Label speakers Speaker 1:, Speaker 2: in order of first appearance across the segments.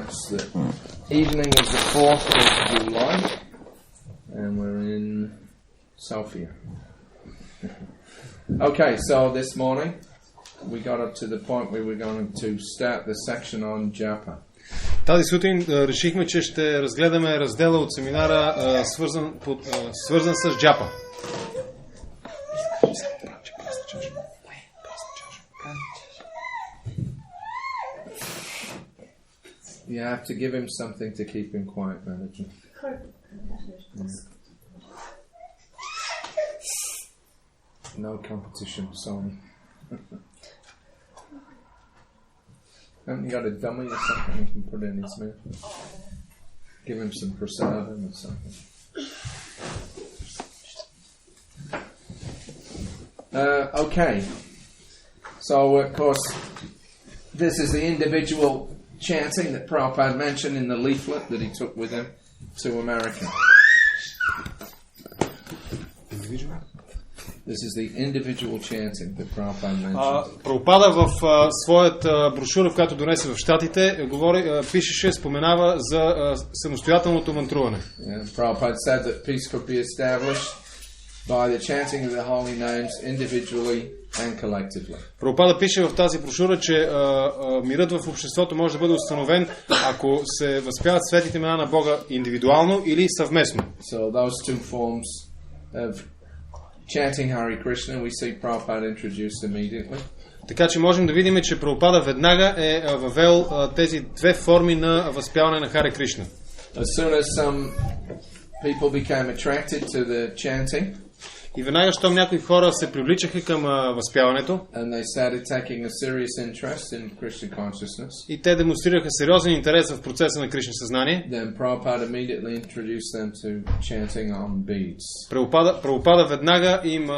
Speaker 1: it's the evening of the 4th of July, and we're in Sofia. Okay, so this morning we got up to the point where we're going to start the section on Japa.
Speaker 2: Тази сутрин решихме, че ще разгледаме раздела от семинара, свързан с Джапа.
Speaker 1: You have to give him something to keep him quiet, manager. No competition, sorry. Haven't you got a dummy or something you can put in his mouth? Give him some prasadam or something. Okay. So, of course, this is the individual chanting that Prabhupada mentioned in the leaflet that he took with him to America. This is the individual chanting that Prabhupada mentioned.
Speaker 2: Прабхупада в своята брошура, в която донесе в Щатите, споменава за самостоятелното мантруване.
Speaker 1: Prabhupada said that peace could be established by the chanting of the holy names individually and collectively.
Speaker 2: Прабхупада пише в тази брошура, че мирът в обществото може да бъде установен, ако се възпяват светите имена на Бога индивидуално или съвместно.
Speaker 1: So those two forms of chanting Hare Krishna we see Prabhupada introduced immediately.
Speaker 2: Така че можем да видим, че Прабхупада веднага е въвел тези две форми на възпяване на Харе Кришна.
Speaker 1: As soon as some people became attracted to the chanting,
Speaker 2: и веднага, щом някои хора се привличаха към възпяването,
Speaker 1: and they started taking a serious interest in Krishna consciousness,
Speaker 2: и те демонстрираха сериозен интерес в процеса на Кришна съзнание,
Speaker 1: then Prabhupada immediately introduced them to chanting on beads.
Speaker 2: Прабхупада веднага им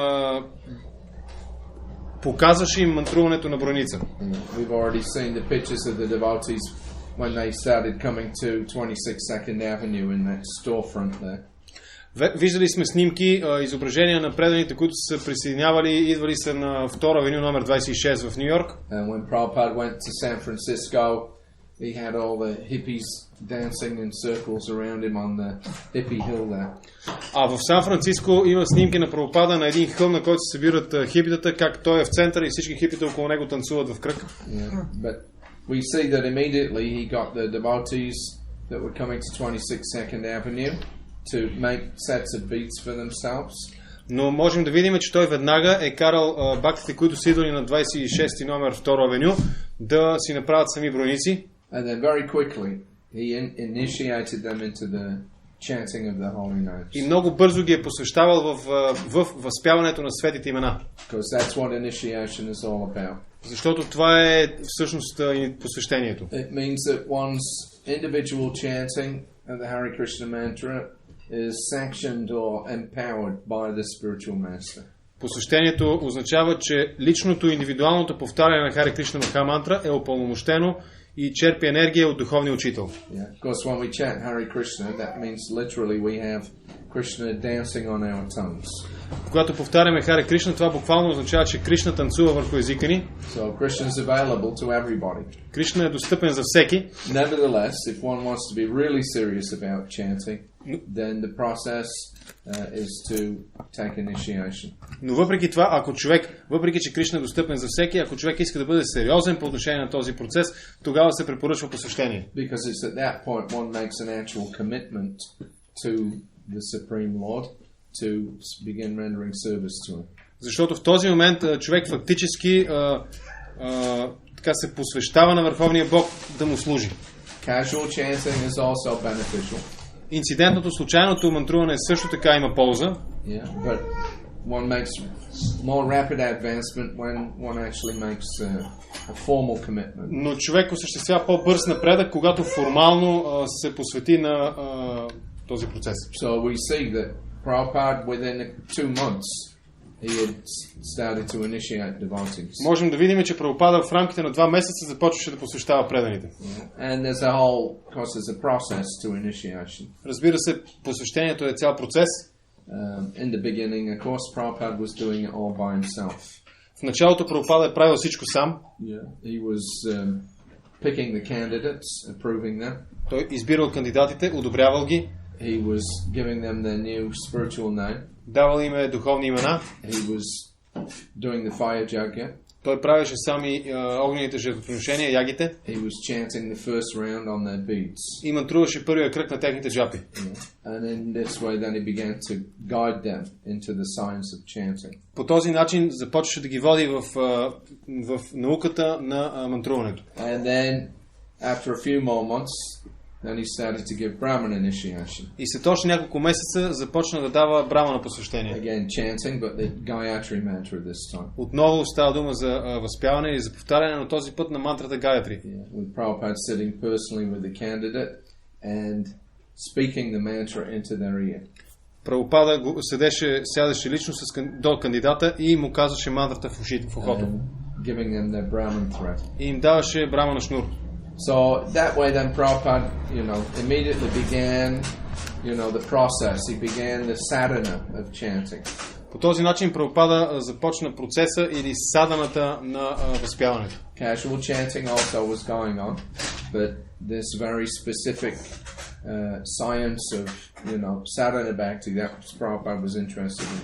Speaker 2: показваше им мантруването на броница.
Speaker 1: We've already seen the pictures of the devotees when they started coming to 22nd Avenue in that storefront there.
Speaker 2: Виждали сме снимки, изображения на преданите, които са се присъединявали и идвали са на 2 авеню номер 26 в Ню Йорк.
Speaker 1: And when Prabhupada went to San Francisco, he had all the hippies dancing in circles around him on the hippie hill there.
Speaker 2: А в Сан Франциско има снимки на Прабхупада на един хълм, на който се събират хипитата, как той е в центъра и всички хипита около него танцуват в кръг.
Speaker 1: But we see that immediately he got the devotees that were coming to 22nd Avenue to make sets of beads for themselves.
Speaker 2: Но можем да видим, че той веднага е карал бактите, които са идвали на 26 номер 2 авеню, да си направят сами броници.
Speaker 1: And then very quickly he initiated them into the chanting of the holy names.
Speaker 2: И много бързо ги е посвещавал в възпяването на светите имена.
Speaker 1: Because that's what initiation is all about.
Speaker 2: Защото това е всъщност посвещението.
Speaker 1: It means that one's individual chanting of the Hare Krishna mantra is sanctioned or empowered by the spiritual master.
Speaker 2: Посвещението означава, че личното индивидуалното повтаряне на Харе Кришна Маха мантра е упълномощено и черпи енергия от духовния учител.
Speaker 1: Of course, when we chant Hare Krishna, that means literally we have Krishna dancing on our tongues.
Speaker 2: Когато повтаряме Харе Кришна, това буквално означава, че Кришна танцува върху езика ни.
Speaker 1: So Krishna is available to everybody.
Speaker 2: Кришна е достъпен за всеки.
Speaker 1: Nevertheless, if one wants to be really serious about chanting, then the process is to take initiation.
Speaker 2: Но въпреки това, ако човек, въпреки че Кришна е достъпен за всеки, ако човек иска да бъде сериозен по отношение на този процес, тогава се препоръчва посвещение.
Speaker 1: Because it's at that point one makes an actual commitment to the Supreme Lord to begin rendering service to him.
Speaker 2: Защото в този момент човек фактически така се посвещава на Върховния Бог да му служи.
Speaker 1: Casual chanting is also beneficial.
Speaker 2: Инцидентното, случайното мантруване също така има полза.
Speaker 1: Yeah, but one makes more rapid advancement when one actually makes a formal commitment.
Speaker 2: Но човек осъществява по-бърз напредък, когато формално се посвети на този процес.
Speaker 1: So we see that Prabhupada within 2 months he had started to initiate devotees.
Speaker 2: Можем да видим, че Прабхупада в рамките на 2 месеца започваше да посвещава преданите.
Speaker 1: And there's a whole, of course, there's a process to initiation.
Speaker 2: Разбира се, посвещението е цял процес.
Speaker 1: In the beginning, of course, Prabhupada was doing it all by himself.
Speaker 2: В началото Прабхупада е правил всичко сам.
Speaker 1: Yeah. He was picking the candidates, approving them.
Speaker 2: Той избирал кандидатите, одобрявал ги.
Speaker 1: He was giving them their new spiritual name.
Speaker 2: Давал им духовни имена.
Speaker 1: He was doing the fire yajna.
Speaker 2: Той правеше сами огнените жертвоприношения, ягите.
Speaker 1: He was chanting the first round on their beads.
Speaker 2: И мантруваше първия кръг на техните джапи.
Speaker 1: And in this way then he began to guide them into the science of chanting.
Speaker 2: По този начин започваше да ги води в науката на мантруването.
Speaker 1: And then after a few more months then he started to give Brahman initiation.
Speaker 2: И след още няколко месеца започна да дава брамана посвещение.
Speaker 1: Again chanting, but the Gayatri mantra this time.
Speaker 2: Отново става дума за възпяване или за повтаряне, но този път на мантрата Гаятри.
Speaker 1: With Prabhupada sitting personally with the candidate and speaking the mantra into their ear.
Speaker 2: Прабхупада сядаше лично до кандидата и му казваше мантрата в ухото.
Speaker 1: Giving them their Brahman thread.
Speaker 2: И им даваше брамана шнур.
Speaker 1: So that way then Prabhupada, immediately began, the process. He began the sadhana of chanting.
Speaker 2: По този начин Прабхупада започна процеса или саданата на възпяването.
Speaker 1: Casual chanting also was going on, but this very specific science of, sadhana bhakti, that Prabhupada was interested in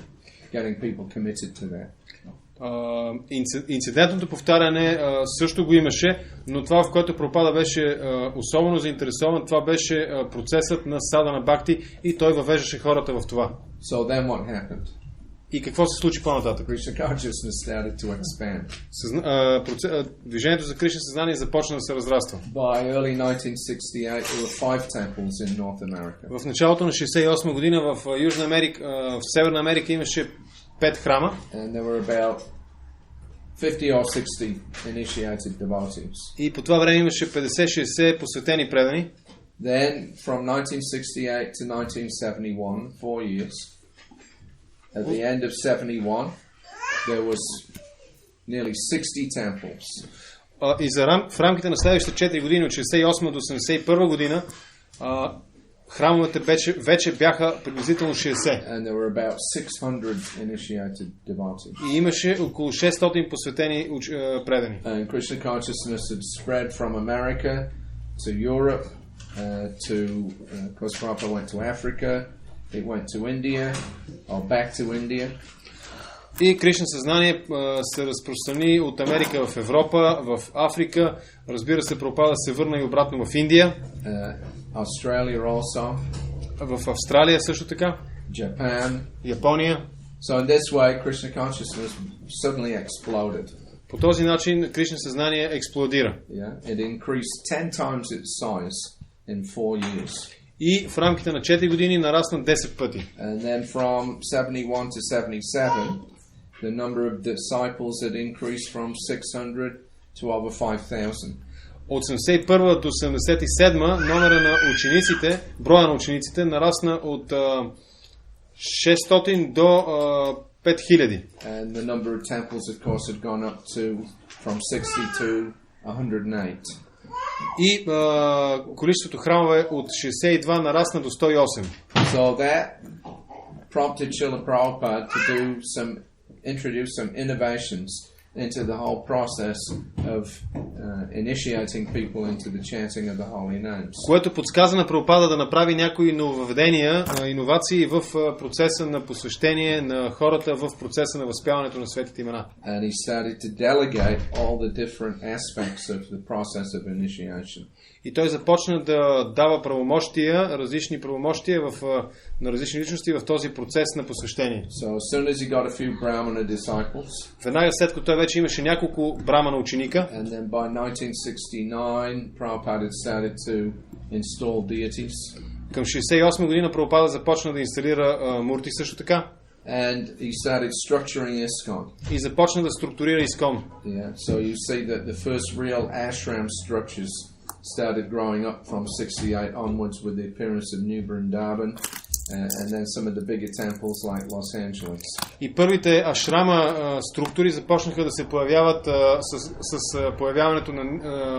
Speaker 1: getting people committed to that.
Speaker 2: Инцидентното повтаряне също го имаше, но това, в което Прабхупада беше особено заинтересован, това беше процесът на садана бхакти и той въвеждаше хората в това.
Speaker 1: So then what happened?
Speaker 2: И какво се случи по-нататък?
Speaker 1: Krishna consciousness started to expand.
Speaker 2: Движението за Кришна съзнание започна да се разраства.
Speaker 1: By early 1968 there were 5 temples in North America.
Speaker 2: В началото на 68 година в Южна Америка, в Северна Америка имаше 5 храма.
Speaker 1: And there were about 50 or 60 initiated devotees.
Speaker 2: И по това време имаше 50-60 посветени предани.
Speaker 1: Then from 1968 to 1971, 4 years. At the end of 71, there was nearly 60 temples.
Speaker 2: И в рамките на следващите 4 години, от 68 до 81 година, храмовете вече бяха приблизително 60.
Speaker 1: And there were about 600 initiated devotees.
Speaker 2: И имаше около 600 посветени предани.
Speaker 1: And Krishna consciousness had spread from America to Europe, of course Prabhupada went to Africa, it went to India, or back to India.
Speaker 2: И Кришна съзнание се разпространи от Америка в Европа, в Африка. Разбира се, Прабхупада се върна и обратно в Индия.
Speaker 1: Australia also.
Speaker 2: В Австралия също така.
Speaker 1: Japan.
Speaker 2: Япония.
Speaker 1: So in this way, Krishna consciousness suddenly exploded.
Speaker 2: По този начин Кришна съзнание експлодира.
Speaker 1: Yeah, it increased 10 times its size in 4 years.
Speaker 2: И в рамките на 4 години нарасна 10 пъти.
Speaker 1: And then from 71 to 77, the number of disciples had increased from 600 to over 5,000.
Speaker 2: От 71 до 77 номера на учениците, броя на учениците нарасна от 600 до 5000.
Speaker 1: And the number of temples, of course, had gone up to from 60 to 108.
Speaker 2: И количеството храмове от 62 нарасна до 108.
Speaker 1: So that prompted Srila Prabhupada to introduce some innovations into the whole process of initiating people into the chanting of the holy names.
Speaker 2: Което подсказа на Прабхупада да направи някои нововведения, иновации в процеса на посвещение на хората в процеса на възпяването на светите имена.
Speaker 1: And he started to delegate all the different aspects of the process of initiation.
Speaker 2: И той започна да дава различни правомощия на различни личности в този процес на посвещение.
Speaker 1: So as soon as he got a few Brahmana disciples,
Speaker 2: веднага след като той вече имаше няколко брамана ученика,
Speaker 1: and then by 1969 Prabhupada had started to install deities.
Speaker 2: Към 68 година Прабхупада започна да инсталира мурти също така.
Speaker 1: And he started structuring ISKCON.
Speaker 2: И започна да структурира ISKCON.
Speaker 1: Yeah, so you see that the first real ashram structures started growing up from 68 onwards with the appearance of New Vrindavan and then some of the bigger temples like Los Angeles.
Speaker 2: И първите ашрама структури започнаха да се появяват с появяването на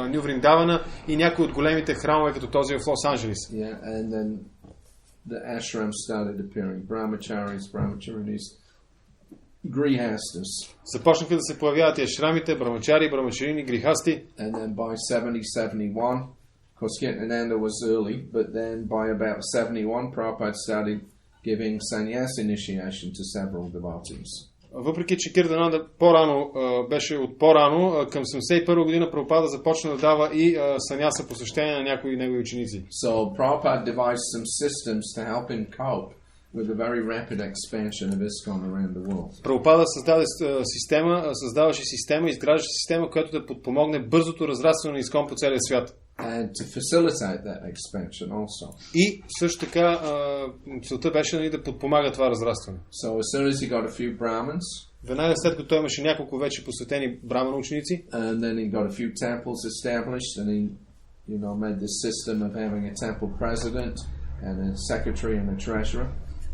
Speaker 2: Ню Вриндавана и някои от големите храмове като този в Лос Анджелис.
Speaker 1: Yeah, and then the ashrams started appearing, brahmacharis, brahmacharinis, grihastas.
Speaker 2: Започнаха да се появяват и ашрамите, брамачари, брамачарини, грихасти.
Speaker 1: And then by 70-71, of course Nanda was early, but then by about 71, Prabhupada started giving sannyas initiation to several devotees.
Speaker 2: Въпреки че Киртананда по-рано беше от по-рано, към 71 година Прабхупада започна да дава и саняса посещение на някои негови ученици.
Speaker 1: So Prabhupada devised some systems to help him cope with the very rapid expansion of ISKCON around the world.
Speaker 2: Прабхупада създаваше система, изграждаше система, която да подпомогне бързото разрастване на ISKCON по целия свят.
Speaker 1: And to facilitate that expansion also.
Speaker 2: И също така целта беше да подпомага това разрастване.
Speaker 1: So as soon as he got a few Brahmins,
Speaker 2: веднага след като той имаше няколко вече посветени брамана ученици,
Speaker 1: and then he got a few temples established, and he, made this system of having a temple president and a secretary and a treasurer.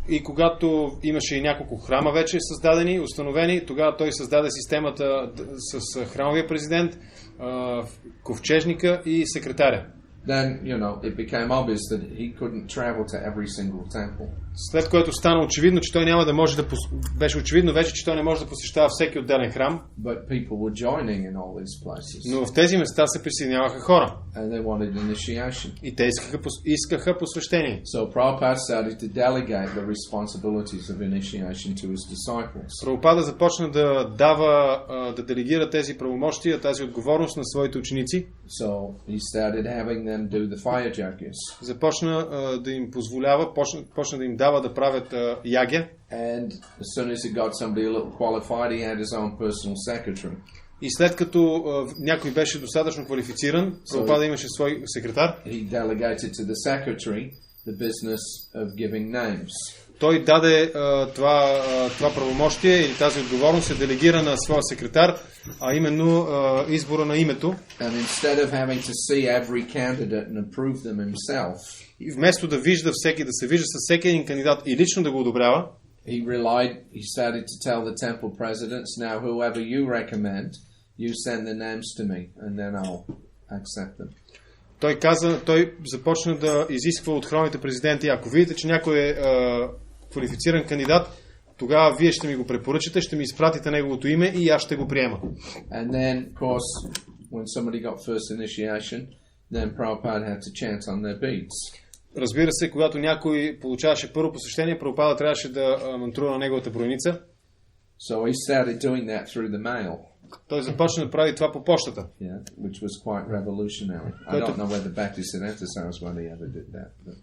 Speaker 2: И когато имаше и няколко храма вече създадени, установени, тогава той създаде системата с храмовия президент, ковчежника и секретаря.
Speaker 1: Then, it became obvious that he couldn't travel to every single temple.
Speaker 2: След което стана очевидно, че той няма да може да беше очевидно вече, че той не може да посещава всеки отделен храм.
Speaker 1: But people were joining in all these places.
Speaker 2: Но в тези места се присъединяваха хора.
Speaker 1: And they wanted initiation.
Speaker 2: И те искаха посвещение.
Speaker 1: So Prabhupada started to delegate the responsibilities of initiation to his disciples.
Speaker 2: Прабхупада започна да делегира тези правомощия, тази отговорност на своите ученици.
Speaker 1: So he started having them do the fire yajnas.
Speaker 2: Започна да им позволява, почна да им дава да правят ягя.
Speaker 1: And as soon as he got somebody a little qualified, he had his own personal secretary.
Speaker 2: И след като някой беше достатъчно квалифициран, Прабхупада имаше свой секретар.
Speaker 1: He delegated to the secretary the business of giving names.
Speaker 2: Той даде това правомощие или тази отговорност се делегира на своя секретар, а именно избора на името.
Speaker 1: And instead of having to see every candidate and approve them himself,
Speaker 2: и вместо да се вижда с всеки един кандидат и лично да го одобрява,
Speaker 1: he started to tell the temple presidents, now whoever you recommend, you send the names to me and then I'll accept them.
Speaker 2: Той започна да изисква от храмовите президенти, ако видите, че някой е квалифициран кандидат, тогава вие ще ми го препоръчате, ще ми изпратите неговото име и аз ще го приема.
Speaker 1: And then, of course, when somebody got first initiation, then Prabhupada had to chant on their beads.
Speaker 2: Разбира се, когато някой получаваше първо посещение, Прабхупада трябваше да мантрува на неговата броеница.
Speaker 1: So he started doing that through the mail.
Speaker 2: Той започна да прави това по почтата.
Speaker 1: Yeah, which was quite revolutionary. I don't know whether Bhaktisiddhanta Saraswati ever did that, but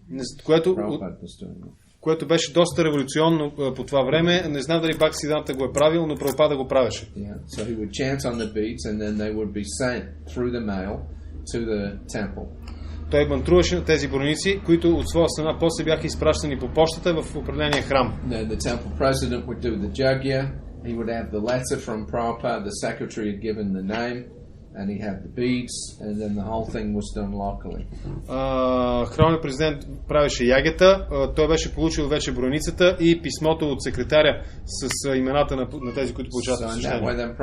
Speaker 1: Prabhupada was doing it.
Speaker 2: Което беше доста революционно по това време. Не знам дали Бхактисиданта го е правил, но Прабхупада го правеше.
Speaker 1: Yeah, so he would chant on the beads and then they would be sent through the mail to the temple.
Speaker 2: Той мантруваше на тези броници, които от своя страна после бяха изпращани по почтата в определения храм.
Speaker 1: Then the temple president would do the yajna. He would have the letter from Prabhupada, the secretary had given the name, and he had the beads, and then the whole thing was done locally.
Speaker 2: Храмовният президент правеше ягета, той беше получил вече броницата и писмото от секретаря с имената на тези, които получават посещение.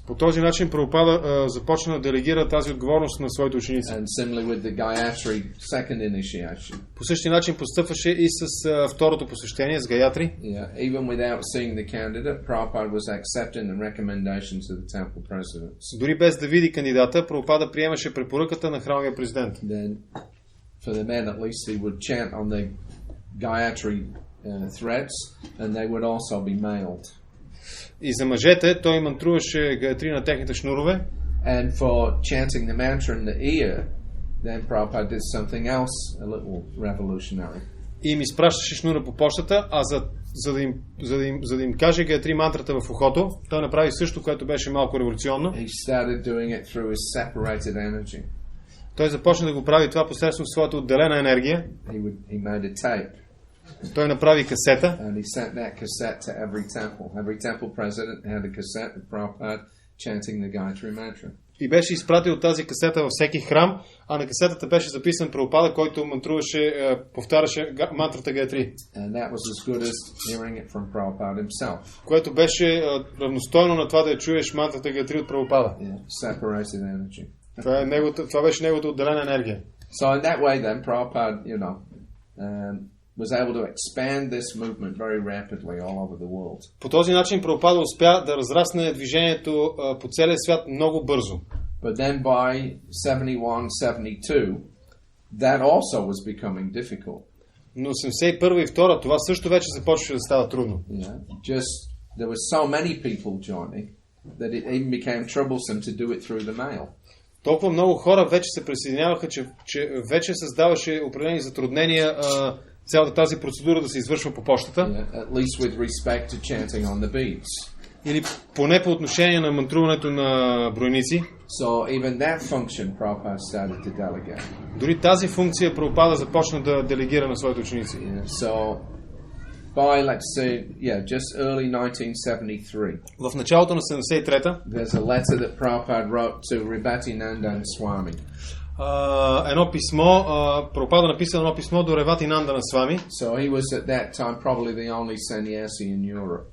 Speaker 2: По този начин Прабхупада започна да делегира тази отговорност на своите ученици. По същия начин постъпваше и с второто посещение с Гаятри.
Speaker 1: Even without seeing the candidate, Prabhupada was accepting the recommendations of the temple presidents.
Speaker 2: Дори без да види кандидата, Прабхупада приемаше препоръката на храмовия президент.
Speaker 1: Then, for the men at least, he would chant on the Gayatri threads, and they would also be mailed.
Speaker 2: И за мъжете той мантруваше Гаятри на техните шнурове.
Speaker 1: And for chanting the mantra in the ear, then Prabhupada did something else a little revolutionary.
Speaker 2: И им изпращаше шнура по почтата, а за да им каже Гаятри мантрата в ухото, той направи също, което беше малко революционно. Той започна да го прави това посредством своята отделена енергия. Той направи касета. И беше изпратил тази касета във всеки храм, а на касетата беше записан Прабхупада, който повтаряше мантрата Гаятри. Което беше равностойно на това да я чуеш мантрата Гаятри от Прабхупада. Това беше неговата отделена енергия.
Speaker 1: So in that way then Prabhupada, was able to expand this movement very rapidly all over the world.
Speaker 2: По този начин Прабхупада успя да разрасне движението по целия свят много бързо.
Speaker 1: But then by 71, 72, that also was becoming difficult.
Speaker 2: Но 81 и 2 това също вече започваше да става трудно.
Speaker 1: Just there were so many people joining that it even became troublesome to do it through the mail.
Speaker 2: Толкова много хора вече се присъединяваха, че вече създаваше определени затруднения цялата тази процедура да се извършва по почтата.
Speaker 1: At least with respect to chanting on the beads.
Speaker 2: Или поне по отношение на мантруването на бройници.
Speaker 1: So even that function Prabhupada started to delegate.
Speaker 2: Дори тази функция Прабхупада започна да делегира на своите ученици.
Speaker 1: So by, let's say, just early 1973.
Speaker 2: В началото на 73-та
Speaker 1: there's a letter that Prabhupada wrote to Rebhatinandan Swami.
Speaker 2: Едно писмо, Прабхупада написал едно писмо до Реватинандана Свами.
Speaker 1: So he was at that time probably the only sannyasi in Europe.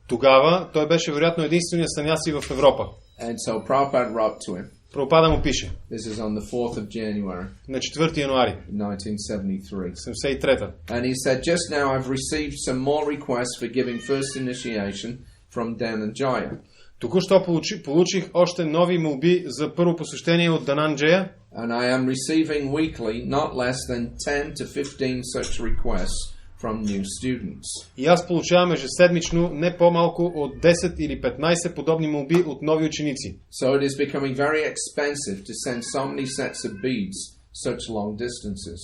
Speaker 2: Тогава той беше вероятно единственият саняси в Европа.
Speaker 1: And so Prabhupada wrote to him.
Speaker 2: Прабхупада му пише.
Speaker 1: This is on the 4th of January.
Speaker 2: На 4 януари
Speaker 1: 1973.
Speaker 2: 73-та.
Speaker 1: And he said, just now I've received some more requests for giving first initiation from Dhananjaya.
Speaker 2: Току-що получих още нови молби за първо посещение от Дананджая.
Speaker 1: And I am receiving weekly not less than 10 to 15 such requests from new students.
Speaker 2: И аз получавам ежеседмично не по-малко от 10 или 15 подобни молби от нови ученици.
Speaker 1: So it is becoming very expensive to send so many sets of beads such long distances.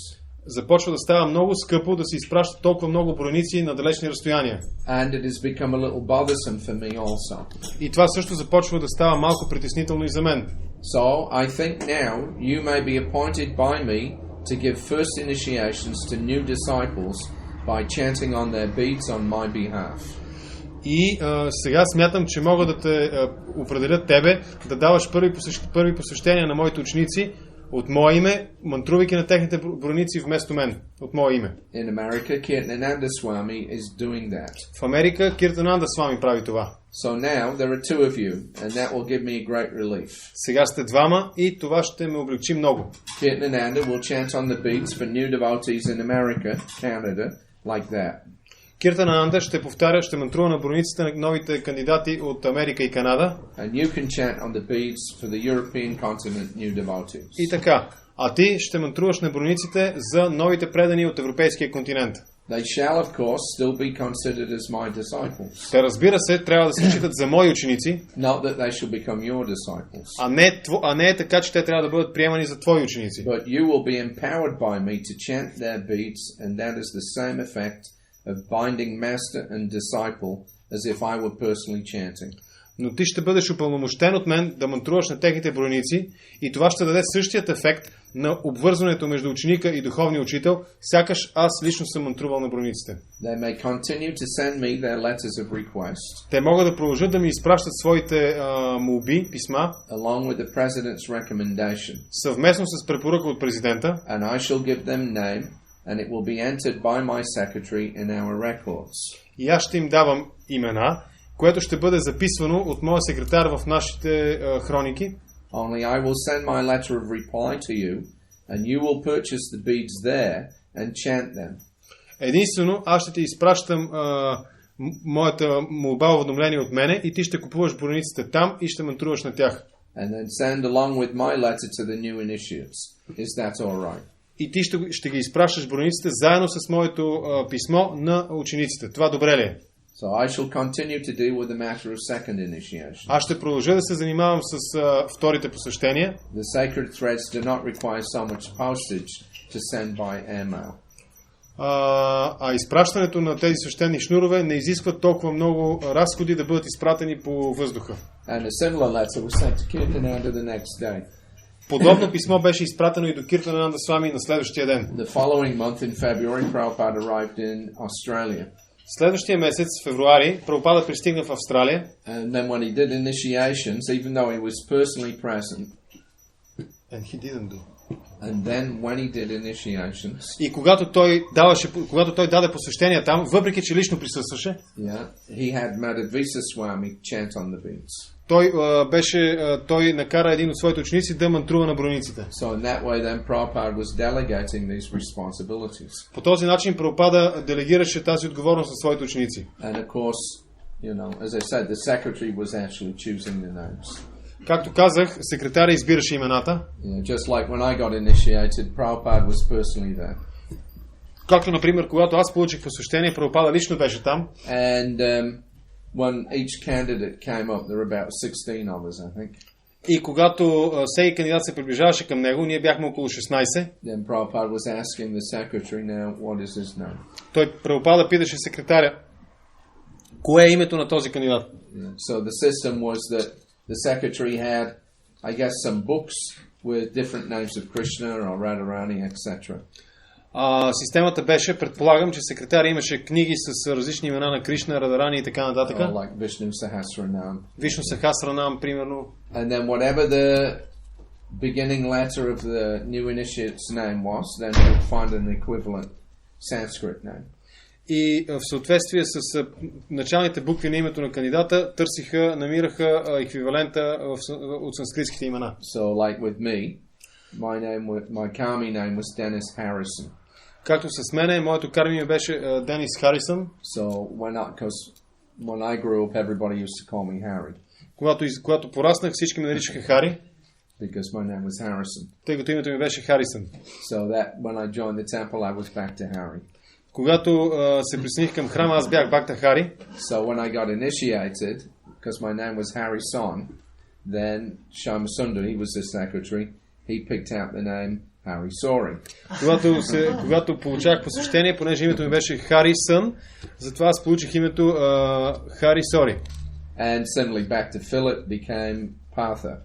Speaker 2: Започва да става много скъпо да се изпращат толкова много бройници на далечни разстояния.
Speaker 1: And it has become a little bothersome for me also.
Speaker 2: И това също започва да става малко притеснително и за мен.
Speaker 1: So I think now you may be appointed by me to give first initiations to new disciples by chanting on their beads on my behalf.
Speaker 2: И сега смятам, че мога да те определя тебе да даваш първи посещения на моите ученици от мое име, мантрувайки на техните бройници вместо мен, от мое име.
Speaker 1: In America, Kirtananda Swami is doing that.
Speaker 2: В Америка Киртананда Свами прави това.
Speaker 1: So now there are two of you, and that will give me a great relief.
Speaker 2: Сега сте двама и това ще ме облегчи много.
Speaker 1: Kirtananda will chant on the beads for new devotees in America, Canada, like that.
Speaker 2: Киртананда ще мантрува на бройниците на новите кандидати от Америка и Канада.
Speaker 1: And you can chant on the beads for the European continent new devotees.
Speaker 2: И така. А ти ще мантруваш на бройниците за новите предани от европейския континент.
Speaker 1: They shall, of course, still be considered as my disciples.
Speaker 2: Те, разбира се, трябва да се считат за мои ученици.
Speaker 1: Not that they shall become your disciples.
Speaker 2: А не е така, че те трябва да бъдат приемани за твои ученици.
Speaker 1: But you will be empowered by me to chant their beads, and that is the same effect of binding master and disciple as if I were personally chanting.
Speaker 2: Но ти ще бъдеш упълномощен от мен да мантруваш на техните бройници и това ще даде същият ефект на обвързването между ученика и духовния учител, сякаш аз лично съм мантрувал на бройниците.
Speaker 1: They may continue to send me their letters of request.
Speaker 2: Те могат да продължат да ми изпращат своите молби, писма,
Speaker 1: along with the president's recommendation.
Speaker 2: Съвместно с препоръка от президента.
Speaker 1: And I shall give them name, and it will be entered by my secretary in our records.
Speaker 2: И аз ще им давам имена, което ще бъде записвано от моя секретар в нашите хроники.
Speaker 1: Only I will send my letter of reply to you, and you will purchase the beads there and chant them.
Speaker 2: Единствено, аз ще ти изпращам моята молба уведомление от мене и ти ще купуваш бройниците там и ще мантруваш на тях.
Speaker 1: And then send along with my letter to the new initiates. Is that all right?
Speaker 2: И ти ще ги изпращаш бройниците заедно с моето писмо на учениците. Това добре ли е?
Speaker 1: So I shall continue to deal with the matter of second initiation.
Speaker 2: Аз ще продължа да се занимавам с вторите посещения.
Speaker 1: The sacred threads do not require so much postage to send by airmail.
Speaker 2: А изпращането на тези свещени шнурове не изисква толкова много разходи да бъдат изпратени по въздуха.
Speaker 1: And a similar letter was sent to Kirtananda the next day.
Speaker 2: Подобно писмо беше изпратено и до Киртананда Свами на следващия ден.
Speaker 1: The following month in February, Prabhupada arrived in Australia.
Speaker 2: Следващия месец, февруари, Прабхупада пристигна в Австралия.
Speaker 1: And then when he did initiations, even though he was personally present,
Speaker 2: And he didn't do.
Speaker 1: And then when he did initiations,
Speaker 2: И когато той даде посещения там, въпреки че лично присъстваше,
Speaker 1: he had Madhavisa Swami chant on the beads.
Speaker 2: Той накара един от своите ученици да мантрува на брониците.
Speaker 1: So in that way then Prabhupada was delegating these responsibilities.
Speaker 2: По този начин Прабхупада делегираше тази отговорност на своите ученици.
Speaker 1: And of course, as I said, the secretary was actually choosing the names.
Speaker 2: Както казах, секретаря избираше имената.
Speaker 1: Just like when I got initiated, Prabhupada was personally there.
Speaker 2: Както, например, когато аз получих посещение, Прабхупада лично беше там.
Speaker 1: And when each candidate came up, there were about 16 of us, I think.
Speaker 2: И когато всеки кандидат се приближаваше към него, ние бяхме около 16.
Speaker 1: Then Prabhupada was asking the secretary now, what is his name?
Speaker 2: Той Прабхупада питаше секретаря, кое е името на този кандидат?
Speaker 1: So the system was that the secretary had, I guess, some books with different names of Krishna or Radharani, etc.
Speaker 2: Системата беше, предполагам, че секретаря имаше книги с различни имена на Кришна, Радарани и така нататък.
Speaker 1: Like Vishnu Sahasranam.
Speaker 2: Вишну Сахасранам, примерно.
Speaker 1: And then whatever the beginning letter of the new initiate's name was, then he would find an equivalent Sanskrit name.
Speaker 2: И в съответствие с началните букви на името на кандидата, намираха еквивалента от санскритските имена.
Speaker 1: So like with me, my karmi name was Dennis Harrison.
Speaker 2: Както с мене, моето карми беше Денис Харисън.
Speaker 1: So when I grew up, everybody used to call me Harry.
Speaker 2: Когато пораснах, всички ме наричаха Хари.
Speaker 1: Because my name was Harrison.
Speaker 2: Тъй като името ми беше Харисън.
Speaker 1: So that when I joined the temple, I was back to Harry.
Speaker 2: Когато се присъединих към храма, аз бях Бхакта Хари.
Speaker 1: So when I got initiated, because my name was Hari Son, then Shamasundar, he was the secretary, he picked out the name Hari Sori.
Speaker 2: Когато получах посещение, понеже името ми беше Хари Сън, затова аз получих името Хари Сори.
Speaker 1: And similarly, back to Philip became Partha.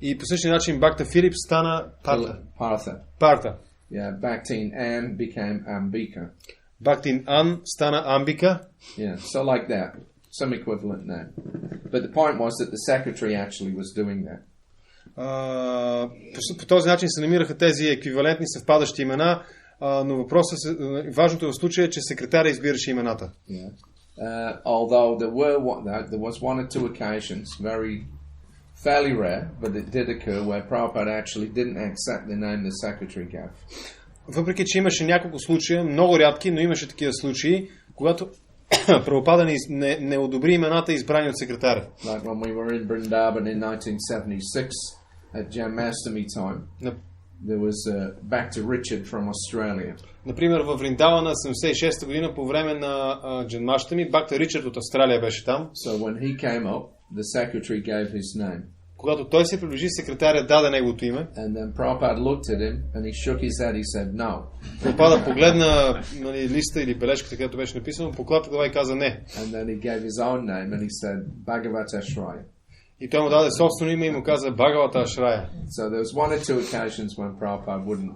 Speaker 2: И по същия начин Бхакта Филип стана Парта.
Speaker 1: Yeah, Bhaktin An became Ambika.
Speaker 2: Бхактин Ан стана Амбика.
Speaker 1: Yeah, so like that. Some equivalent name. But the point was that the secretary actually was doing that.
Speaker 2: По този начин се намираха тези еквивалентни съвпадащи имена, но важното в случая е, че секретаря избираше имената.
Speaker 1: Yeah. Although there was one or two occasions, fairly rare, but it did occur where Prabhupada actually didn't accept the name the secretary gave.
Speaker 2: Въпреки че имаше няколко случая, много рядки, но имаше такива случаи, когато Прабхупада не одобри имената, избрани от секретаря.
Speaker 1: Like when we were in Vrindavan in 1976 at Janmashtami time, there was back to Richard from Australia.
Speaker 2: Например, във Вриндавана 76-та година по време на Джанмаштами, Бхакта Ричард от Австралия беше там.
Speaker 1: So when he came up, the secretary gave his name.
Speaker 2: Когато той се приближи, секретаря даде неговото име.
Speaker 1: And then Prabhupada looked at him and he shook his head. He said no.
Speaker 2: Прабхупада погледна листа или бележката, където беше написано, поклати глава и каза не.
Speaker 1: And then he gave his own name and he said Bhagavata Shraya.
Speaker 2: И той му даде собствено име и му каза Бхагавата Шрая.
Speaker 1: So there was one or two occasions when Prabhupada wouldn't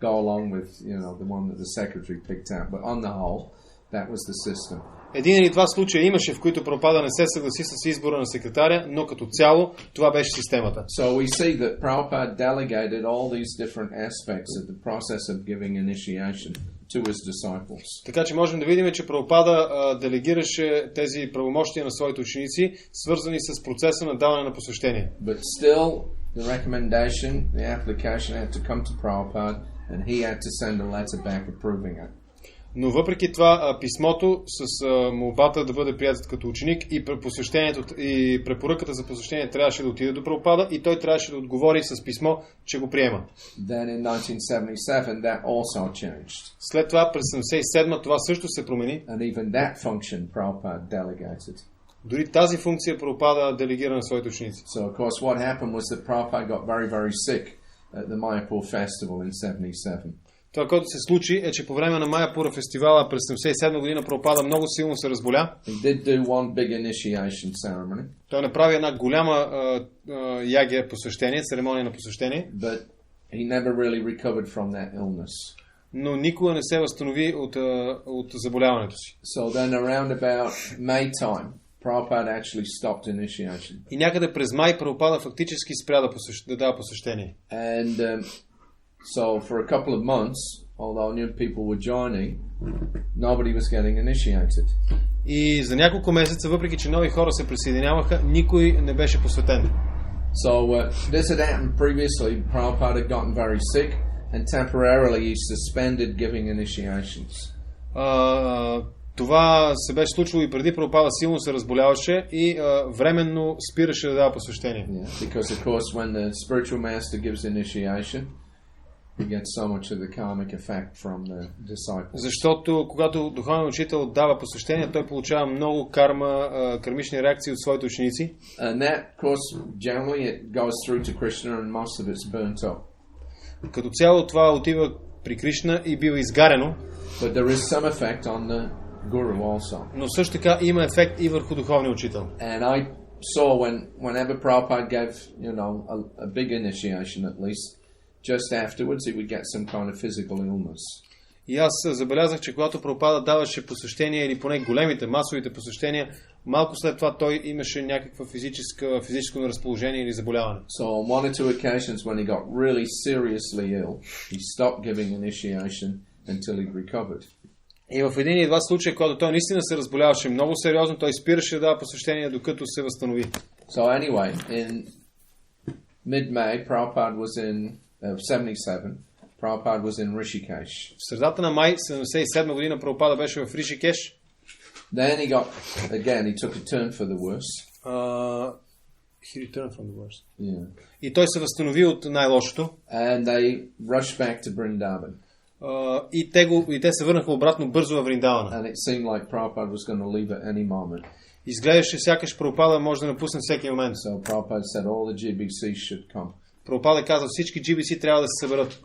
Speaker 1: go along with, the one that the secretary picked out, but on the whole, that was the system.
Speaker 2: Един или два случая имаше, в които Прабхупада не се съгласи с избора на секретаря, но като цяло това беше системата.
Speaker 1: So we see that Prabhupada delegated all these different aspects of the process of giving initiation to his disciples.
Speaker 2: Така че можем да видим, че Прабхупада делегираше тези правомощия на своите ученици, свързани с процеса на даване на посвещение.
Speaker 1: But still, the recommendation, the application had to come to Prabhupada, and he had to send a letter back approving it.
Speaker 2: Но въпреки това писмото с молбата да бъде прият като ученик и посвещението и препоръката за посвещение трябваше да отиде до Прабхупада и той трябваше да отговори с писмо, че го приема.
Speaker 1: Then in 1977 that also changed.
Speaker 2: След това през 1977 това също се промени.
Speaker 1: And even that function Prabhupada delegated.
Speaker 2: Дори тази функция Прабхупада делегира на своите ученици.
Speaker 1: So of course what happened was that Prabhupada got very very sick at the Mayapur festival in 77.
Speaker 2: Това, което се случи, е, че по време на Майапура фестивала през 1977 година Прабхупада много силно се разболя. Той направи една голяма ягия посвещение, церемония на посвещение. Но никога не се възстанови от заболяването си.
Speaker 1: So then around about May time, Prabhupada actually stopped initiation.
Speaker 2: И някъде през май Прабхупада фактически спря да дава посвещение.
Speaker 1: And so for a couple of months, although new people were joining, nobody was getting initiated.
Speaker 2: И за няколко месеца, въпреки че нови хора се присъединяваха, никой не беше посветен.
Speaker 1: So this had happened previously. Prabhupada had gotten very sick, and temporarily he suspended giving initiations.
Speaker 2: Това се беше случило и преди. Прабхупада силно се разболяваше и временно спираше да дава посвещение.
Speaker 1: Yeah, because of course when the spiritual master gives initiation, he gets so much of the karmic effect from the disciples.
Speaker 2: Защото когато духовен учител дава посвещение, той получава много кармични реакции от своите ученици.
Speaker 1: And that, of course, generally it goes through to Krishna and most of it's burnt up.
Speaker 2: Като цяло това отива при Кришна и бива изгарено.
Speaker 1: But there is some effect on the guru also.
Speaker 2: Но също така има ефект и върху духовния учител.
Speaker 1: And I saw whenever Prabhupada gave, a big initiation at least, just afterwards he would get some kind of physical illness.
Speaker 2: И аз забелязах, че когато Прабхупада даваше посвещения или поне големите, масовите посвещения, малко след това той имаше някаква физическо неразположение или заболяване.
Speaker 1: So on one or two occasions when he got really seriously ill, he stopped giving initiation until he recovered.
Speaker 2: И в един или два случая, когато той наистина се разболяваше много сериозно, той спираше да дава посвещение, докато се възстанови.
Speaker 1: So anyway, in mid-May, Prabhupada was in 77. Prabhupada was in Rishikesh.
Speaker 2: В средата на май 77 година Прабхупада беше в Ришикеш.
Speaker 1: Then he took a turn for the worse.
Speaker 2: He returned from the worst.
Speaker 1: Yeah.
Speaker 2: И той се възстанови от най-лошото.
Speaker 1: And they rushed back to Vrindavan.
Speaker 2: И те се върнаха обратно бързо във Вриндавана.
Speaker 1: And it seemed like Prabhupada was going to leave at any moment.
Speaker 2: Изглеждаше сякаш Прабхупада може да напусне всеки момент.
Speaker 1: So Prabhupada said all the GBCs should come.
Speaker 2: Прабхупада каза, всички GBC трябва да се съберат.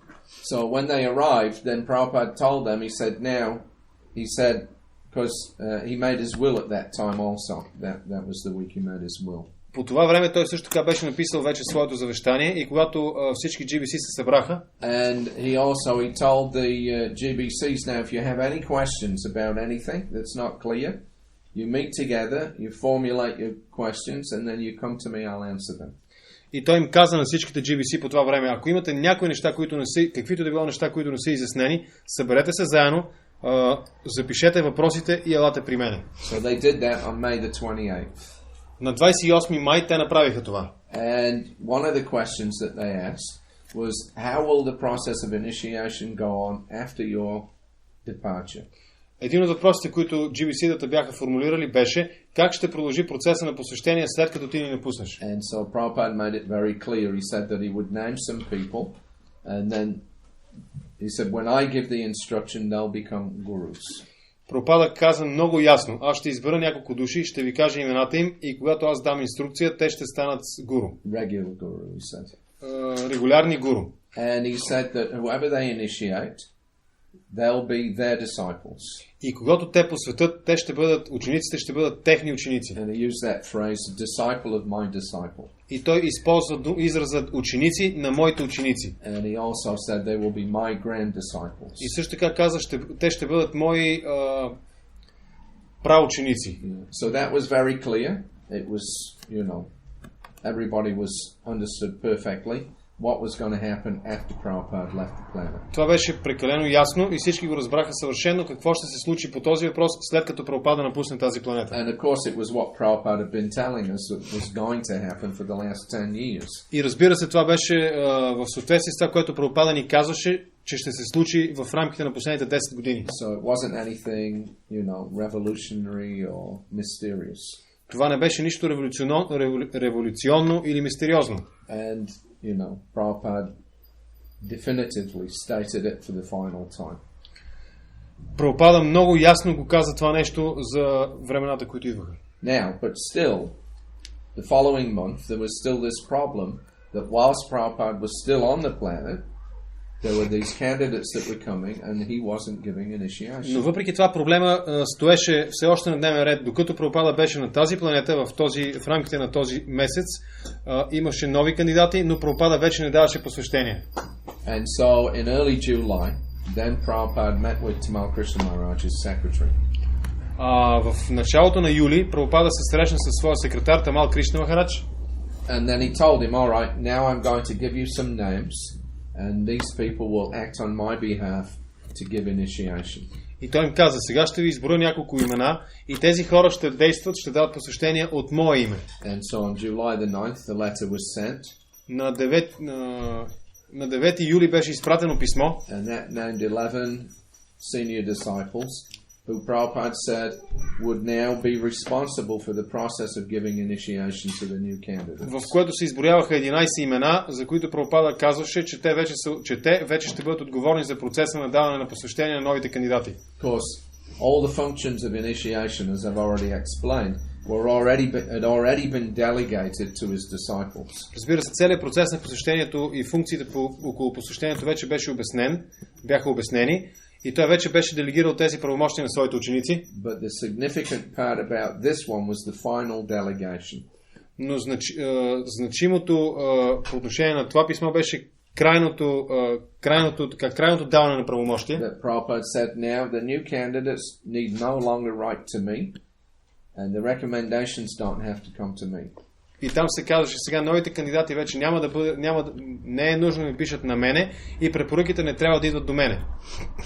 Speaker 1: So when they arrived, then Prabhupada told them, he said, because he made his will at that time also. That was the week he made his will.
Speaker 2: По това време той също така беше написал вече своето завещание и когато всички GBC се събраха.
Speaker 1: And he told the GBCs, now if you have any questions about anything that's not clear, you meet together, you formulate your questions, and then you come to me, I'll answer them.
Speaker 2: И той им каза на всичките GBC по това време, ако имате някои неща, които не са, каквито да било неща, които не са изяснени, съберете се заедно, запишете въпросите и елате при мене.
Speaker 1: So they did that on May the 28th.
Speaker 2: На 28 май те направиха това.
Speaker 1: And one of the questions that they asked was, how will the process of initiation go on after your departure?
Speaker 2: Един от въпросите, които GBC-дата бяха формулирали, беше как ще продължи процеса на посвещение след като ти ни напуснеш.
Speaker 1: And so Prabhupada made it very clear. He said that he would name some people, and then he said, when I give the instruction, they'll become gurus.
Speaker 2: Прабхупада каза много ясно, аз ще избера няколко души, ще ви кажа имената им и когато аз дам инструкция, те ще станат гуру.
Speaker 1: Regular guru, he said.
Speaker 2: Регулярни гуру.
Speaker 1: And he said that whoever they initiate, they'll be their disciples.
Speaker 2: И когато те посветят, те ще бъдат, учениците ще бъдат техни ученици.
Speaker 1: And he used that phrase, disciple of my disciple.
Speaker 2: И той използва изразът ученици на моите ученици.
Speaker 1: And he also said they will be my grand disciples.
Speaker 2: И също така каза, те ще бъдат мои праученици.
Speaker 1: So that was very clear. It was, everybody was understood perfectly what was going to happen after Prabhupada left the planet.
Speaker 2: Това беше прекалено ясно и всички го разбраха съвършено какво ще се случи по този въпрос след като Прабхупада напусне тази планета.
Speaker 1: And of course it was what Prabhupada had been telling us that was going to happen for the last 10 years.
Speaker 2: И разбира се, това беше в съответствие с това, което Прабхупада ни казваше, че ще се случи в рамките на последните 10 години.
Speaker 1: So it wasn't anything, revolutionary or mysterious.
Speaker 2: Това не беше нищо революционно или мистериозно.
Speaker 1: And Prabhupada definitively stated it for the final time.
Speaker 2: Прабхупада много ясно го каза това нещо за времената, които идваха.
Speaker 1: Now, but still, the following month, there was still this problem that whilst Prabhupada was still on the planet, there were these candidates that were coming and he wasn't giving initiation.
Speaker 2: Но въпреки това проблема стоеше все още на дневен ред. Докато Прабхупада беше на тази планета, в рамките на този месец, имаше нови кандидати, но Прабхупада вече не даваше посвещение.
Speaker 1: And so in early July, then Prabhupada met with Tamal Krishna Maharaj's secretary.
Speaker 2: В началото на юли Прабхупада се срещна със своя секретар Тамал Кришна Махарадж.
Speaker 1: And then he told him, all right, now I'm going to give you some names, and these people will act on my behalf to give initiation.
Speaker 2: И той им каза, сега ще ви изброя няколко имена и тези хора ще действат, ще дадат посещение от мое име.
Speaker 1: And so on July the 9th, the letter was sent.
Speaker 2: На 9 юли беше изпратено писмо.
Speaker 1: And that named 11 senior disciples, who Prabhupada said would now be responsible for the process of giving initiation to the new candidates.
Speaker 2: В което се изброяваха 11 имена, за които Прабхупада казваше, че те вече ще бъдат отговорни за процеса на даване на посвещение на новите кандидати.
Speaker 1: Of course, all the functions of initiation, as I've already explained, had already been delegated to his disciples.
Speaker 2: Разбира се, целият процес на посвещението и функциите около посвещението вече бяха обяснени. И той вече беше делегирал тези правомощия на своите ученици.
Speaker 1: But the significant part about this one was the final delegation.
Speaker 2: Но значимото по отношение на това писмо беше крайното даване на правомощия.
Speaker 1: That Prabhupada said, now the new candidates need no longer write to me, and the recommendations don't have to come to me.
Speaker 2: И там се казваше, сега новите кандидати вече не е нужно да ми пишат на мене и препоръките не трябва да идват до мене.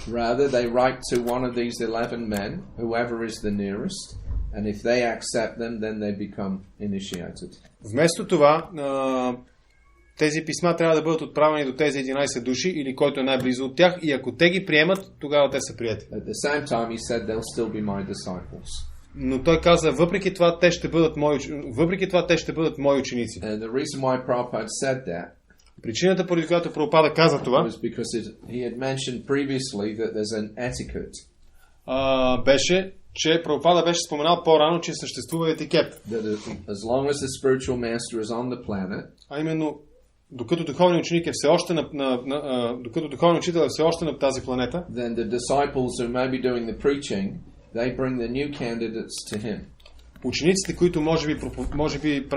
Speaker 1: Rather, they write to one of these 11 men, whoever is the nearest, and if they accept them, then they become initiated.
Speaker 2: Вместо това, тези писма трябва да бъдат отправени до тези 11 души или който е най-близо от тях и ако те ги приемат, тогава те са приети.
Speaker 1: At the same time, he said they'll still be my disciples.
Speaker 2: Но той каза, въпреки това те ще бъдат мои ученици.
Speaker 1: And the reason why Prabhupada said that,
Speaker 2: причината, поради която Прабхупада каза това,
Speaker 1: was because he had mentioned previously that there's an etiquette.
Speaker 2: Беше, че Прабхупада беше споменал по-рано, че съществува етикет.
Speaker 1: That as long as the spiritual master is on the planet,
Speaker 2: а именно докато духовният ученик е все още докато духовният учител е все още на тази планета,
Speaker 1: then the disciples who may be doing the preaching, they bring the new candidates to him.
Speaker 2: Учениците, които може би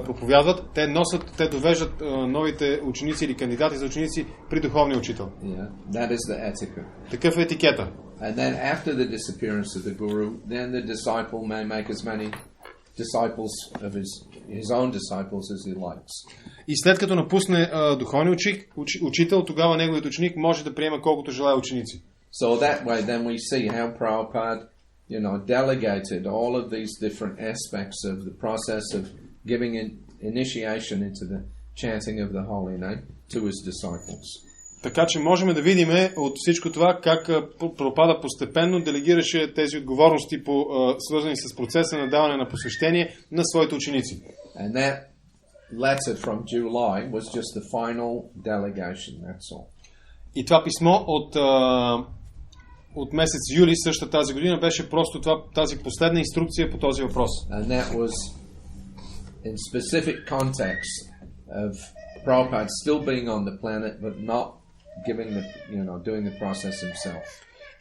Speaker 2: проповядват, те довеждат новите ученици или кандидати за ученици при духовния учител.
Speaker 1: Yeah, that is the etiquette.
Speaker 2: Такъв е етикета.
Speaker 1: And then after the disappearance of the guru, then the disciple may make as many disciples of his own disciples as he likes.
Speaker 2: И след като напусне духовния учител, тогава неговият ученик може да приема колкото желае ученици.
Speaker 1: So that way then we see how Prabhupada, delegated all of these different aspects of the process of giving initiation into the chanting of the holy name to his disciples.
Speaker 2: Така че можем да видим от всичко това как Прабхупада постепенно делегираше тези отговорности свързани с процеса на даване на посвещение на своите ученици.
Speaker 1: And that letter from July was just the final delegation, that's all.
Speaker 2: И това писмо от месец юли същата тази година беше просто тази последна инструкция по този въпрос.
Speaker 1: And that was in specific context of Prabhupada still being on the planet but not doing the process himself.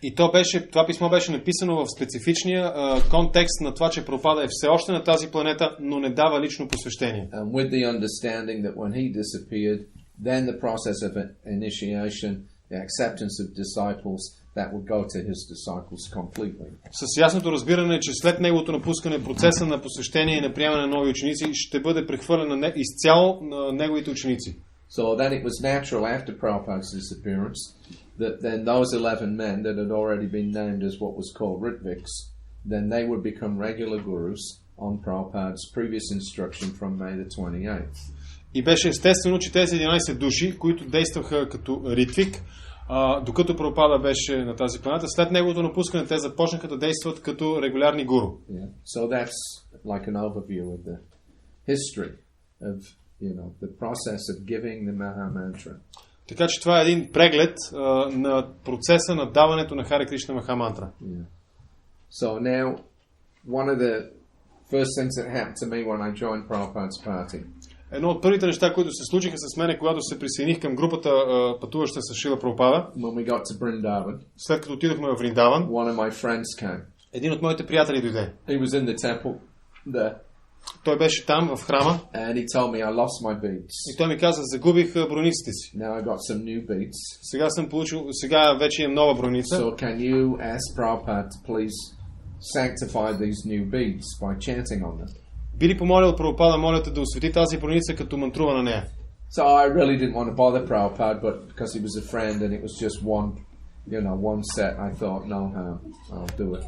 Speaker 2: И това писмо беше написано в специфичния контекст на това, че Прабхупада е все още на тази планета, но не дава лично посвещение.
Speaker 1: And with the understanding that when he disappeared, then the process of initiation, the acceptance of disciples, that would go to his disciples completely.
Speaker 2: С ясното разбиране, че след неговото напускане процеса на посвещение и на приемане на нови ученици ще бъде прехвърлен изцяло на неговите ученици.
Speaker 1: So then it was natural after Prabhupada's disappearance that then those 11 men that had already been named as what was called Ritviks, then they would become regular gurus on Prabhupada's previous instruction from May the 28th.
Speaker 2: И беше естествено, че тези 11 души, които действаха като Ритвик, докато Прабхупада беше на тази планета, след неговото напускане те започнаха да действат като регулярни гуру.
Speaker 1: Yeah. So that's like an overview of the history of the process of giving the Maha Mantra.
Speaker 2: Така че това е един преглед на процеса на даването на Хари Кришна Маха Мантра.
Speaker 1: Yeah. So now, one of the first things that happened to me when I joined Prabhupada's party.
Speaker 2: Едно от първите неща, които се случиха с мене, когато се присъединих към групата пътуваща с Шрила Прабхупада, след като отидохме в Вриндаван, един от моите приятели дойде. Той беше там, в храма, и той ми каза, загубих брониците си. Сега вече имам нова броница.
Speaker 1: So can you ask Prabhupada to please sanctify these new beads by chanting on them.
Speaker 2: Би ли помолил Прабхупада, молята да освети тази броница, като мантрува на нея?
Speaker 1: So I really didn't want to bother Prabhupada, but because he was a friend and it was just one set, I thought, no harm, I'll do it.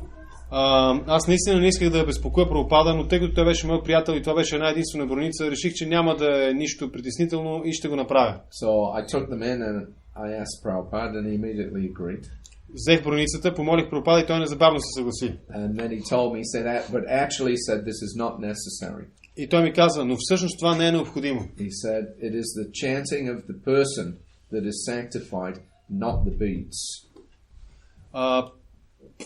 Speaker 2: Аз наистина не исках да безпокоя Прабхупада, но тъй като той беше мой приятел и това беше една единствена броница, реших, че няма да е нищо притеснително и ще го направя.
Speaker 1: So I took them in and I asked Prabhupada and he immediately agreed.
Speaker 2: Взех броницата, помолих Прабхупада и той незабавно се съгласи.
Speaker 1: And then he told me, he said, but actually said this is not necessary.
Speaker 2: И той ми каза, но всъщност това не е необходимо.
Speaker 1: He said, it is the chanting of the person that is sanctified, not the beads.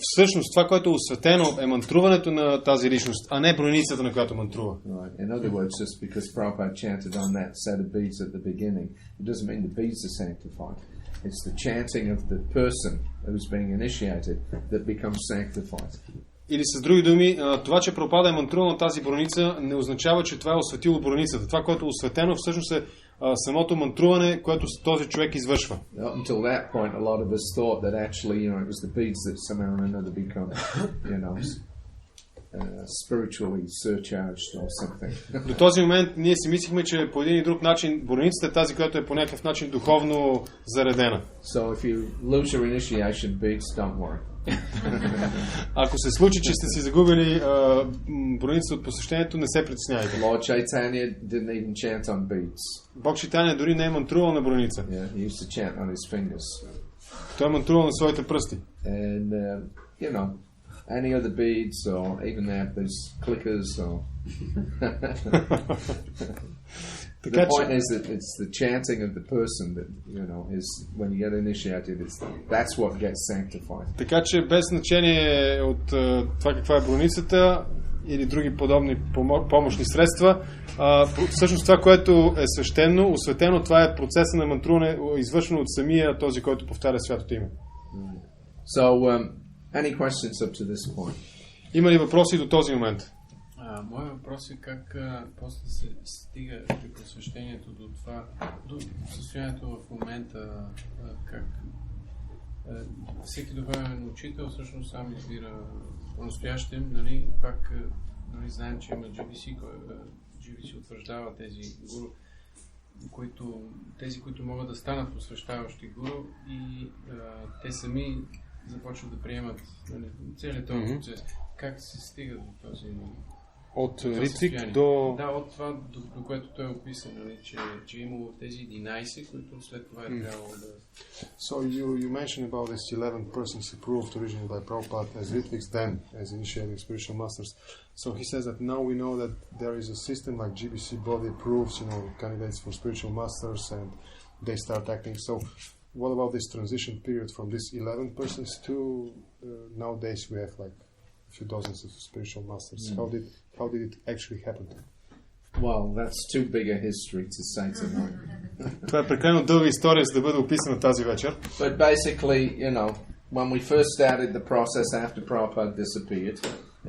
Speaker 2: Всъщност това, което е осветено, е мантруването на тази личност, а не броницата, на която мантрува.
Speaker 1: Right. In other words, just because Prabhupada chanted on that set of beads at the beginning, it doesn't mean the beads are sanctified. It's the chanting of the person who's being initiated that becomes sanctified.
Speaker 2: Или с други думи, това, че Прабхупада е мантрувал на тази броница, не означава, че това е осветило броницата. Това, което е осветено, всъщност е самото мантруване, което този човек извършва.
Speaker 1: Until that point, a lot of us thought that actually, it was the beads that somehow or another become, spiritually surcharged or something.
Speaker 2: До този момент ние си мислихме, че по един и друг начин броницата е тази, която е по някакъв начин духовно заредена.
Speaker 1: So if you lose your initiation beads, don't worry.
Speaker 2: Ако се случи, че сте си загубили броницата от посещението, не се притеснявайте.
Speaker 1: Lord Chaitanya didn't even chant on beads.
Speaker 2: Бог Чайтания дори не е мантрувал на броница.
Speaker 1: Yeah, he used to chant on his fingers.
Speaker 2: Той е мантрувал на своите пръсти.
Speaker 1: And any other beads, or even they have those clickers, or the point is that it's the chanting of the person that is when you get initiated. That's what gets sanctified.
Speaker 2: Така че без значение от това каква е броницата или други подобни помощни средства, всъщност това, което е свещено, осветено, това е процеса на мантруване, извършено от самия този, който повтаря святото име.
Speaker 1: So, any questions up to this point?
Speaker 2: Има ли въпроси до този момент?
Speaker 3: Моят въпрос е как после се стига при посвещението до това, до състоянието в момента, как всеки духовен учител всъщност сам избира по-настоящем, пак знаем, че има GBC утвърждава тези гуру, които могат да станат посвещаващи гуру и те сами започват да приемат целият този процес. Как се стига до този
Speaker 2: от Ритвик до...
Speaker 3: Да, от това, до което той е описан, че е имало тези 11, които след това е трябвало да...
Speaker 2: So you mentioned about this 11 persons approved originally by Prabhupada as Ritviks, then as initiating spiritual masters. So he says that now we know that there is a system like GBC body approves, candidates for spiritual masters and they start acting. So what about this transition period from these 11 persons to nowadays we have like a few dozens of spiritual masters? How did it actually happen?
Speaker 1: Well, that's too big a history to say tonight.
Speaker 2: Това е прекалено дълга история, за да бъде описана тази вечер.
Speaker 1: But basically, when we first started the process after Prabhupada disappeared,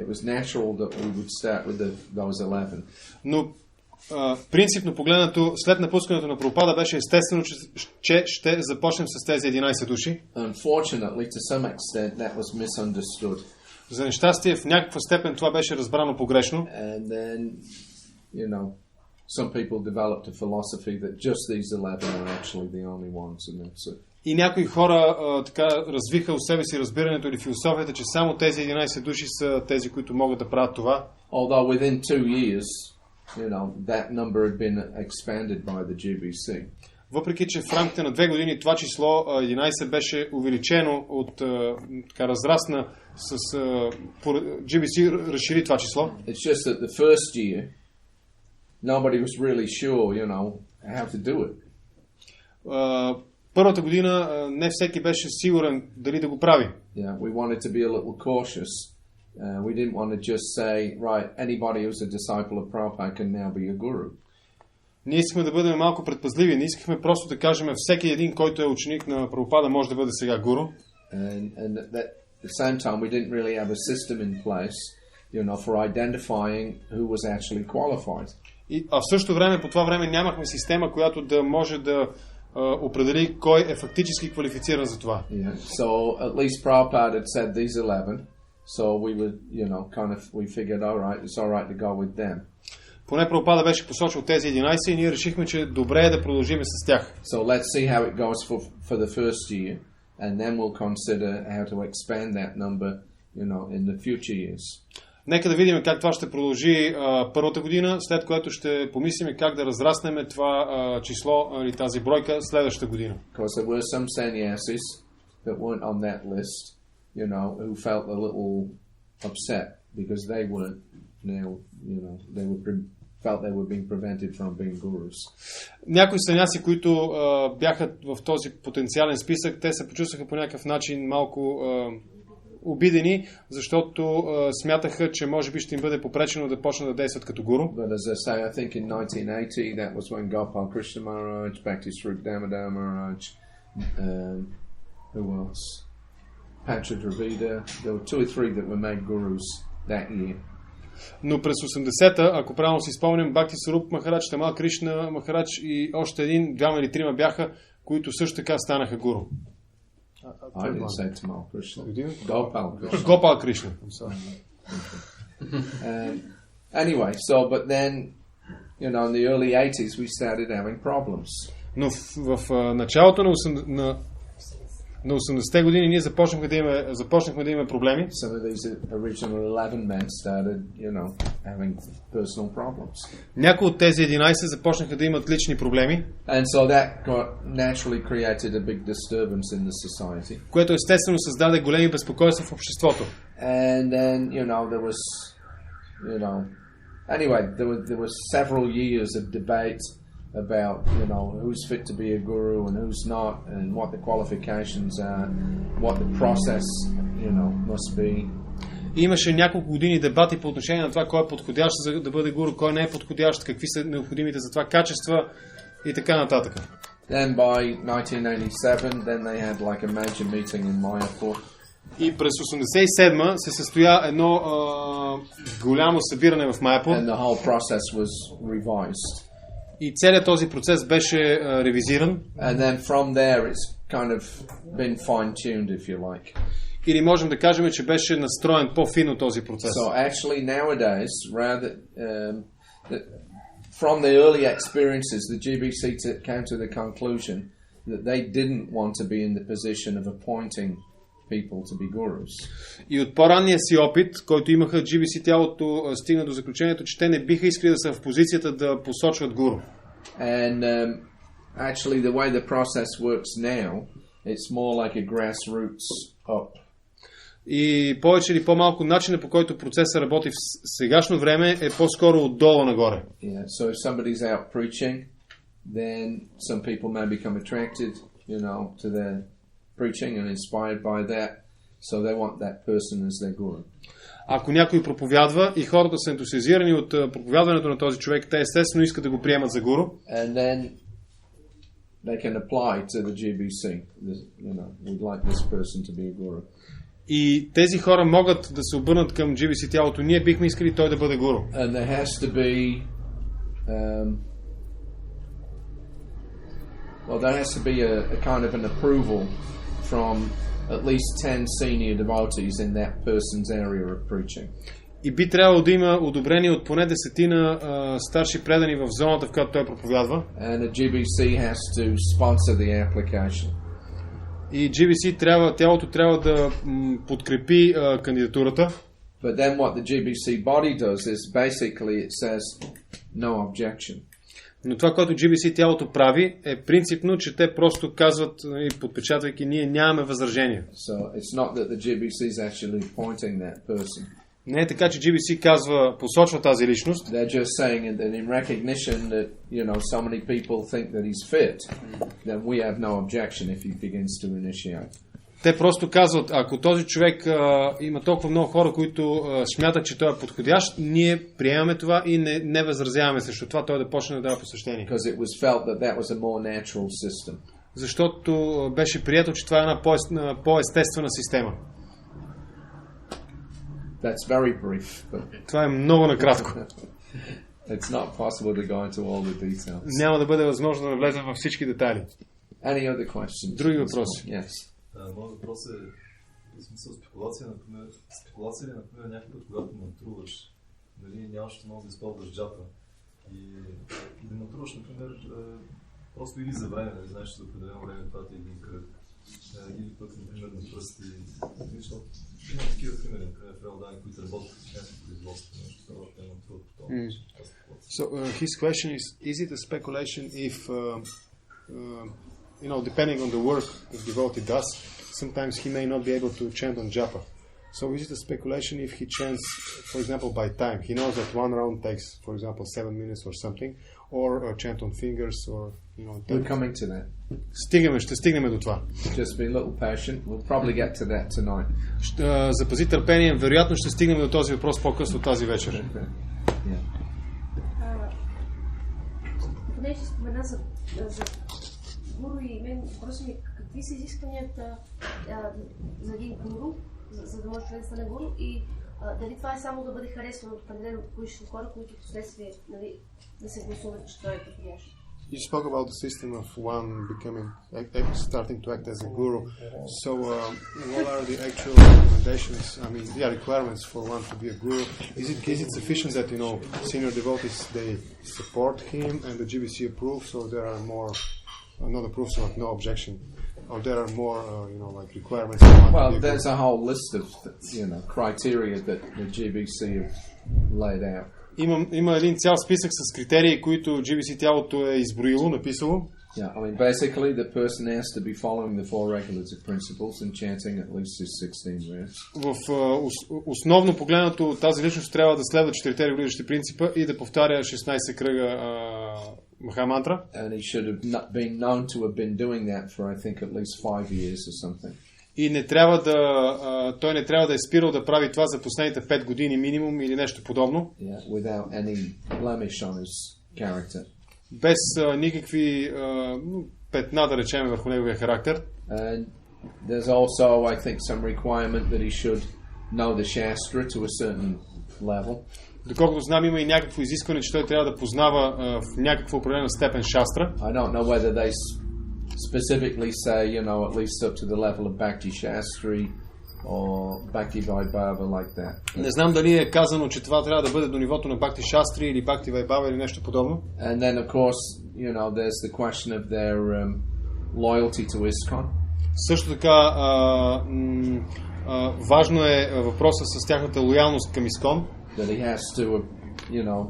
Speaker 1: it was natural that we would start with those 11.
Speaker 2: Но принципно погледнато, след напускането на Прабхупада беше естествено, че ще започнем с тези 11 души.
Speaker 1: Unfortunately, to some extent, that was misunderstood.
Speaker 2: За нещастие, в някаква степен това беше разбрано погрешно.
Speaker 1: And then, some people developed a philosophy that just these 11 are actually the only ones, and that's it.
Speaker 2: И някои хора така развиха у себе си разбирането или философията, че само тези 11 души са тези, които могат да правят това.
Speaker 1: Although within 2 years, that number had been expanded by the GBC.
Speaker 2: Въпреки че в рамките на 2 години това число 11 беше увеличено от така разрасна с GBC разшири това число.
Speaker 1: It's just that the first year nobody was really sure, how to do it.
Speaker 2: Първата година не всеки беше сигурен дали да го прави.
Speaker 1: Yeah, we wanted to be a little cautious. We didn't want to just say, right, anybody who's a disciple of Prabhupada can now be a guru.
Speaker 2: Ние искахме да бъдем малко предпазливи. Не искахме просто да кажем всеки един, който е ученик на Прабхупада, може да бъде сега гуру.
Speaker 1: And at the same time, we didn't really have a system in place, for identifying who was actually qualified.
Speaker 2: А в същото време, по това време нямахме система, която да може да определи кой е фактически квалифициран за това.
Speaker 1: Yeah. So at least Prabhupada had said these 11. So we would, we figured, all right, it's all right to go with them.
Speaker 2: Поне Прабхупада беше посочил тези 11 и ние решихме, че добре е да продължим с тях.
Speaker 1: So let's see how it goes for the first year, and then we'll consider how to expand that number, in the future years.
Speaker 2: Нека да видим как това ще продължи първата година, след което ще помислим как да разраснем това число или тази бройка следващата година.
Speaker 1: Because there were some sannyasis that weren't on that list, who felt a little upset because they weren't now, felt they were being prevented from being gurus. Някои
Speaker 2: саняси, които бяха в този потенциален списък, те се почувстваха по някакъв начин малко обидени, защото смятаха, че може би ще им бъде попречено да почнат да действат като гуру.
Speaker 1: But as I say, I think in 1980 that was when Gopal Krishna Maharaj, Bhakti-Swarup Damodar Maharaj, who else? Patra Dravida. There were 2 or 3 that were made gurus that year.
Speaker 2: Но през 80-та, ако правилно си спомням, Бхакти-Сwarup Махарадж, Тамал Кришна Махарадж и още един, 2 или 3 бяха, които също така станаха гуру.
Speaker 1: I didn't say Tamal Krishna. Gopal Krishna.
Speaker 2: Gopal Krishna. I'm sorry.
Speaker 1: Anyway, but then, in the early 80s we started having problems.
Speaker 2: Но в началото на 80-те години ние започнахме да имаме проблеми.
Speaker 1: Some of these original 11 men started, having personal problems.
Speaker 2: Някои от тези 11 започнаха да имат лични проблеми.
Speaker 1: And so that naturally created a big disturbance in the society.
Speaker 2: Което естествено създаде големи безпокойства в обществото.
Speaker 1: And then, there was, anyway, there were several years of debate about, who's fit to be a guru and who's not, and what the qualifications are, what the process, must be.
Speaker 2: Имаше няколко години дебати по отношение на това кой е подходящ за да бъде гуру, кой не е подходящ, какви са необходимите за това качества и така нататък.
Speaker 1: Then by 1987, then they had like a major meeting in Mayapur.
Speaker 2: И през 87 се състоя едно голямо събиране в Майапур.
Speaker 1: And the whole process was revised.
Speaker 2: И целият този процес беше ревизиран.
Speaker 1: And then from there it's kind of been fine-tuned, if you like.
Speaker 2: Или можем да кажем, че беше настроен по-фино този процес.
Speaker 1: So actually nowadays, rather from the early experiences, the GBC came to the conclusion that they didn't want to be in the position of appointing people to be gurus.
Speaker 2: И от по-ранния си опит, който имаха, GBC тялото стигна до заключението, че те не биха искали да са в позицията да посочват гуру.
Speaker 1: And actually the way the process works now, it's more like a grassroots up.
Speaker 2: И повече или по-малко начинът, по който процесът работи в сегашно време, е по-скоро отдолу нагоре.
Speaker 1: Yeah, so if somebody's out preaching, then some people may become attracted, to their preaching and inspired by that, so they want that person as their guru.
Speaker 2: Ако някой проповядва и хората са ентусиазирани от проповядването на този човек, те естествено искат да го приемат за гуру.
Speaker 1: And then they can apply to the GBC. We'd like this person to be a guru.
Speaker 2: И тези хора могат да се обърнат към GBC тялото. Ние бихме искали той да бъде гуру.
Speaker 1: And there has to be there has to be a kind of an approval from at least 10 senior devotees in that person's area of preaching.
Speaker 2: И би трябвало да има одобрение от поне 10 старши предани в зоната, в която той проповядва.
Speaker 1: And the GBC has to sponsor the application.
Speaker 2: И GBC тялото трябва да подкрепи кандидатурата.
Speaker 1: But then what the GBC body does is basically it says no objection.
Speaker 2: Но това, което GBC тялото прави, е принципно, че те просто казват, подпечатвайки, ние нямаме възражения.
Speaker 1: So it's not that the GBC is actually appointing that person.
Speaker 2: Не е така, че GBC посочва тази личност.
Speaker 1: They're just saying that in recognition that, so many people think that he's fit, then we have no objection if he begins to initiate.
Speaker 2: Те просто казват, ако този човек има толкова много хора, които смятат, че той е подходящ, ние приемаме това и не възразяваме срещу това той да почне да дава посещение.
Speaker 1: Because it was felt that was a more natural system.
Speaker 2: Защото беше прието, че това е една по-естествена система.
Speaker 1: That's very brief.
Speaker 2: Това е много накратко.
Speaker 1: It's not possible to go into all the details.
Speaker 2: Няма да бъде възможно да навлезем във всички детайли.
Speaker 1: Any other questions?
Speaker 2: Други въпроси?
Speaker 1: Yes.
Speaker 4: Моят въпрос е, В смисъл спекулация, например, някакъв, когато матруваш, нали, нямаш много да използваш джапа. И да матруваш, например, просто или за време, не знаеш, за определено време това ти е един кръг. Или пък, например, на пръсти. Има такива примери, например, в Реалдани, които работят в някакво производство, нещо това, те матруват по това.
Speaker 2: So his question is it a speculation if, depending on the work the devotee does, sometimes he may not be able to chant on japa. So is it a speculation if he chants, for example, by time? He knows that one round takes, for example, 7 minutes or something, or chant on fingers, or,
Speaker 1: We're coming to that.
Speaker 2: Ще стигнем до това.
Speaker 1: Just be a little patient. We'll probably get to that tonight.
Speaker 2: Запази търпение, вероятно ще стигнем до този въпрос по-късно тази вечер.
Speaker 5: Понеже спомена за гуру и мен, въпросът ми, какви са изискванията за един гуру, за да може да стане гуру, и дали това е само да бъде харесван от определено количество хора, които в последствие да се гласуват, че той е подходящ.
Speaker 2: You spoke about the system of one starting to act as a guru. So, what are the actual recommendations? Requirements for one to be a guru. Is it sufficient that senior devotees they support him and the GBC approves, or there are more not approves, so no objection, or there are more requirements?
Speaker 1: Well, there's a whole list of criteria that the GBC have laid out.
Speaker 2: Има един цял списък с критерии, които GBC тялото е изброило, написало.
Speaker 1: Yeah, basically the person has to be following the four regulative principles and chanting at least his 16 verse.
Speaker 2: Основно погледнато, тази личност трябва да следва 4 регулиращи принципа и да повтаря 16 кръга Махамантра.
Speaker 1: And he should have not been known to have been doing that for I think at least 5 years or something.
Speaker 2: И той не трябва да е спирал да прави това за последните 5 години минимум или нещо подобно.
Speaker 1: Yeah, without any blemish on his character.
Speaker 2: Без никакви петна, да речем, върху неговия характер.
Speaker 1: And there's also, I think, some requirement that he should know the Shastra to a certain level.
Speaker 2: Доколкото знам, има и някакво изискване, че той трябва да познава в някаква определена степен шастра.
Speaker 1: I don't know whether they specifically say, at least up to the level of Bhakti Shastri or Bhakti Vaibhava like that.
Speaker 2: Не знам дали е казано, че това трябва да бъде до нивото на Бхакти Шастри или Бхакти Вайбава или нещо подобно.
Speaker 1: And then of course, there's the question of their loyalty to ISKCON.
Speaker 2: Също така важно е въпроса с тяхната лоялност към ISKCON.
Speaker 1: That he has to have,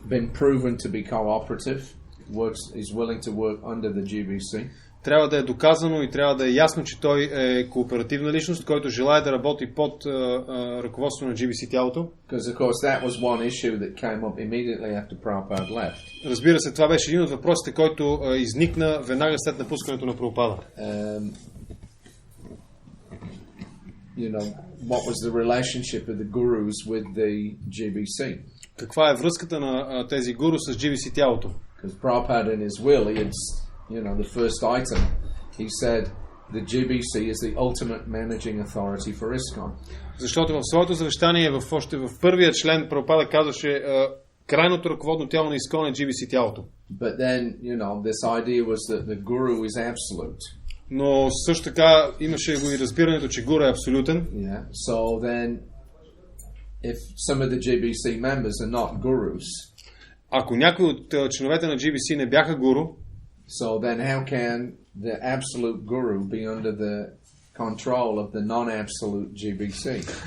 Speaker 1: been proven to be cooperative, is willing to work under the GBC.
Speaker 2: Трябва да е доказано и трябва да е ясно, че той е кооперативна личност, който желае да работи под ръководство на GBC тялото.
Speaker 1: Because of course that was one issue that came up immediately after Prabhupada left.
Speaker 2: Разбира се, това беше един от въпросите, който изникна веднага след напускането на Прабхупада.
Speaker 1: What was the relationship of the gurus with the GBC?
Speaker 2: Каква е връзката на тези гуру с GBC тялото?
Speaker 1: Because Prabhupada in his will, the first item, he said the GBC is the ultimate managing authority for ISKCON.
Speaker 2: Защото в своето завещание, още в първия член, Прабхупада казваше, крайното ръководно тяло на ISKCON е GBC тялото.
Speaker 1: But then, this idea was that the guru is absolute.
Speaker 2: Но също така имаше го и разбирането, че гуру е абсолютен.
Speaker 1: Yeah. So then, if some of the GBC members are not gurus,
Speaker 2: ако някои от членовете на GBC не бяха гуру,
Speaker 1: so then how can the absolute guru be under the control of the non-absolute GBC?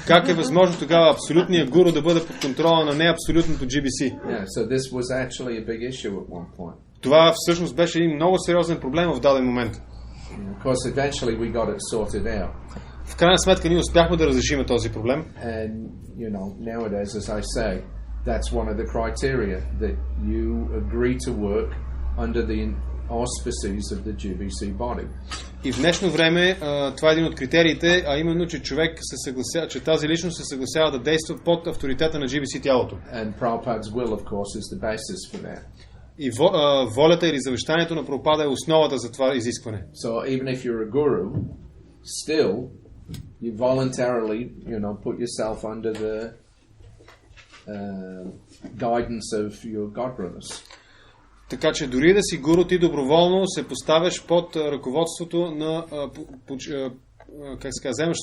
Speaker 2: Как е възможно тогава абсолютният гуру да бъде под контрола на неабсолютното GBC?
Speaker 1: Yeah, so this was actually a big issue at one point.
Speaker 2: Това всъщност беше един много сериозен проблем в даден момент.
Speaker 1: Of course, eventually we got it sorted out.
Speaker 2: В крайна сметка ние успяхме да разрешим този проблем.
Speaker 1: And nowadays, as I say, that's one of the criteria that you agree to work under the auspices of the GBC body.
Speaker 2: И в днешно време това е един от критериите, а именно, че човек се съгласява, че тази личност се съгласява да действа под авторитета на GBC тялото.
Speaker 1: And Prabhupada's will, of course, is the basis for that.
Speaker 2: И волята или завещанието на Прабхупада е основата за това изискване.
Speaker 1: So even if you're a guru, still you voluntarily, put yourself under the guidance of your godbrothers.
Speaker 2: Така че дори да си гуру, ти доброволно се поставяш под ръководството на вземаш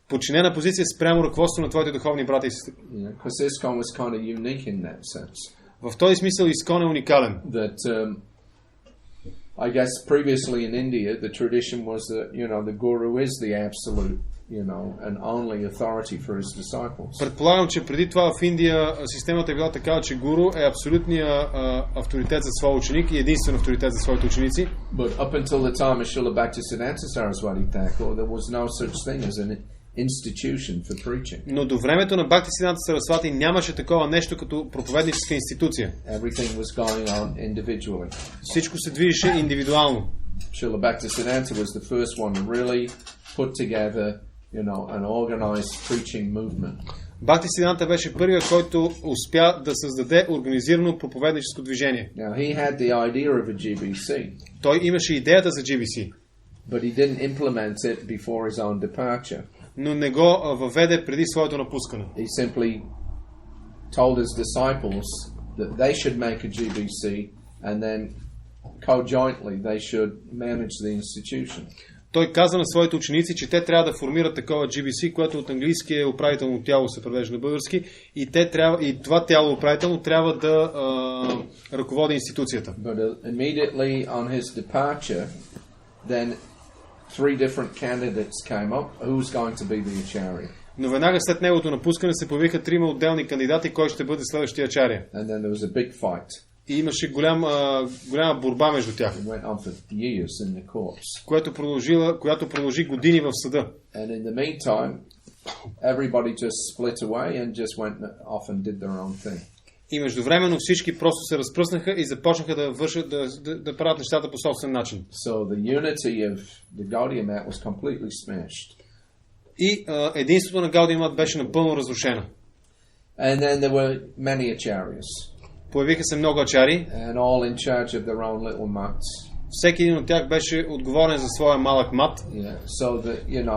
Speaker 2: подчинена позиция спрямо ръководство на твоите духовни брати и сестри.
Speaker 1: Because ISKCON was kind of unique in that sense.
Speaker 2: В този смисъл ISKCON е уникален.
Speaker 1: That I guess previously in India the tradition was that the guru is the absolute and only authority for his disciples.
Speaker 2: Предполагам, че преди това в Индия системата е била такава, че гуру е абсолютният авторитет за своя ученик и единствен авторитет за своите ученици.
Speaker 1: But up until the time of Srila Bhaktisiddhanta Saraswati Thakur, there was no such thing as an institution for preaching.
Speaker 2: Но до времето на Бхактисиддханта Сарасвати нямаше такова нещо като проповедническа институция.
Speaker 1: Everything was going on individually.
Speaker 2: Всичко се движеше индивидуално.
Speaker 1: Srila Bhaktisiddhanta was the first one to really put together an organized preaching movement.
Speaker 2: Бхактисиддханта беше първият, който успя да създаде организирано проповедническо движение.
Speaker 1: Now he had the idea of a GBC.
Speaker 2: Той имаше идеята за GBC.
Speaker 1: But he didn't implement it before his own departure.
Speaker 2: Но не го въведе преди своето напускане.
Speaker 1: He simply told his disciples that they should make a GBC and then co-jointly they should manage the institution.
Speaker 2: Той каза на своите ученици, че те трябва да формират такова GBC, което от английски е управително тяло, се превежда на български, и това тяло управително трябва да ръководи институцията.
Speaker 1: But immediately on his departure, then 3 different candidates came up. Who's going to be the acharya?
Speaker 2: Но веднага след неговото напускане се появиха 3 отделни кандидати, кой ще бъде следващия ачаря.
Speaker 1: And then there was a big fight.
Speaker 2: И имаше голяма борба между тях,
Speaker 1: It went on for years in the courts.
Speaker 2: която продължи години в съда.
Speaker 1: And in the meantime, everybody just split away and just went off and did their own thing.
Speaker 2: И междувременно всички просто се разпръснаха и започнаха да правят нещата по собствен начин.
Speaker 1: So the unity of the Gaudiya Mat was completely smashed.
Speaker 2: И единството на Гаудия Мат беше напълно разрушено.
Speaker 1: And then there were many acharyas.
Speaker 2: Появиха се много ачари.
Speaker 1: And all in charge of their own little mats.
Speaker 2: Всеки един от тях беше отговорен за своя малък мат.
Speaker 1: Yeah. So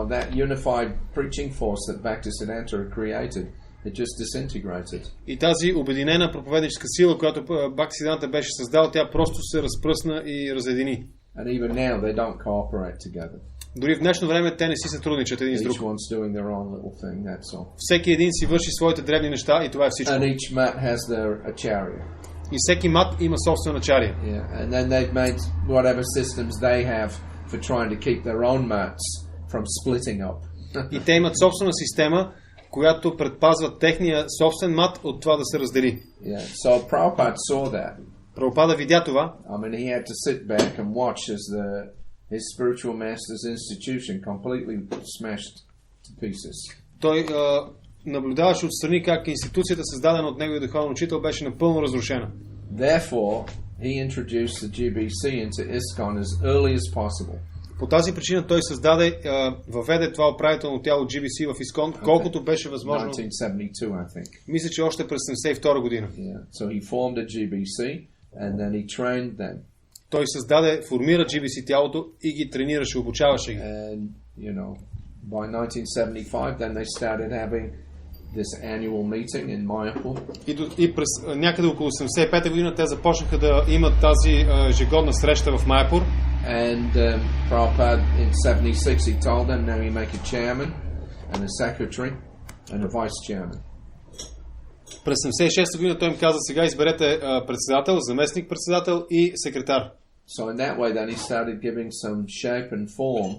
Speaker 1: that unified preaching force that Bhaktisiddhanta had created, it just disintegrated.
Speaker 2: И тази обединена проповедническа сила, която Бхактисиддханта беше създал, тя просто се разпръсна и разедини.
Speaker 1: And even now they don't cooperate together.
Speaker 2: Дори в днешно време те не си сътрудничат един с друг.
Speaker 1: Each one's doing their own little thing, that's all.
Speaker 2: Всеки един си върши своите дребни неща и това е всичко.
Speaker 1: And each mat has their acharya.
Speaker 2: И всеки мат има собствен ачаря.
Speaker 1: Yeah. And then they've made whatever systems they have for trying to keep their own mats from splitting up.
Speaker 2: И те имат собствена система, която предпазва техния собствен мат от това да се раздели.
Speaker 1: Yeah. So Prabhupada saw that.
Speaker 2: Прабхупада видя това.
Speaker 1: I mean, he had to sit back and watch as his spiritual master's institution completely smashed to pieces.
Speaker 2: Той наблюдаваше отстрани как институцията, създадена от неговия духовен учител, беше напълно разрушена.
Speaker 1: Therefore, he introduced the GBC into ISKCON as early as possible.
Speaker 2: По тази причина той въведе това управително тяло GBC в ISKCON, колкото беше възможно.
Speaker 1: 1972, I think.
Speaker 2: Мисля, че още през 1972 година.
Speaker 1: Yeah. So he formed a GBC and then he trained them.
Speaker 2: Той формира GBC тялото и ги тренираше, обучаваше ги.
Speaker 1: And by 1975 then they started having this annual meeting in Mayapur.
Speaker 2: И през някъде около 75-та година те започнаха да имат тази ежегодна среща в Майапур.
Speaker 1: And Prabhupada in 76 he told them now you make a chairman and a secretary and a vice chairman.
Speaker 2: През 76-та година той им каза, сега изберете председател, заместник председател и секретар.
Speaker 1: So in that way then he started giving some shape and form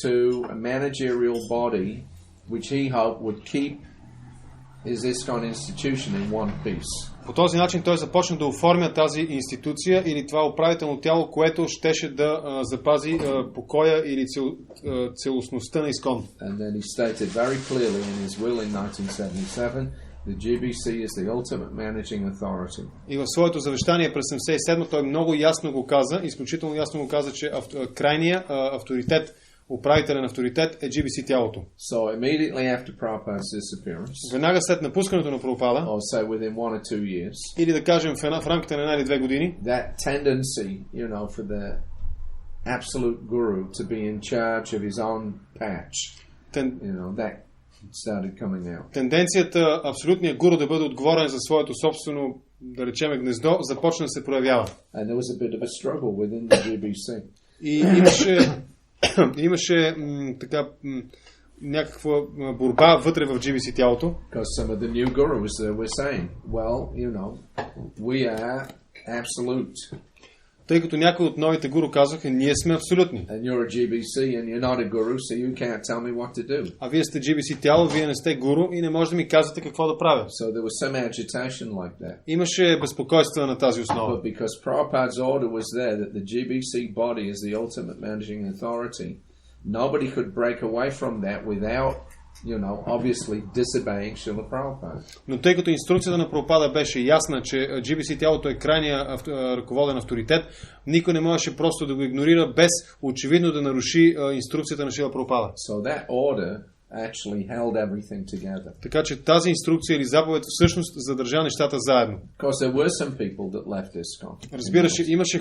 Speaker 1: to a managerial body which he hoped would keep his ISKCON institution in one piece.
Speaker 2: По този начин той започна да оформя тази институция или това управително тяло, което щеше да запази покоя или целостността на ISKCON.
Speaker 1: And then he stated very clearly in his will in 1977 the GBC is the ultimate managing authority. И
Speaker 2: в своето завещание през 1977 той много ясно го каза, изключително ясно го каза, че крайният авторитет, управителен авторитет е GBC тялото.
Speaker 1: So immediately after Prabhupada's disappearance,
Speaker 2: веднага след напускането на Прабхупада,
Speaker 1: or say within 1 or 2 years,
Speaker 2: или да кажем в рамките на 1 или 2 години,
Speaker 1: that tendency, for the absolute guru to be in charge of his own patch, that started coming out.
Speaker 2: Тенденцията абсолютният гуру да бъде отговорен за своето собствено, да речеме, гнездо, започна да се проявява.
Speaker 1: And there was a bit of a struggle within the GBC.
Speaker 2: И имаше имаше така някаква борба вътре в GBC тялото.
Speaker 1: Because some of the new gurus were saying, well, you know, we are absolute.
Speaker 2: Тъй като някои от новите гуру казаха, ние сме абсолютни.
Speaker 1: And you're a GBC and you're not a guru, so you can't tell me what to do.
Speaker 2: А вие сте GBC тяло, вие не сте гуру и не може да ми казвате какво да правя.
Speaker 1: So there was some agitation like that.
Speaker 2: Имаше безпокойство на тази основа.
Speaker 1: But because Prabhupada's order was there that the GBC body is the ultimate managing authority, nobody could break away from that without, you know, obviously disobeying Srila Prabhupada.
Speaker 2: Но тъй като инструкцията на Прабхупада беше ясна, че GBC тялото е крайния ръководен авторитет, никой не можеше просто да го игнорира без очевидно да наруши инструкцията на Шрила Прабхупада.
Speaker 1: So that order actually held everything together.
Speaker 2: Така че тази инструкция или заповед всъщност задържа нещата заедно.
Speaker 1: Because there were some people that left ISKCON.
Speaker 2: Имаше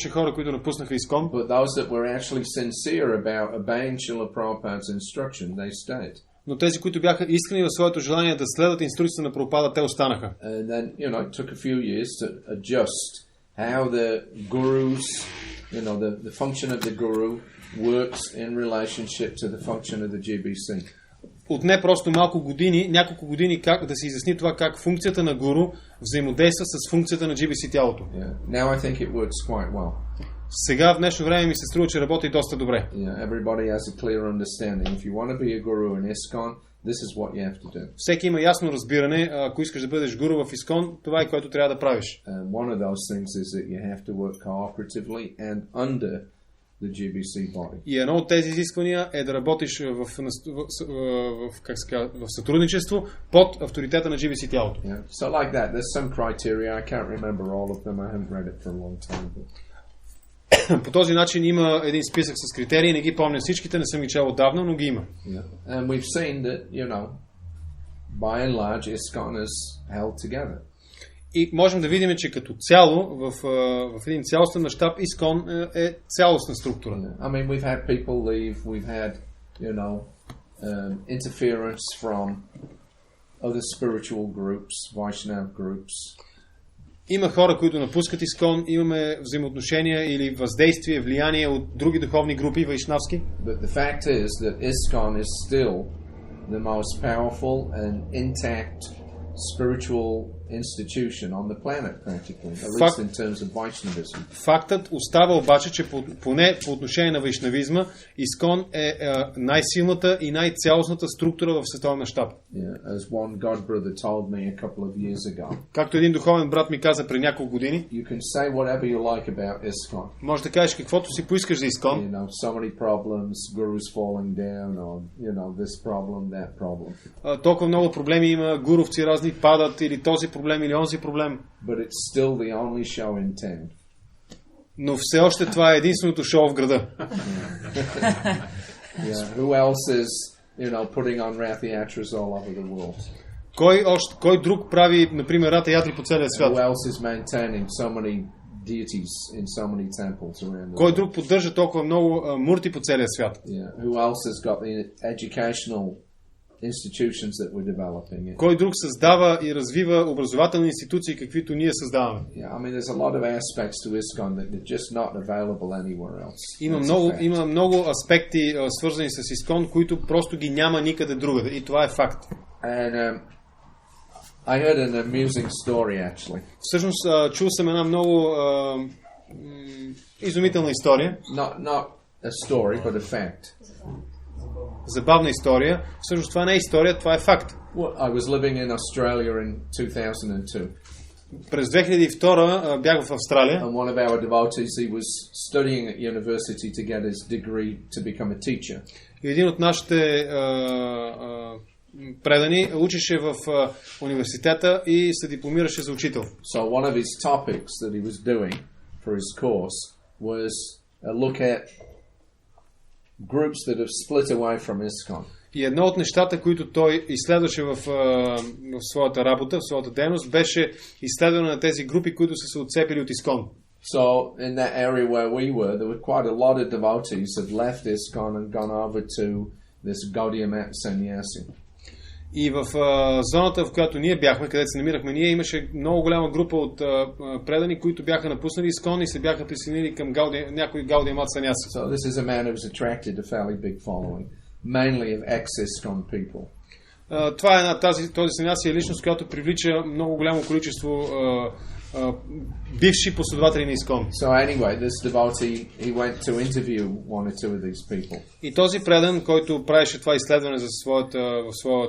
Speaker 2: хора, които напуснаха Искон.
Speaker 1: But those that were actually sincere about obeying Srila Prabhupada's instruction, they stayed.
Speaker 2: Но тези, които бяха искрени в своето желание да следват инструкцията на Прабхупада, те останаха.
Speaker 1: And then, you know, it took a few years to adjust how the gurus, you know, the function of the guru works in relationship to the function of the GBC.
Speaker 2: Отне просто няколко години как да се изясни това как функцията на гуру взаимодейства с функцията на GBC тялото.
Speaker 1: Yeah. Now I think it works quite well.
Speaker 2: Сега в днешно време ми се струва, че работи доста добре.
Speaker 1: Yeah, everybody has a clear understanding. If you want to be a guru in ISKCON, this is what you have to do.
Speaker 2: Всеки има ясно разбиране, ако искаш да бъдеш гуру в Искон, това е което трябва да правиш.
Speaker 1: One of those things is that you have to work cooperatively and under the GBC body.
Speaker 2: И едно от тези изисквания е да работиш в сътрудничество под авторитета на GBC тялото.
Speaker 1: Yeah. So like that, there's some criteria. I can't remember all of them. I haven't read it for a long time. But...
Speaker 2: По този начин има един списък с критерии, не ги помня всичките, не съм ги чел отдавна, но ги има.
Speaker 1: Yeah. And we've seen that, you know, by and large, ISKCON is held together.
Speaker 2: И можем да видим, че като цяло, в един цялостен мащаб, Искон е цялостна структура.
Speaker 1: Yeah. I mean, we've had people leave, we've had, you know, interference from other spiritual groups, Vaishnava groups.
Speaker 2: Има хора, които напускат Искон, имаме взаимоотношения или въздействие, влияние от други духовни групи, вайшнавски.
Speaker 1: But the fact is that ISKCON is still the most powerful and intact spiritual institution on the planet, practically, at least in terms of Vaishnavism.
Speaker 2: Фактът остава обаче, че поне по отношение на вайшнавизма, Искон е най-силната и най-цялостната структура в световен мащаб.
Speaker 1: Yeah, as one God brother told me a couple of years ago.
Speaker 2: Както един духовен брат ми каза преди няколко години,
Speaker 1: you can say whatever you like about ISKCON.
Speaker 2: Може да кажеш каквото си поискаш за Искон.
Speaker 1: You know, so many problems, gurus falling down, or you know, this problem, that problem.
Speaker 2: Толкова много проблеми има, гуровци разни падат, или този проблем, или онзи проблем.
Speaker 1: But it's still the only show in town.
Speaker 2: Но все още това е единственото шоу в града.
Speaker 1: Yeah. Who else is, you know, putting on Rath Yatras all over the world?
Speaker 2: Кой друг прави, например, Рата Ятри по целия свят?
Speaker 1: Who else is maintaining so many deities in so many temples around the
Speaker 2: Кой
Speaker 1: world?
Speaker 2: друг поддържа толкова много мурти по целия свят?
Speaker 1: Yeah. Who else has got the educational institutions that we're developing?
Speaker 2: Кой друг създава и развива образователни институции, каквито ние създаваме?
Speaker 1: Yeah, I mean, there's a lot of aspects to ISKCON that are just not available anywhere else.
Speaker 2: Има много аспекти, свързани с Искон, които просто ги няма никъде другаде. И това е факт.
Speaker 1: And I heard an amusing story, actually.
Speaker 2: Всъщност, чул съм една много изумителна история.
Speaker 1: Not a story, but a fact.
Speaker 2: Забавна история. Всъщност това не е история, това е факт.
Speaker 1: Well, I was living in Australia in 2002.
Speaker 2: През 2002 бях в Австралия.
Speaker 1: And one of our devotees, he was studying at university to get his degree to become a teacher.
Speaker 2: И един от нашите предани учеше в университета и се дипломираше за учител.
Speaker 1: So one of his topics that he was doing for his course was a look at groups that have split away from ISKCON.
Speaker 2: И едно от нещата, които той изследваше в своята работа, в своята дейност, беше изследване на тези групи, които са се отцепили от Искон.
Speaker 1: So in that area where we were, there were quite a lot of devotees had left ISKCON and gone over to this Gaudiya Mat Sannyasi.
Speaker 2: И в зоната, в която ние бяхме, където се намирахме ние, имаше много голяма група от предани, които бяха напуснали Искон и се бяха присъединили към някои Гаудия Мат саняси.
Speaker 1: So this is a man who was attracted to a fairly big following, mainly of ex-ISKCON people.
Speaker 2: Това е този саняси е личност, която привлича много голямо количество бивши последователи на Искон.
Speaker 1: So anyway, this devotee, he went to interview one or two of these people.
Speaker 2: И този предан, който правеше това изследване за своето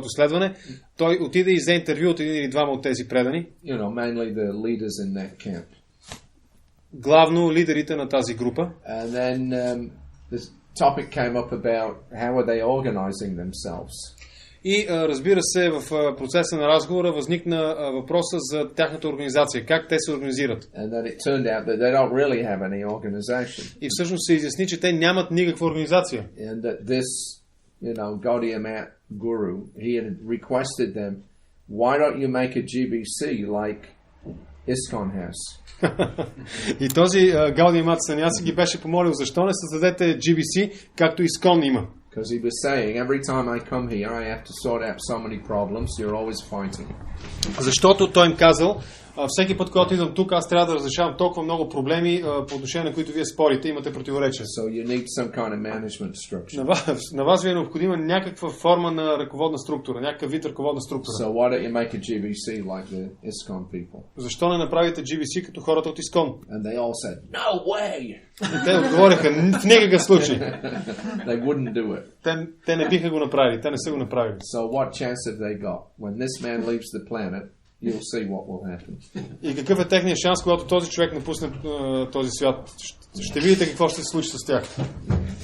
Speaker 2: изследване, той отиде и взе интервю от един или двама от тези предани.
Speaker 1: You know, mainly the leaders in that camp.
Speaker 2: Главно лидерите на тази група.
Speaker 1: And then this topic came up about how are they organizing themselves.
Speaker 2: И разбира се, в процеса на разговора възникна въпроса за тяхната организация, как те се организират.
Speaker 1: And then it turned out that they don't really have any organization.
Speaker 2: И всъщност се изясни, че те нямат никаква организация.
Speaker 1: And that this, you know, Gaudiya Mat guru, he had requested them, why don't you make a GBC like ISKCON has?
Speaker 2: И този Гаудия Мат саняси ги беше помолил, защо не създадете GBC, както Искон има.
Speaker 1: Because he was saying, every time I come here, I have to sort out so many problems, you're always fighting.
Speaker 2: Защото той им казал, всеки път, когато идвам тук, аз трябва да разрешавам толкова много проблеми, по отношение на които вие спорите, имате противоречия.
Speaker 1: So you need some kind of management structure.
Speaker 2: На вас ви е необходима някаква форма на ръководна структура, някакъв вид ръководна структура.
Speaker 1: So why don't you make a GBC like the ISKCON people?
Speaker 2: Защо не направите GBC като хората от Искон?
Speaker 1: And they all said, no way!
Speaker 2: И те отговориха, в никакъв случай.
Speaker 1: They wouldn't do it.
Speaker 2: Те не биха го направили, те не са го направили.
Speaker 1: So what chance have they got? When this man leaves the planet, you'll see what will happen.
Speaker 2: И какъв е техният шанс, когато този човек напусне този свят? Ще видите какво ще се случи с тях.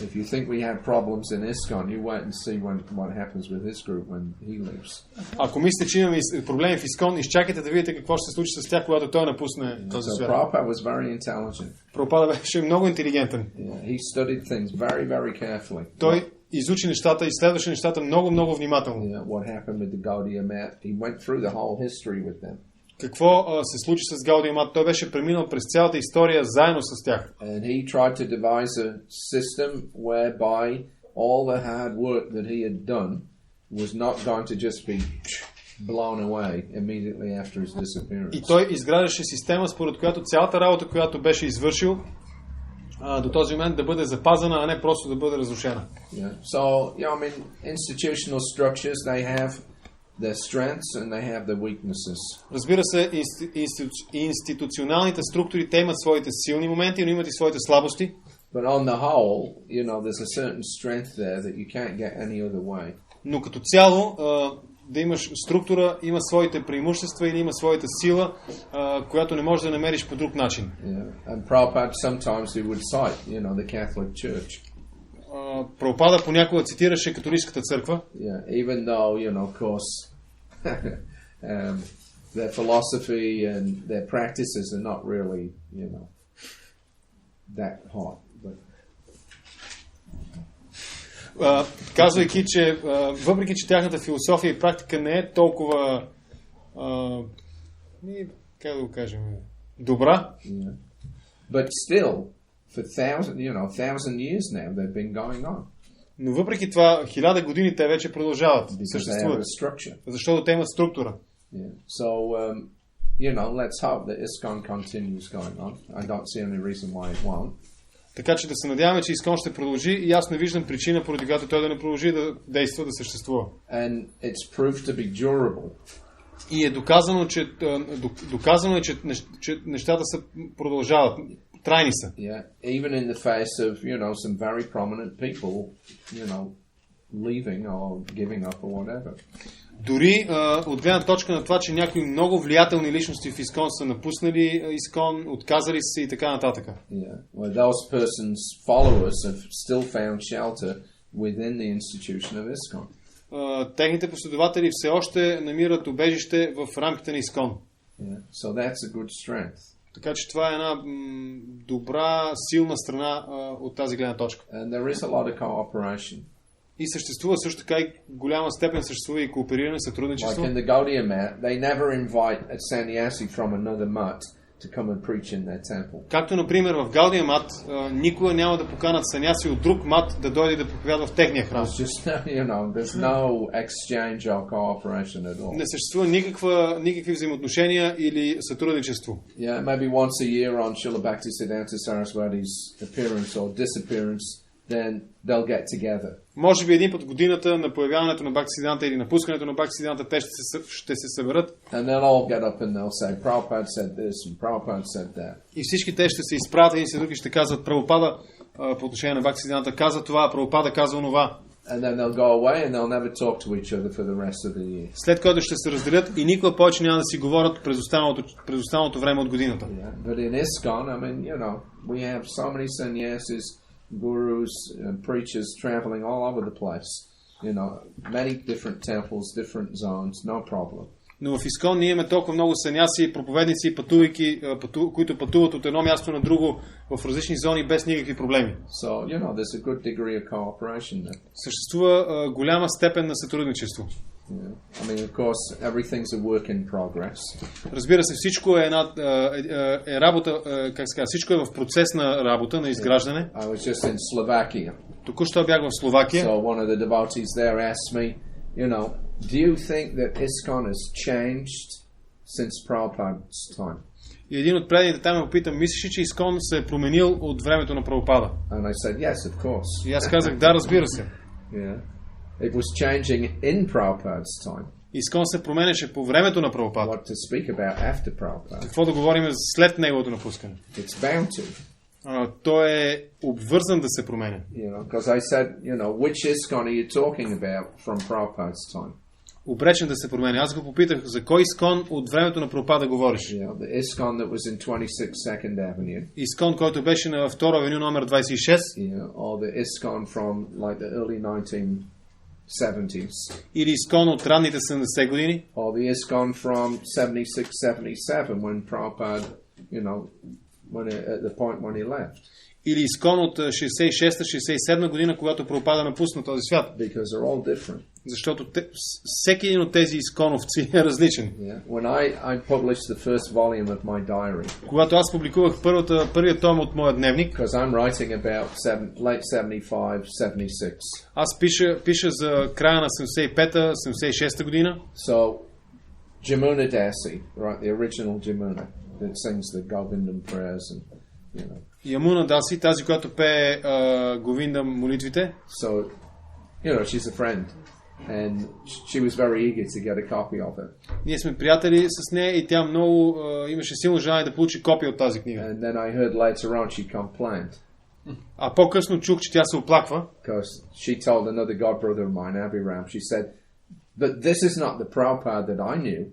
Speaker 1: If you think we have problems in ISKCON, you wait and see what happens with this group when he leaves.
Speaker 2: Ако мислите, че имаме проблеми в Искон, изчакайте да видите какво ще се случи с тях, когато той напусне този
Speaker 1: So
Speaker 2: свят.
Speaker 1: Prabhupada was very intelligent.
Speaker 2: Прабхупада беше много интелигентен.
Speaker 1: He studied things very, very carefully.
Speaker 2: Той изучи нещата, изследваше нещата много, много внимателно.
Speaker 1: What happened with the Gaudiya Mat? He went through the whole history with them.
Speaker 2: Какво се случи с Гаудия Мат? Той беше преминал през цялата история заедно с тях.
Speaker 1: And he tried to devise a system whereby all the hard work that he had done was not going to just be blown away immediately after his disappearance.
Speaker 2: И той изграждаше система, според която цялата работа, която беше извършил до този момент, да бъде запазена, а не просто да бъде разрушена.
Speaker 1: Yeah. So, I mean, institutional structures, they have their strengths and they have their weaknesses.
Speaker 2: Разбира се, институционалните структури, те имат своите силни моменти, но имат и своите слабости.
Speaker 1: But on the whole, there's a certain strength there that you can't get any other way.
Speaker 2: Но като цяло, да имаш структура, има своите преимущества или има своята сила, която не можеш да намериш по друг начин.
Speaker 1: Yeah. And Prabhupada sometimes he would cite, the Catholic Church.
Speaker 2: Прабхупада понякога цитираше католическата църква.
Speaker 1: Yeah, even though, of course, their philosophy and their practices are not really, that hot.
Speaker 2: Казвайки, че въпреки, че тяхната философия и практика не е толкова как да го кажем, добра.
Speaker 1: Yeah. But still, for thousand years now, they've been going on.
Speaker 2: Но въпреки това, 1000 години те вече продължават, съществуват. Защото те имат структура.
Speaker 1: Yeah. So, let's hope that ISKCON continues going on. I don't see any reason why it won't.
Speaker 2: Така че да се надяваме, че Искон ще продължи и аз не виждам причина, поради която той да не продължи да действа, да съществува.
Speaker 1: And it's proved to be durable.
Speaker 2: И е доказано, че нещата се продължават. Трайни са.
Speaker 1: Yeah, even in the face of, some very prominent people, leaving or giving up or whatever.
Speaker 2: Дори от гледна точка на това, че някои много влиятелни личности в Искон са напуснали Искон, отказали се и така нататък.
Speaker 1: Yeah, well, those persons' followers have still found shelter within the institution of ISKCON.
Speaker 2: Техните последователи все още намират убежище в рамките на Искон.
Speaker 1: Yeah, so that's a good strength.
Speaker 2: Така че това е една добра, силна страна от тази гледна точка.
Speaker 1: And there is a lot of cooperation.
Speaker 2: И съществува също така и голяма степен съществува и коопериране, сътрудничество.
Speaker 1: Like in the Gaudiya Mat, they never invite a sannyasi from another mat to come and preach in their temple.
Speaker 2: Както, например, в Гаудия мат, никога няма да поканат саняси от друг мат да дойде да проповядва в техния храм.
Speaker 1: It's just, there's no exchange or cooperation at all.
Speaker 2: Не съществува никакви взаимоотношения или сътрудничество.
Speaker 1: Yeah, maybe once a year on Srila Bhaktisiddhanta Saraswati's appearance or disappearance, then they'll get together.
Speaker 2: Може би един път в годината на появяването на Бхактисиданта или напускането на Бхактисиданта те ще се съберат.
Speaker 1: And they'll all get up and they'll say, Prabhupada said this and Prabhupada said that.
Speaker 2: И всички те ще се изпратят и други ще казват, Прабхупада по отношение на Бхактисиданта каза това, Прабхупада каза онова.
Speaker 1: And then they'll go away and they'll never talk to each other for the rest of the year.
Speaker 2: След което ще се разделят и никога повече няма да си говорят през останалото време от годината.
Speaker 1: Yeah, but in ISKCON, we have so many sannyasis, gurus and preachers traveling all over the place. Many different temples, different zones, no problem.
Speaker 2: Но в Искон ние имаме толкова много саняси, проповедници, които пътуват от едно място на друго в различни зони без никакви проблеми.
Speaker 1: So, there's a good degree of cooperation there.
Speaker 2: Съществува голяма степен на сътрудничество.
Speaker 1: Of course, everything's a work in progress.
Speaker 2: Разбира се, всичко е работа, всичко е в процес на работа, на изграждане.
Speaker 1: I was just in Slovakia.
Speaker 2: Току-що бях в Словакия.
Speaker 1: So one of the devotees there asked me, do you think that ISKCON has changed since Prabhupada's time?
Speaker 2: И един от предните там ме попита, мислиш ли, че Искон се е променил от времето на Прабхупада?
Speaker 1: And I said, yes, of course.
Speaker 2: И аз казах, да, разбира се.
Speaker 1: Yeah. It was changing in Prabhupada's time.
Speaker 2: Искон се променяше по времето на Прабхупада.
Speaker 1: What to speak about after Prabhupada?
Speaker 2: Какво да говорим след неговото напускане?
Speaker 1: It's bound to.
Speaker 2: Той е обвързан да се променя.
Speaker 1: Because I said, which ISKCON are you talking about from Prabhupada's time?
Speaker 2: Обречен да се променя. Аз го попитах, за кой Искон от времето на Прабхупада говориш?
Speaker 1: The ISKCON that was in 26 Second Avenue.
Speaker 2: Искон, който беше на 2 авеню номер 26.
Speaker 1: Or the ISKCON from like the early 1970s.
Speaker 2: Или Искон от ранните 70 години.
Speaker 1: Or the ISKCON from 76-77 when Prabhupada, at the point when he left.
Speaker 2: Или Искон от 66-67 година, когато Прабхупада напусна този свят.
Speaker 1: Because they're all different.
Speaker 2: Защото всеки един от тези исконовци е различен.
Speaker 1: When I published the first volume of my diary.
Speaker 2: Когато аз публикувах първият том от моя дневник.
Speaker 1: Because I'm writing about late 75, 76.
Speaker 2: Аз пиша за края на 75-та, 76-та година.
Speaker 1: So Jamuna Dasi, right, the original Jamuna that sings the Govindam prayers and
Speaker 2: Ямуна Даси, тази, която пее Говиндам молитвите.
Speaker 1: So, she's a friend. And she was very eager to get a copy of it.
Speaker 2: Ние сме приятели с нея и тя много имаше силно желание да получи копия от тази книга.
Speaker 1: And then I heard later on she complained.
Speaker 2: А по-късно чух, че тя се оплаква.
Speaker 1: Because she told another god brother of mine, Abhiram, she said, but this is not the Prabhupada that I knew.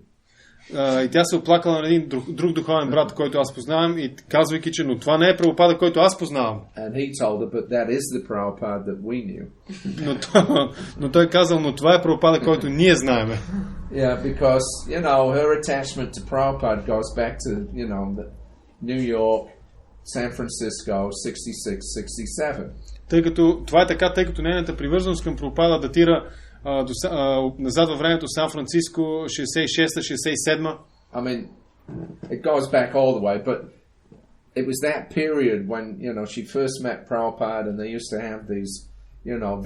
Speaker 2: И тя се оплакала на един друг духовен брат, който аз познавам, и казвайки, че но това не е Прабхупада, който аз познавам.
Speaker 1: And he told her, but that is the Prabhupada that we knew.
Speaker 2: но той казал, но това е Прабхупада, който ние знаеме.
Speaker 1: Yeah, because, her attachment to Prabhupada goes back to, New York, San Francisco, 66, 67.
Speaker 2: Това е така, тъй като нейната привързаност към Прабхупада датира назад във времето, Сан Франциско, 66-67.
Speaker 1: It goes back all the way, but it was that period when, she first met Prabhupada and they used to have these,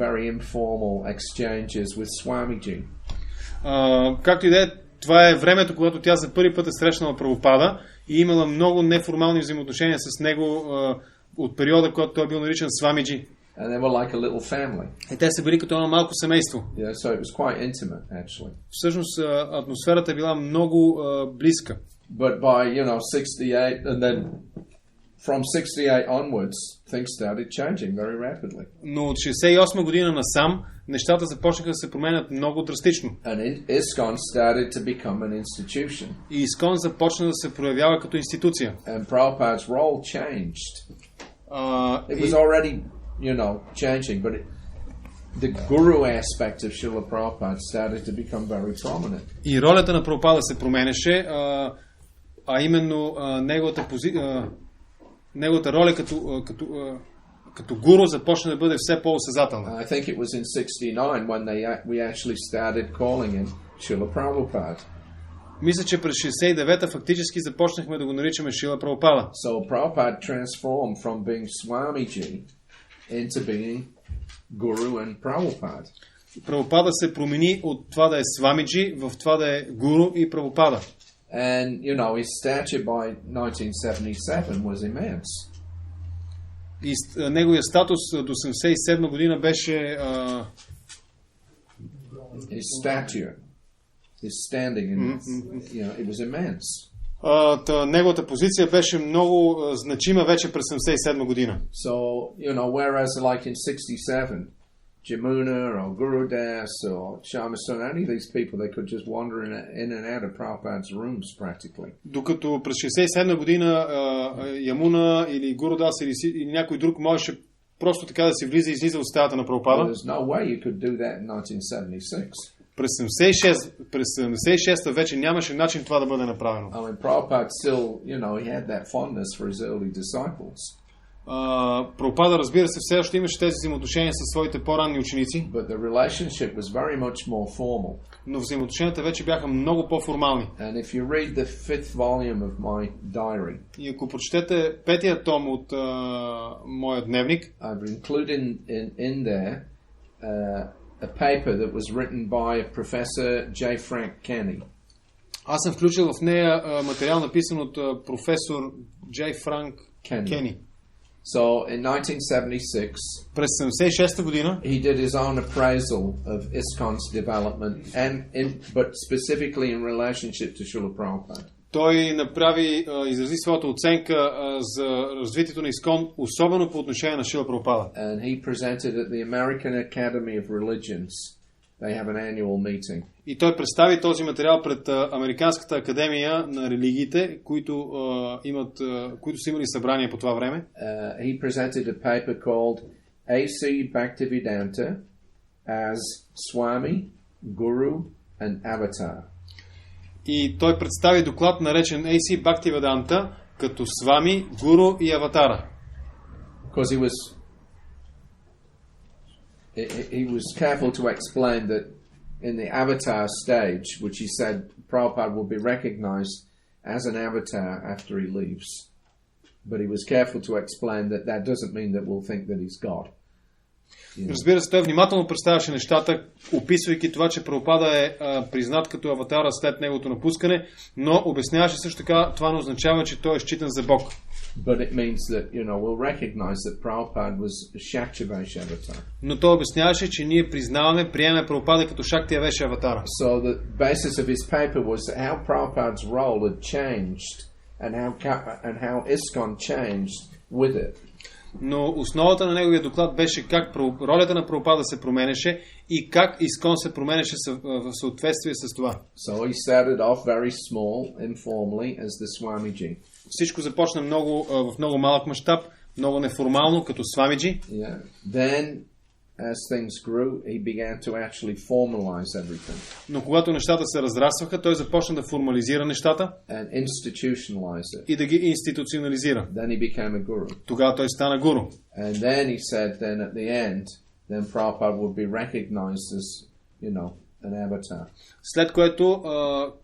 Speaker 1: very informal exchanges with Swamiji.
Speaker 2: Както и да е, това е времето, когато тя за първи път е срещнала Прабхупада и имала много неформални взаимоотношения с него от периода, когато той е бил наричан Swamiji.
Speaker 1: And they were like a little family.
Speaker 2: И те са били като едно малко семейство.
Speaker 1: Yeah, so it was quite intimate, actually.
Speaker 2: Всъщност атмосферата е била много близка.
Speaker 1: But by, 68, and then from 68 onwards, things started changing very rapidly.
Speaker 2: Но от 68 година насам, нещата започнаха да се променят много драстично.
Speaker 1: And ISKCON started to become an institution.
Speaker 2: И Искон започна да се проявява като институция.
Speaker 1: And Prabhupada's role changed. It was already changing, but the guru aspect of Srila Prabhupada started to become very prominent.
Speaker 2: И ролята на Прабхупада се променяше, а именно неговата роля като гуру започна да бъде все по-осезателна.
Speaker 1: I think it was in 69 when we actually started calling him Srila Prabhupada.
Speaker 2: Мисля, че през 69-та фактически започнахме да го наричаме Шрила Прабхупада.
Speaker 1: So Prabhupada transformed from being Swamiji into being Guru and Prabhupada.
Speaker 2: Прабхупада се промени от това да е Свамиджи в това да е Гуру и Прабхупада.
Speaker 1: And, you know, his stature by 1977 was immense.
Speaker 2: И неговия статус до 1977 година беше
Speaker 1: His stature, his standing, you know, it was immense.
Speaker 2: Неговата позиция беше много значима вече през 1977 година.
Speaker 1: So, you know, whereas like in 67, Jamuna or Gurudas or Shamasun, any of these people, they could just wander in and out of Prabhupada's rooms practically.
Speaker 2: Докато през 67 година Ямуна или Гурудас или някой друг можеше просто така да се влиза и излиза от стаята на Прабхупада.
Speaker 1: There's no way you could do that in 1976.
Speaker 2: През 76-та вече нямаше начин това да бъде направено.
Speaker 1: I mean, Prabhupada still, you know, he had that fondness for his early disciples.
Speaker 2: Прабхупада, разбира се, все още имаше тези взаимоотношения със своите по-ранни ученици.
Speaker 1: But the relationship was very much more formal.
Speaker 2: Но взаимоотношенията вече бяха много по-формални.
Speaker 1: And if you read the 5th volume of my diary,
Speaker 2: и ако прочетете 5-тия том от моя дневник,
Speaker 1: I've included in there a paper that was written by Professor J. Frank Kenny.
Speaker 2: Аз съм включил в нея материал написан от професор Джей Франк Кени.
Speaker 1: So in 1976,
Speaker 2: през 76-та година,
Speaker 1: he did his own appraisal of ISKCON's development, but specifically in relationship to Srila Prabhupada.
Speaker 2: Той изрази своята оценка за развитието на ИСКОН, особено по отношение на Шрила Прабхупада.
Speaker 1: And he presented at the American Academy of Religions. They have an annual meeting.
Speaker 2: И той представи този материал пред Американската академия на религиите, които са имали събрание по това време.
Speaker 1: He presented a paper called A.C. Bhaktivedanta as Swami, Guru and Avatar.
Speaker 2: И той представи доклад наречен A.C. Bhaktivedanta като Свами, Гуру и Аватара.
Speaker 1: Because he was careful to explain that in the avatar stage, which he said Prabhupada will be recognized as an avatar after he leaves. But he was careful to explain that doesn't mean that we'll think that he's God.
Speaker 2: Разбира се, той внимателно представяше нещата, описвайки това, че Прабхупада е признат като аватара след неговото напускане, но обясняваше също така, това не означава, че той е считан за Бог.
Speaker 1: But it means that, you know, we'll recognize that Prabhupada was a Shaktivesh avatar.
Speaker 2: Но той обясняваше, че ние приемаме Прабхупада като Шактиявеш аватара.
Speaker 1: So the basis of his paper was how Prabhupada's role had changed and how ISKCON changed with it.
Speaker 2: Но основата на неговия доклад беше как ролята на Прабхупада се променеше и как ИСКОН се променеше в съответствие с това.
Speaker 1: So he started off very small, informally, as the Swamiji.
Speaker 2: Всичко започна в много малък мащаб, много неформално, като Свамиджи.
Speaker 1: Yeah. Then, as things grew, he began to actually formalize everything.
Speaker 2: Но когато нещата се разрастваха, той започна да формализира нещата
Speaker 1: and institutionalize it.
Speaker 2: И да ги институционализира.
Speaker 1: Then he became a guru.
Speaker 2: Тогава той стана гуру.
Speaker 1: And then he said, then at the end, then Prabhupada would be recognized as, you know, an avatar.
Speaker 2: След което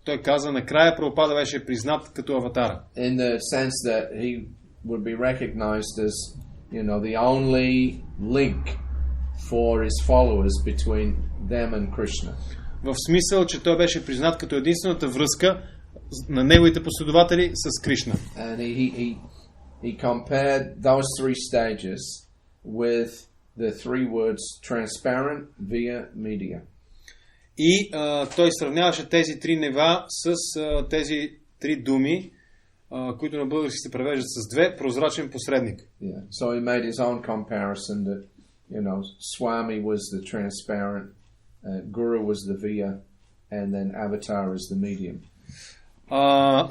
Speaker 2: той каза, накрая Прабхупада беше признат като аватара.
Speaker 1: In the sense that he would be recognized as, you know, the only link for his followers between them and Krishna.
Speaker 2: В смисъл, че той беше признат като единствената връзка на неговите последователи с Кришна.
Speaker 1: And he compared those three stages with the three words transparent via media.
Speaker 2: И той сравняваше тези три нива с тези три думи, които на български се превеждат с две, прозрачен посредник.
Speaker 1: Yeah. So he made his own comparison that, you know, Swami was the transparent, Guru was the via, and then Avatar is the medium.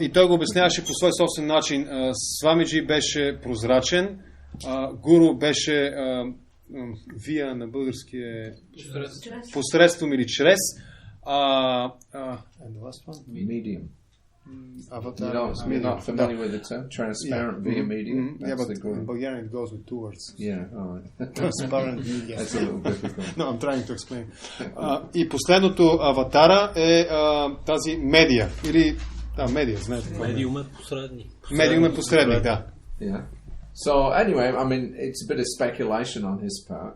Speaker 2: И той го обясняваше по свой собствен начин. Свамиджи беше прозрачен, Гуру беше вия на български е посредством или чрез.
Speaker 1: Medium.
Speaker 2: Avatar.
Speaker 1: You're not familiar with the term? Transparent via media?
Speaker 2: Yeah,
Speaker 1: That's
Speaker 2: but
Speaker 1: the good
Speaker 2: in
Speaker 1: one.
Speaker 2: Bulgarian it goes with two words.
Speaker 1: Yeah, all right.
Speaker 2: Transparent media.
Speaker 1: That's a little difficult.
Speaker 2: No, I'm trying to explain. И последното аватара е тази медия. Или, медия, знаете.
Speaker 6: Медиум е посредник.
Speaker 2: Медиум е посредник, да.
Speaker 1: Yeah. So anyway, I mean, it's a bit of speculation on his part.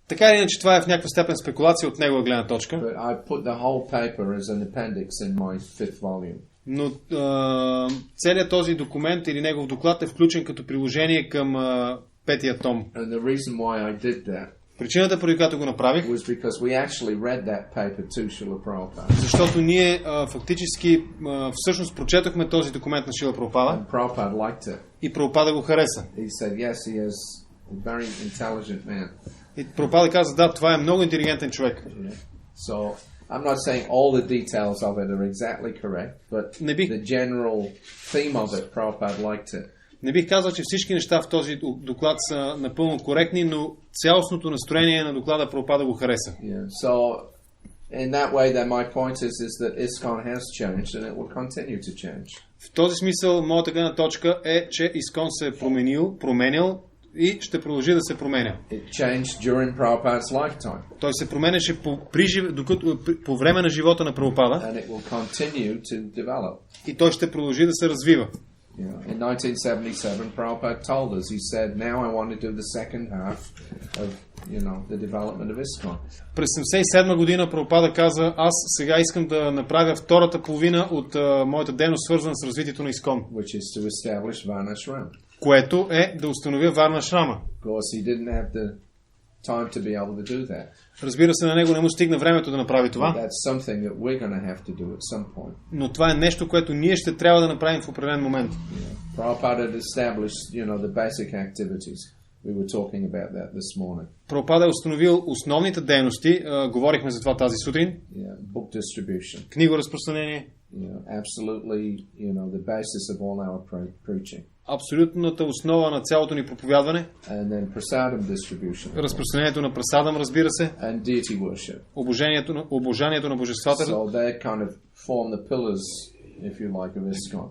Speaker 2: Така или иначе, това е в някаква степен спекулация от негова гледна точка.
Speaker 1: But I put the whole paper as an appendix in my 5th volume.
Speaker 2: Но целият този документ или негов доклад е включен като приложение към петия том.
Speaker 1: And the reason why I did that
Speaker 2: Причината, поради която го направих,
Speaker 1: was because we actually read that paper to Srila Prabhupada.
Speaker 2: защото ние фактически всъщност прочетохме този документ на Шрила Прабхупада.
Speaker 1: And Prabhupada liked it.
Speaker 2: И Прабхупада го хареса.
Speaker 1: He said, yes, he is a very intelligent man.
Speaker 2: И Прабхупада каза, да, това е много интелигентен човек.
Speaker 1: Yeah. So I'm not saying all the details of it are exactly correct, but the general theme of it, Prabhupada liked it.
Speaker 2: Не бих казал, че всички неща в този доклад са напълно коректни, но цялостното настроение на доклада Прабхупада го хареса.
Speaker 1: Yeah. So in that way, then my point is that ISKCON has changed and it will continue to change.
Speaker 2: В този смисъл, моята гледна точка е, че ISKCON се е променил и ще продължи да се променя.
Speaker 1: It changed during Prabhupada's lifetime.
Speaker 2: Той се променяше по време на живота на Прабхупада.
Speaker 1: And it will continue to develop.
Speaker 2: И той ще продължи да се развива.
Speaker 1: Yeah. In 1977, Prabhupada told us, he said, now I want to do the second half of, the development of ISKCON.
Speaker 2: През 1977 година Прабхупада каза, аз сега искам да направя втората половина от моята дейност, свързана с развитието на ISKCON.
Speaker 1: Which is to establish Varnashram.
Speaker 2: Което е да установя Варнашрама.
Speaker 1: Of course, he didn't have the time to be able to do that.
Speaker 2: Разбира се, на него не му стигна времето да направи това.
Speaker 1: That's something that we're going to have to do at some point.
Speaker 2: Но това е нещо, което ние ще трябва да направим в определен момент.
Speaker 1: Yeah. Prabhupada had established, the basic activities. We were talking about that this morning.
Speaker 2: Прабхупада е установил основните дейности, говорихме за това тази сутрин.
Speaker 1: Yeah. Book distribution.
Speaker 2: Книгоразпространение.
Speaker 1: Absolutely, the basis of all our preaching.
Speaker 2: Абсолютната основа на цялото ни проповядване.
Speaker 1: And then prasadam distribution.
Speaker 2: Разпространението на прасадам, разбира се.
Speaker 1: And deity worship.
Speaker 2: Обожанието на божествата.
Speaker 1: So they kind of form the pillars, if you like, of ISKCON.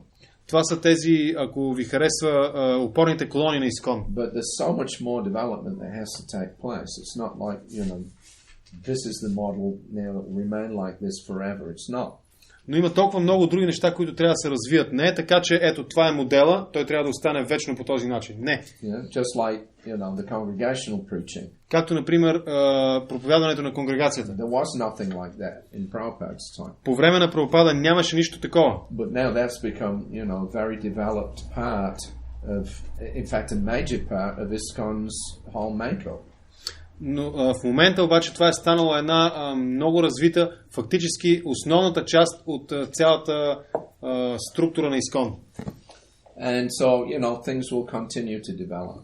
Speaker 2: Това са тези, ако ви харесва, опорните колони на ISKCON.
Speaker 1: But there's so much more development that has to take place. It's not like, this is the model now that will remain like this forever. It's not.
Speaker 2: Но има толкова много други неща, които трябва да се развият. Не е така, че ето това е модела, той трябва да остане вечно по този начин. Не.
Speaker 1: Just like, the congregational preaching.
Speaker 2: Както, например, проповядването на конгрегацията.
Speaker 1: There was nothing like that in Prabhupada's time.
Speaker 2: По време на Прабхупада нямаше нищо такова.
Speaker 1: But now that's become, a very developed part of, in fact, a major part of ISKCON's whole makeup.
Speaker 2: Но в момента обаче това е станало една много развита, фактически основната част от цялата структура на ISKCON.
Speaker 1: And so, things will continue to develop.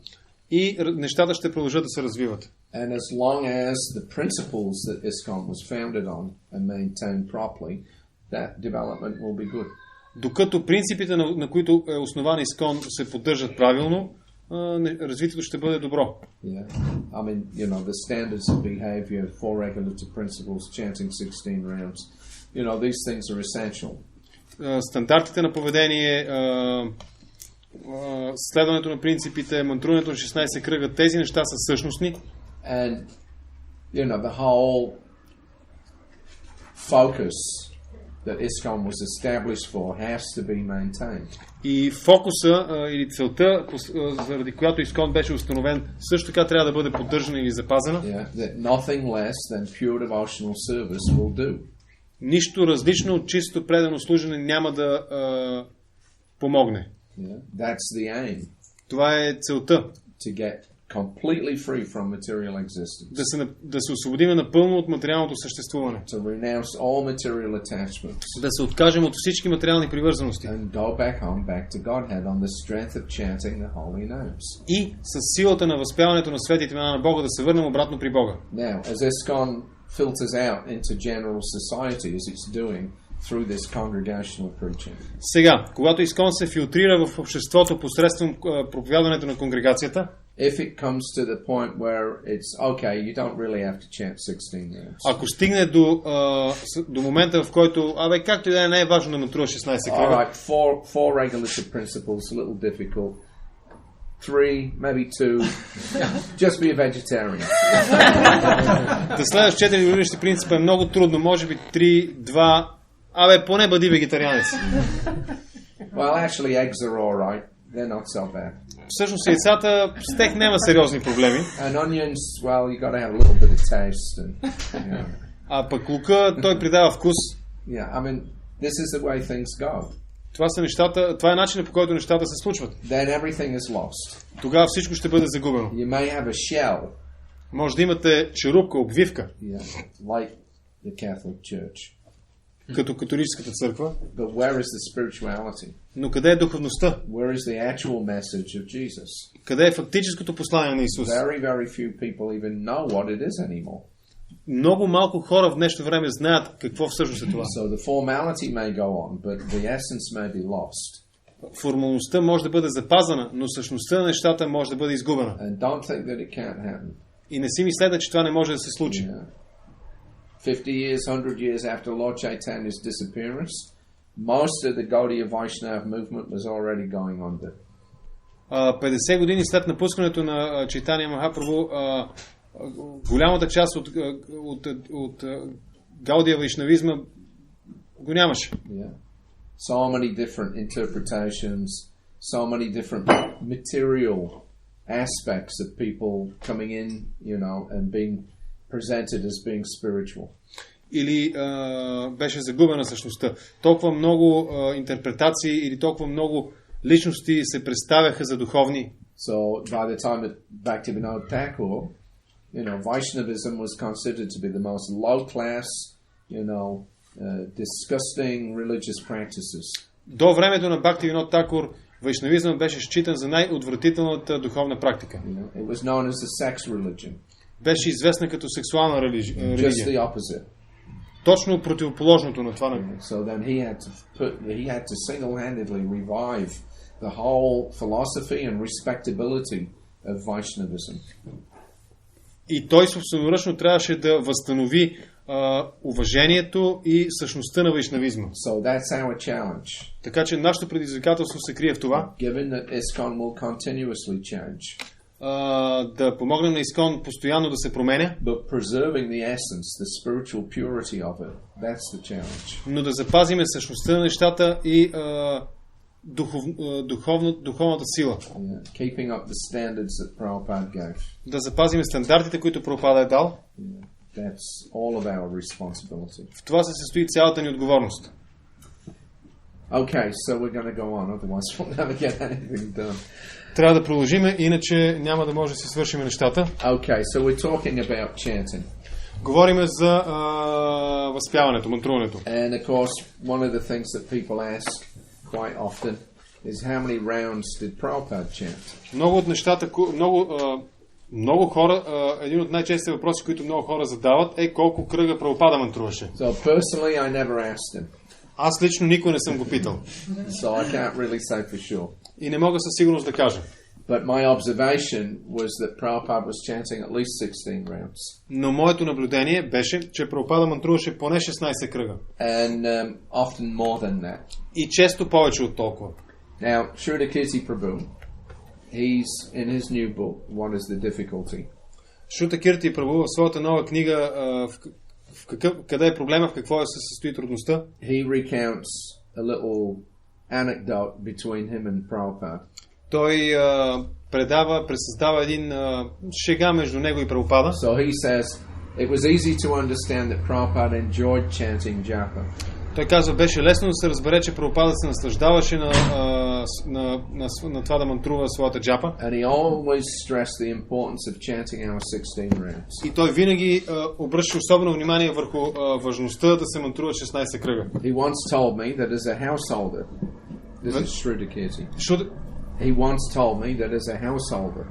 Speaker 2: И нещата ще продължат да се развиват.
Speaker 1: And as long as the principles that ISKCON was founded on are maintained properly, that development will be good.
Speaker 2: Докато принципите, на които е основан ISKCON, се поддържат правилно, развитието ще бъде добро.
Speaker 1: Yeah. I mean, the standards of behavior, 4 regulative principles, chanting 16 rounds, these things are essential.
Speaker 2: Стандартите на поведение, следването на принципите, мантруването на 16 кръга, тези неща са същностни.
Speaker 1: And, the whole focus that ISKCON was established for has to be maintained.
Speaker 2: И фокуса или целта, заради която ISKCON беше установен, също така трябва да бъде поддържана или запазена.
Speaker 1: Yeah, that nothing less than pure devotional service will do.
Speaker 2: Нищо различно от чисто предано служене няма да помогне.
Speaker 1: Yeah, that's the aim.
Speaker 2: Това е целта.
Speaker 1: To get completely free from material existence.
Speaker 2: Да се освободим напълно от материалното съществуване.
Speaker 1: To renounce all material attachments.
Speaker 2: Да се откажем от всички материални привързаности.
Speaker 1: And go back to Godhead on the strength of chanting the holy names.
Speaker 2: И с силата на възпяването на светите имена на Бога да се върнем обратно при Бога.
Speaker 1: Now, as ISKCON filters out into general society as it's doing through this congregational preaching.
Speaker 2: Сега, когато Искон се филтрира в обществото посредством проповядването на конгрегацията,
Speaker 1: If it comes to the point where it's okay, you don't really have to chant 16 rounds.
Speaker 2: ако стигне до момента, в който, както и да е, не е важно да мантруваш 16 кръга.
Speaker 1: All right, four regulative principles, a little difficult. 3, maybe 2. Just be a vegetarian.
Speaker 2: Да следваш 4 регулиращи принципа е много трудно, може би 3, 2, поне бъди вегетарианец.
Speaker 1: Well, actually, eggs are all right. They're not so bad.
Speaker 2: Всъщност яйцата с тях няма сериозни проблеми.
Speaker 1: And onions, well, you got to have a little bit of taste. And, you know.
Speaker 2: А пък лука, той придава вкус.
Speaker 1: Yeah, I mean, this is the way things go.
Speaker 2: Това е начинът, по който нещата се случват.
Speaker 1: Then everything is lost.
Speaker 2: Тогава всичко ще бъде загубено.
Speaker 1: You may have a shell.
Speaker 2: Може да имате черупка, обвивка.
Speaker 1: Yeah, like the Catholic Church.
Speaker 2: Като католическата църква.
Speaker 1: But where is the spirituality?
Speaker 2: Но къде е духовността?
Speaker 1: Where is the actual message of Jesus?
Speaker 2: Къде е фактическото послание на Исус?
Speaker 1: Very, very few people even know what it is anymore.
Speaker 2: Много малко хора в днешно време знаят какво всъщност е това.
Speaker 1: So the formality may go on, but the essence may be lost.
Speaker 2: Формалността може да бъде запазена, но същността на нещата може да бъде изгубена.
Speaker 1: And don't think that it can't happen.
Speaker 2: И не си мислете, че това не може да се случи.
Speaker 1: Yeah. 50 years, 100 years after Lord Chaitanya's disappearance, most of the Gaudiya Vaishnava movement was already going under.
Speaker 2: 50 години след напускането на Чайтания Махапрабху, голямата част от Гаудия вайшнавизма го нямаше.
Speaker 1: Yeah. So many different interpretations, so many different material aspects of people coming in, you know, and being presented as being spiritual.
Speaker 2: Или беше загубена същността. Толкова много интерпретации или толкова много личности се представяха за духовни.
Speaker 1: So by the time of Bhaktivinoda Thakur, you know, Vaishnavism was considered to be the most low-class, you know, disgusting religious practices.
Speaker 2: До времето на Бхактивинод Такур вайшнавизмът беше считан за най-отвратителната духовна практика.
Speaker 1: You know, it was known as a sex religion.
Speaker 2: Беше известна като сексуална религия.
Speaker 1: Just the opposite.
Speaker 2: Точно противоположното на това.
Speaker 1: So then he had to single-handedly revive the whole philosophy and respectability of Vaishnavism.
Speaker 2: И той собственоръчно трябваше да възстанови уважението и същността на вайшнавизма.
Speaker 1: So that's our challenge.
Speaker 2: Така че нашето предизвикателство се крие в това.
Speaker 1: Given that ISKCON will continuously change.
Speaker 2: Да помогнем на Искон постоянно да се променя.
Speaker 1: But preserving the essence, the spiritual purity of it, that's the challenge.
Speaker 2: Но да запазиме същността на нещата и духовната сила.
Speaker 1: Yeah. Keeping up the standards that Prabhupada gave.
Speaker 2: Да запазиме стандартите, които Прабхупада е дал.
Speaker 1: Yeah. That's all of our responsibility.
Speaker 2: В това се състои цялата ни отговорност.
Speaker 1: Okay, so we're going to go on, otherwise we'll never get anything done.
Speaker 2: Трябва да продължиме, иначе няма да може да си свършим нещата.
Speaker 1: Okay, so we're talking about chanting.
Speaker 2: Говориме за възпяването, мантруването.
Speaker 1: And of course, one of the things that people ask quite often is how many rounds did Prabhupada chant?
Speaker 2: Много от нещата, много хора, един от най-честите въпроси, които много хора задават, е колко кръга Прабхупада мантруваше.
Speaker 1: So personally, I never asked him.
Speaker 2: Аз лично никой не съм го питал.
Speaker 1: So I can't really say for sure.
Speaker 2: И не мога със сигурност да кажа.
Speaker 1: But my observation was that Prabhupada was chanting at least 16 rounds.
Speaker 2: Но моето наблюдение беше, че Прабхупада мантруваше поне 16 кръга.
Speaker 1: And often more than that.
Speaker 2: И често повече от толкова.
Speaker 1: Now, Sridhar Prabhu, he's in his new book, What is the Difficulty?
Speaker 2: Шрута Кирти Прабху в своята нова книга къде е проблема, в какво се състои трудността?
Speaker 1: He recounts a little anecdote between him and Prabhupada.
Speaker 2: Той пресъздава един шега между него и Прабхупада.
Speaker 1: So he says, it was easy to understand that Prabhupada enjoyed chanting Japa.
Speaker 2: Той казва, беше лесно да се разбере, че Прабхупада се наслаждаваше на това да мантрува своята джапа.
Speaker 1: And he always stressed the importance of chanting our 16 rounds.
Speaker 2: И той винаги обръща особено внимание върху важността да се мантрува 16 кръга.
Speaker 1: He once told me that as a householder, this is Sridhar. He once told me that as a householder,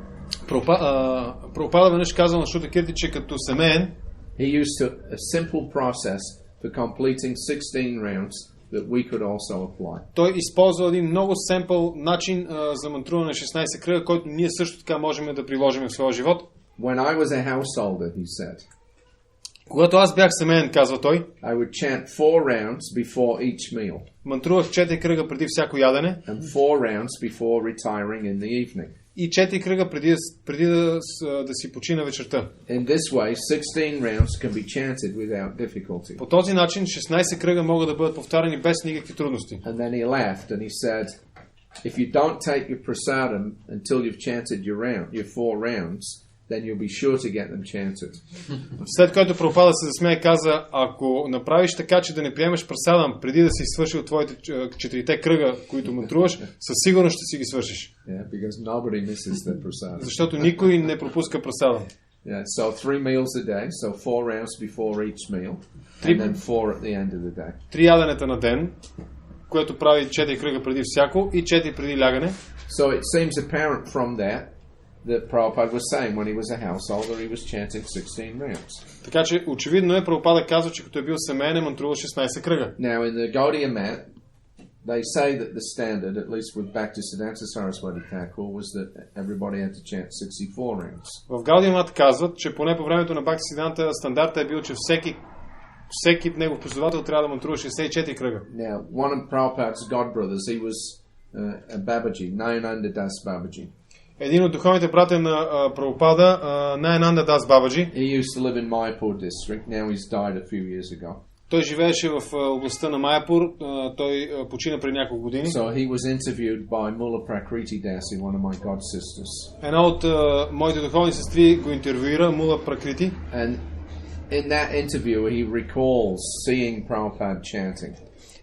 Speaker 2: Прабхупада веднъж казал на Шрута Кирти, че като семейен,
Speaker 1: he used a simple process for completing 16 rounds that we could also apply.
Speaker 2: Той използва един много семпъл начин за мантруване на 16 кръга, който ние също така можем да приложим в своя живот.
Speaker 1: When I was a householder, he said,
Speaker 2: Когато аз бях семейен, казва той,
Speaker 1: I would chant 4 rounds before each meal
Speaker 2: мантрувах 4 кръга преди всяко ядене
Speaker 1: and 4 rounds before retiring in the evening.
Speaker 2: и 4 кръга преди да си почина вечерта.
Speaker 1: In this way, 16 rounds can be chanted without difficulty.
Speaker 2: По този начин 16 кръга могат да бъдат повтаряни без никакви трудности.
Speaker 1: And then he laughed and he said, if you don't take your prasadam until you've chanted your 4 rounds, then you'll be sure to get them chanted.
Speaker 2: След което Прабхупада се засмя и каза, ако направиш така, че да не приемеш прасадам преди да си свършил твоите 4 кръга, които мантруваш, със сигурност ще си ги свършиш.
Speaker 1: Yeah, because nobody misses their prasadam.
Speaker 2: Защото никой не пропуска прасадам.
Speaker 1: Yeah, so 3 meals a day, so 4 rounds before each meal, and then 4 at the end of the day.
Speaker 2: 3 яденета на ден, което прави 4 кръга преди всяко и 4 преди лягане.
Speaker 1: So it seems apparent from that Prabhupada was saying when he was a householder he was chanting 16 rounds.
Speaker 2: Така че очевидно е, Прабхупада казва, че като е бил семейен, мантрувал 16 кръга.
Speaker 1: Now in the Gaudiya Mat, they say that the standard, at least with Bhaktisiddhanta Saraswati Thakur, was that everybody had to chant 64 rounds.
Speaker 2: В Гаудия Мат казват, че поне по времето на Бхактисиддханта стандарта е бил, че всеки негов последовател трябва да мантрува 64 кръга.
Speaker 1: Now, one of Prabhupada's godbrothers, he was a Babaji, Nayananda Das Babaji.
Speaker 2: Един от духовните братя на Прабхупада, Наянанда Дас Бабаджи,
Speaker 1: He used to live in Mayapur district. Now he's died a few years ago.
Speaker 2: той живееше в областта на Майапур, той почина преди няколко години.
Speaker 1: So he was interviewed by Mulla Prakriti Dasi, one of my god sisters.
Speaker 2: Една от моите духовни сестри го интервюира, Мула Пракрити.
Speaker 1: And in that interview he recalls seeing Prabhupada chanting.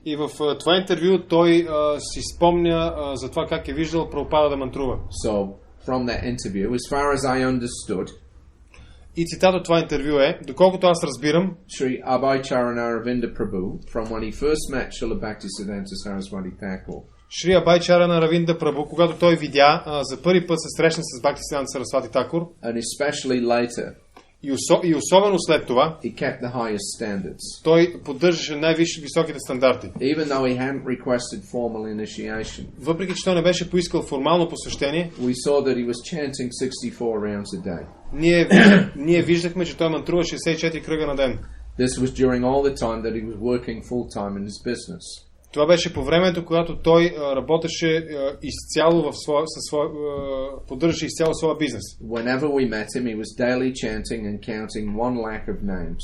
Speaker 2: И в това интервю той си спомня за това как е виждал Прабхупада да мантрува.
Speaker 1: So from that interview, as far as I understood,
Speaker 2: И цитат от това интервю е, доколкото аз разбирам,
Speaker 1: Sri Abhaycharana Ravinda Prabhu, from when he first met Srila Bhaktisiddhanta Saraswati Thakur,
Speaker 2: Шри Абхайчарана Равинда Прабху, когато той видя, за първи път се срещна с Бхактисиддханта Сарасвати Такур,
Speaker 1: and especially later,
Speaker 2: и особено след това,
Speaker 1: he kept the highest standards.
Speaker 2: той поддържаше най-високите стандарти.
Speaker 1: Even though he hadn't requested formal initiation,
Speaker 2: Въпреки че той не беше поискал формално посвещение,
Speaker 1: we saw that he was chanting 64 rounds a day.
Speaker 2: ние виждахме, че той мантрува 64 кръга на ден.
Speaker 1: This was during all the time that he was working full time in his business.
Speaker 2: Това беше по времето, когато той работеше изцяло поддържаше изцяло своя бизнес.
Speaker 1: Whenever we met him, he was daily chanting and counting 1 lakh of names.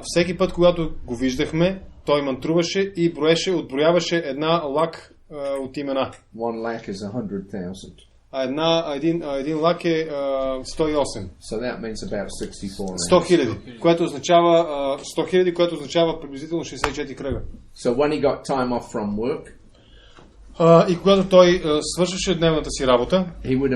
Speaker 2: Всеки път, когато го виждахме, той мантруваше и отброяваше една лак от имена.
Speaker 1: 1 lakh is 100,000.
Speaker 2: Един лак е 108.
Speaker 1: So that means about 64 rounds.
Speaker 2: 100 хиляди, което означава приблизително 64 кръга.
Speaker 1: So when he got time off from work,
Speaker 2: И когато той свършваше дневната си работа,
Speaker 1: he would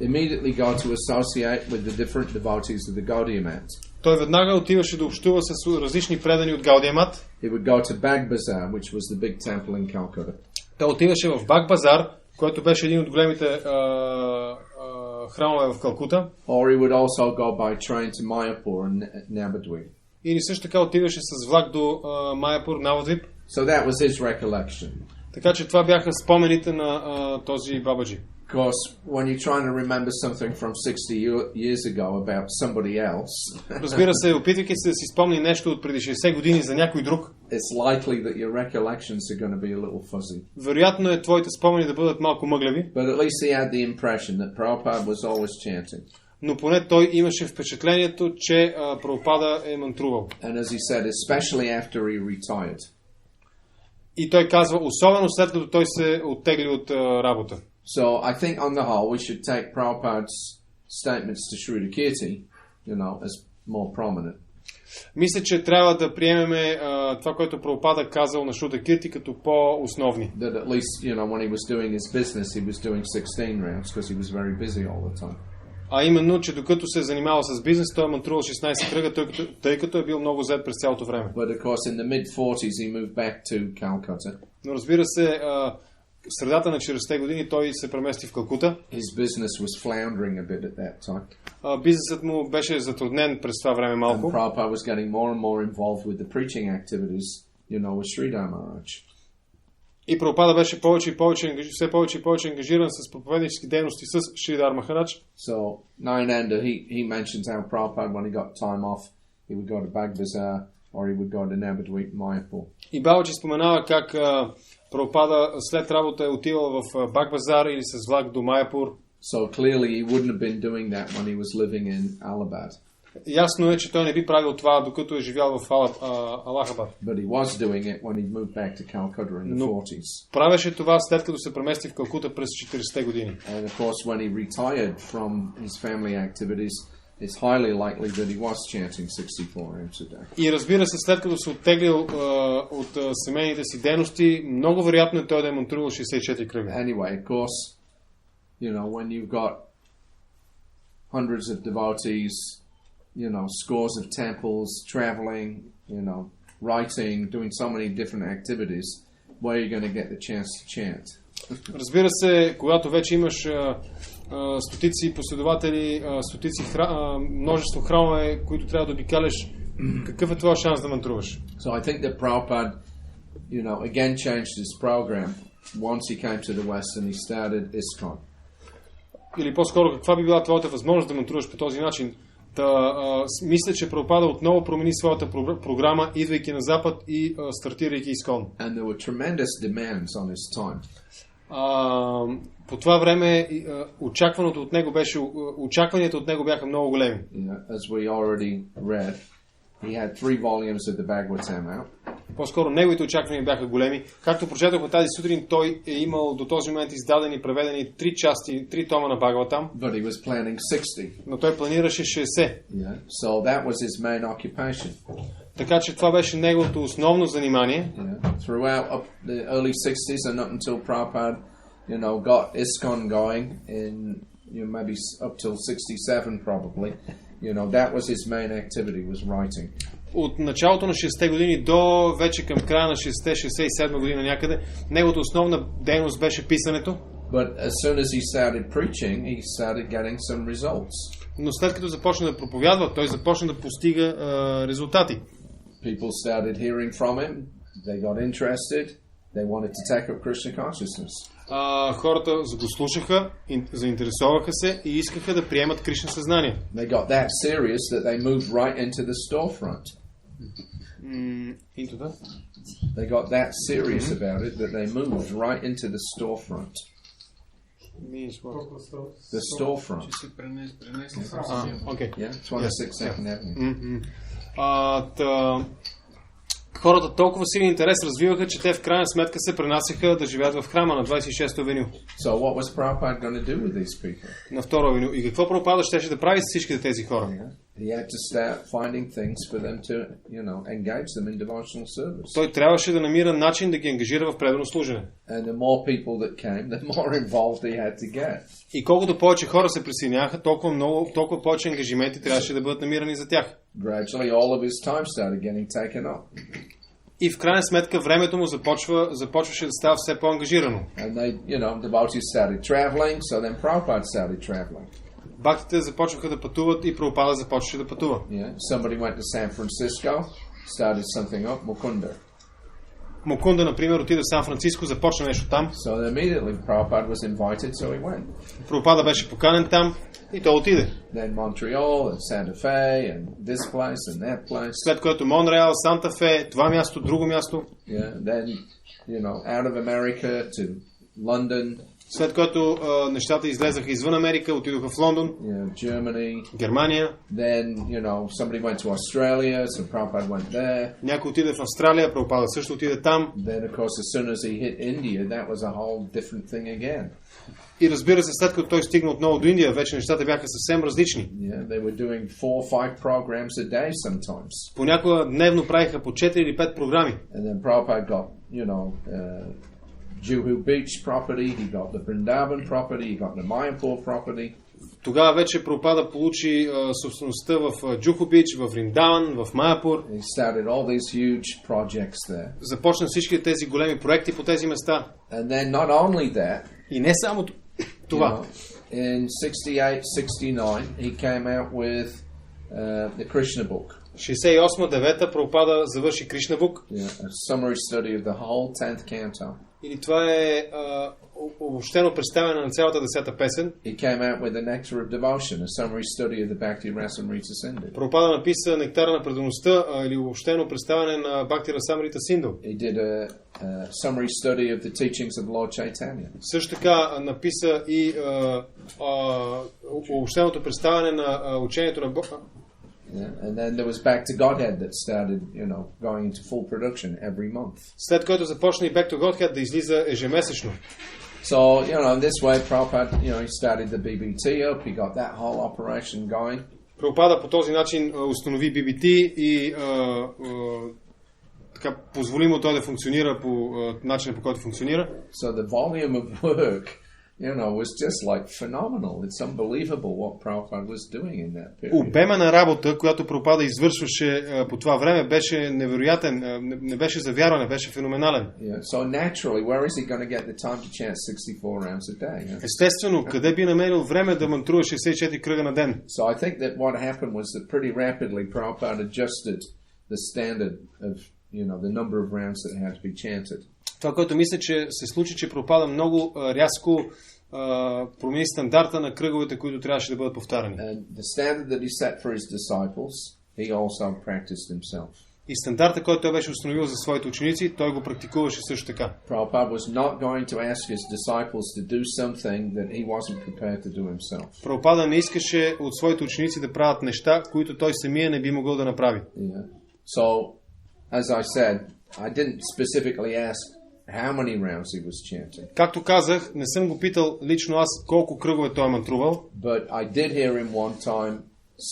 Speaker 1: immediately go to associate with the different devotees of the Gaudiya Mat.
Speaker 2: той веднага отиваше да общува с различни предани от Гаудия Мат.
Speaker 1: He would go to Bag Bazaar, which was the big temple in Calcutta.
Speaker 2: Той отиваше в Баг Базар, който беше един от големите храмове в Калкута.
Speaker 1: Or he would also go by train to Mayapur and Navadvip.
Speaker 2: Или също така отиваше с влак до Майапур, Навадвип.
Speaker 1: So that was his recollection.
Speaker 2: Така че това бяха спомените на този Бабаджи.
Speaker 1: Of course, when you're trying to remember something from 60 years ago about somebody else,
Speaker 2: Разбира се, опитвайки се да си спомни нещо от преди 60 години за някой друг,
Speaker 1: it's likely that your recollections are going to be a little fuzzy.
Speaker 2: вероятно е твоите спомени да бъдат малко мъгляви,
Speaker 1: But at least he had the impression that Prabhupada was always chanting.
Speaker 2: но поне той имаше впечатлението, че Прабхупада е мантрувал.
Speaker 1: And as he said, especially after he retired.
Speaker 2: И той казва, особено след като той се оттегли от работа.
Speaker 1: So I think on the whole we should take Prabhupada's statements to Shrila as more prominent.
Speaker 2: Мисля, че трябва да приемеме това, което Прабхупада казал на Шрута Кирти като по-основни.
Speaker 1: That at least, when he was doing his business, he was doing 16 rounds because he was very busy all the time.
Speaker 2: А именно, че докато се е занимавал с бизнес, той е мантрувал 16 кръга, тъй като е бил много зает през цялото време.
Speaker 1: But of course in the mid-40s he moved back to Calcutta.
Speaker 2: Но разбира се, средата на 40-те години той се премести в Калкута.
Speaker 1: His business was floundering a bit at that time.
Speaker 2: Бизнесът му беше затруднен през това време малко.
Speaker 1: And Prabhupada was getting more and more involved with the preaching activities, with Sridhar Maharaj.
Speaker 2: И Прабхупада беше все повече и повече ангажиран с проповеднически дейности с Шридар Махарадж.
Speaker 1: So Nayananda, he mentions how Prabhupada, when he got time off, he would go to Bhagavazar or he would go to Navadvip Mayapur.
Speaker 2: И Бабаджи споменава как Прабхупада след работа е отивал в Бхагавазар или с влак до Майяпур.
Speaker 1: So clearly he wouldn't have been doing that when he was living in Allahabad.
Speaker 2: Ясно е, че той не би правил това, докато е живял в Алахабад.
Speaker 1: But he was doing it when he moved back to Calcutta in the 40s.
Speaker 2: Правеше това след като се премести в Калкута през 40-те години.
Speaker 1: And of course when he retired from his family activities, it's highly likely that he was chanting 64 hymns a day.
Speaker 2: И разбира се, след като се оттеглил от семейните си дейности, много вероятно е той да е мантрувал 64 кръга.
Speaker 1: Anyway, of course, when you've got hundreds of devotees, scores of temples, traveling, writing, doing so many different activities, where are you going to get the chance to chant?
Speaker 2: Разбира се, когато вече имаш стотици последователи, множество храмове, които трябва да обикаляш, какъв е твой шанс да мантруваш?
Speaker 1: So I think that Prabhupada, again changed his program once he came to the West and he started ISKCON.
Speaker 2: Или по-скоро, каква би била твоята възможност да мантруваш по този начин? Мисля, че Прабхупада отново промени своята програма, идвайки на Запад и стартирайки ISKCON.
Speaker 1: And there were tremendous demands on his time.
Speaker 2: По това време очакванията от него бяха много големи.
Speaker 1: As we already read, he had 3 volumes of the Bhagavatam out.
Speaker 2: По-скоро неговите очаквания бяха големи. Както прочетохме тази сутрин, той е имал до този момент издадени, преведени 3 тома на Бхагаватам.
Speaker 1: But he was planning 60.
Speaker 2: Но той планираше 60.
Speaker 1: So that was his main occupation.
Speaker 2: Така че това беше неговото основно занимание.
Speaker 1: Throughout the early 60s and up until Prabhupada, got ISKCON going in maybe up till 67 probably. That was his main activity, was writing.
Speaker 2: От началото на 60-те години до вече към края на 67 година някъде, неговата основна дейност беше писането.
Speaker 1: But as soon as he started preaching, he started getting some results.
Speaker 2: Но след като започна да проповядва, той започна да постига резултати.
Speaker 1: People started hearing from him, they got interested, they wanted to take up Krishna consciousness.
Speaker 2: Хората го слушаха, заинтересоваха се и искаха да приемат Кришна съзнание.
Speaker 1: They got that serious that they moved right into the storefront.
Speaker 2: Into that?
Speaker 1: They got that serious about it that they moved right into the storefront.
Speaker 2: Means what?
Speaker 1: The storefront.
Speaker 2: Okay.
Speaker 1: Yeah, 26th Avenue.
Speaker 2: Хората толкова силен интерес развиваха, че те в крайна сметка се пренасяха да живеят в храма на 26-то авеню.
Speaker 1: So what was Prabhupada going to do with these people?
Speaker 2: На второ авеню. И какво Прабхупада щеше да прави с всичките тези хора?
Speaker 1: He had to start finding things for them to, engage them in devotional service.
Speaker 2: Той трябваше да намира начин да ги ангажира в предано служене.
Speaker 1: And the more people that came, the more involved he had to get.
Speaker 2: И колкото повече хора се присъединяха, толкова повече ангажименти трябваше да бъдат намирани за тях.
Speaker 1: Gradually all of his time started getting taken up.
Speaker 2: И в крайна сметка времето му започваше да става все по-ангажирано.
Speaker 1: And they, devotees started traveling, so then Prabhupada started traveling.
Speaker 2: Бхактите започваха да пътуват и Прабхупада започваше да пътува.
Speaker 1: Somebody went to San Francisco, started something up, Mukunda.
Speaker 2: Мукунда, например, отиде в Сан-Франциско, започна нещо там.
Speaker 1: So immediately Prabhupada was invited, so he went.
Speaker 2: Прабхупада беше поканен там и той отиде.
Speaker 1: Then Montreal and Santa Fe and this place and that place.
Speaker 2: След което Монреал, Санта Фе, това място, друго място.
Speaker 1: Then, out of America to London.
Speaker 2: След което нещата излезаха извън Америка, отидоха в Лондон,
Speaker 1: Germany,
Speaker 2: Германия.
Speaker 1: Then, somebody went to Australia, so Prabhupada went there.
Speaker 2: Някой отиде в Австралия, Прабхупада също отиде там.
Speaker 1: Then, of course, as soon as he hit India, that was a whole different thing again.
Speaker 2: И разбира се, след като той стигна отново до Индия, вече нещата бяха съвсем различни.
Speaker 1: They were doing 4 or 5 programs a day sometimes.
Speaker 2: Понякога дневно правиха по 4 или 5 програми.
Speaker 1: And then Prabhupada got, Juhu Beach property, he got the Vrindavan property, he got the Mayapur property.
Speaker 2: Тогава вече Прабхупада получи собствеността в Джуху Бич, в Вриндаван, в Майапур.
Speaker 1: He started all these huge projects there.
Speaker 2: Започна всички тези големи проекти по тези места.
Speaker 1: And then not only that,
Speaker 2: И не само това.
Speaker 1: In 68-69, he came out with the Krishna book.
Speaker 2: 68-9 Прабхупада завърши Кришна бук.
Speaker 1: A summary study of the whole 10th canto.
Speaker 2: Или това е обобщено представяне на цялата 10-та песен.
Speaker 1: He came out with the Nectar of Devotion, a summary study of the Bhakti Rasamrita Sindhu.
Speaker 2: Прабхупада написа Нектара на предаността или обобщено представяне на Бхакти Расамрита Синду.
Speaker 1: He did a summary study of the teachings of Lord Chaitanya.
Speaker 2: Също така написа и обобщеното представяне на учението на Бога.
Speaker 1: Yeah, and then there was Back to Godhead that started, going into full production every month.
Speaker 2: След което започна и Back to Godhead да излиза ежемесечно.
Speaker 1: So, in this way, Prabhupada, he started the BBT up, he got that whole operation going.
Speaker 2: Прабхупада по този начин установи BBT и така позволи му той да функционира по начина, по който функционира.
Speaker 1: So the volume of work, was just like phenomenal. It's unbelievable what Prabhupada was doing in that period.
Speaker 2: Обема на работа, която Прабхупада извършваше по това време, беше невероятен, не беше за вярване, беше феноменален.
Speaker 1: Yeah. So naturally, where is he going to get the time to chant 64 rounds a day? Yeah?
Speaker 2: Естествено, къде би намерил време да мантрува 64 кръга на ден?
Speaker 1: So I think that what happened was that pretty rapidly Prabhupada adjusted the standard of, the number of rounds that had to be chanted.
Speaker 2: Това, което мисля, че се случи, че Прабхупада много рязко промени стандарта на кръговете, които трябваше да бъдат повтаряни.
Speaker 1: And the standard that he set for his disciples, he also practiced himself.
Speaker 2: И стандарта, който той беше установил за своите ученици, той го практикуваше също така.
Speaker 1: Prabhupada was not going to ask his disciples to do something that he wasn't prepared to do himself.
Speaker 2: Прабхупада не искаше от своите ученици да правят неща, които той самия не би могъл да направи.
Speaker 1: Yeah. So, as I said, I didn't specifically ask how many rounds he was chanting.
Speaker 2: Както казах, не съм го питал лично аз колко кръгове той е мантрувал.
Speaker 1: But I did hear him one time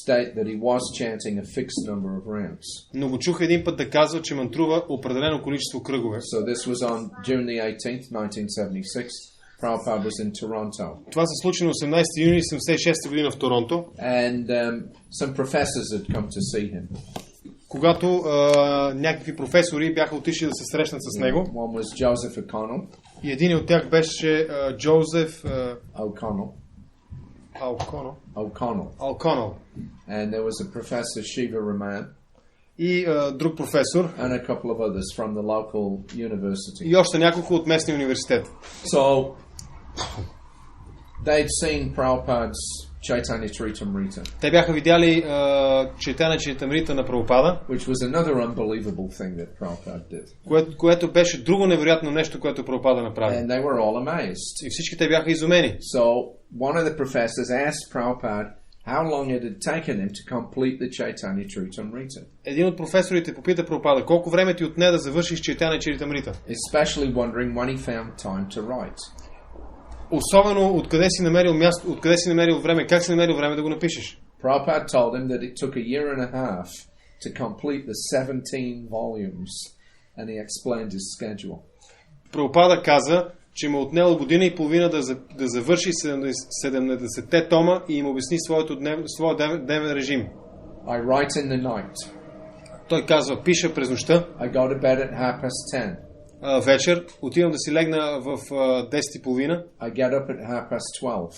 Speaker 1: state that he was chanting a fixed number of rounds.
Speaker 2: Но го чух един път да казва, че мантрува определено количество кръгове.
Speaker 1: So this was on June the 18th, 1976. Prabhupada was in Toronto.
Speaker 2: Това се случи на 18 юни 1976 година в Торонто.
Speaker 1: And some professors had come to see him.
Speaker 2: Когато някакви професори бяха отишли да се срещнат с него.
Speaker 1: One was Joseph O'Connell.
Speaker 2: И един от тях беше Джозеф
Speaker 1: O'Connell.
Speaker 2: O'Connell.
Speaker 1: And there was a professor, Shiva Raman.
Speaker 2: И друг професор.
Speaker 1: And a couple of others from the local university.
Speaker 2: И още няколко от местния университет.
Speaker 1: So they'd seen Prabhupada's Chaitanya Charitamrita.
Speaker 2: Те бяха видяли Chaitanya Charitamrita на Прабхупада.
Speaker 1: Which was another unbelievable thing that Prabhupada did.
Speaker 2: Което беше друго невероятно нещо, което Прабхупада направи.
Speaker 1: And they were all amazed.
Speaker 2: И всички те бяха изумени.
Speaker 1: So one of the professors asked Prabhupada how long it had taken him to complete the Chaitanya Charitamrita.
Speaker 2: Един от професорите попита Прабхупада колко време ти отне да завършиш Chaitanya Charitamrita.
Speaker 1: Especially wondering when he found time to write.
Speaker 2: Особено откъде си намерил място, откъде си намерил време, как си намерил време да го напишеш.
Speaker 1: Prabhupada told him that it took a year and a half to complete the 17 volumes, and he explained his schedule.
Speaker 2: Прабхупада каза, че му отнело година и половина да завърши 70-те тома и им обясни своя дневен режим.
Speaker 1: I write in the night.
Speaker 2: Той казва, пиша през нощта.
Speaker 1: I go to bed at 10:30.
Speaker 2: Вечер отивам да си легна в 10:30.
Speaker 1: I get up at 12:30.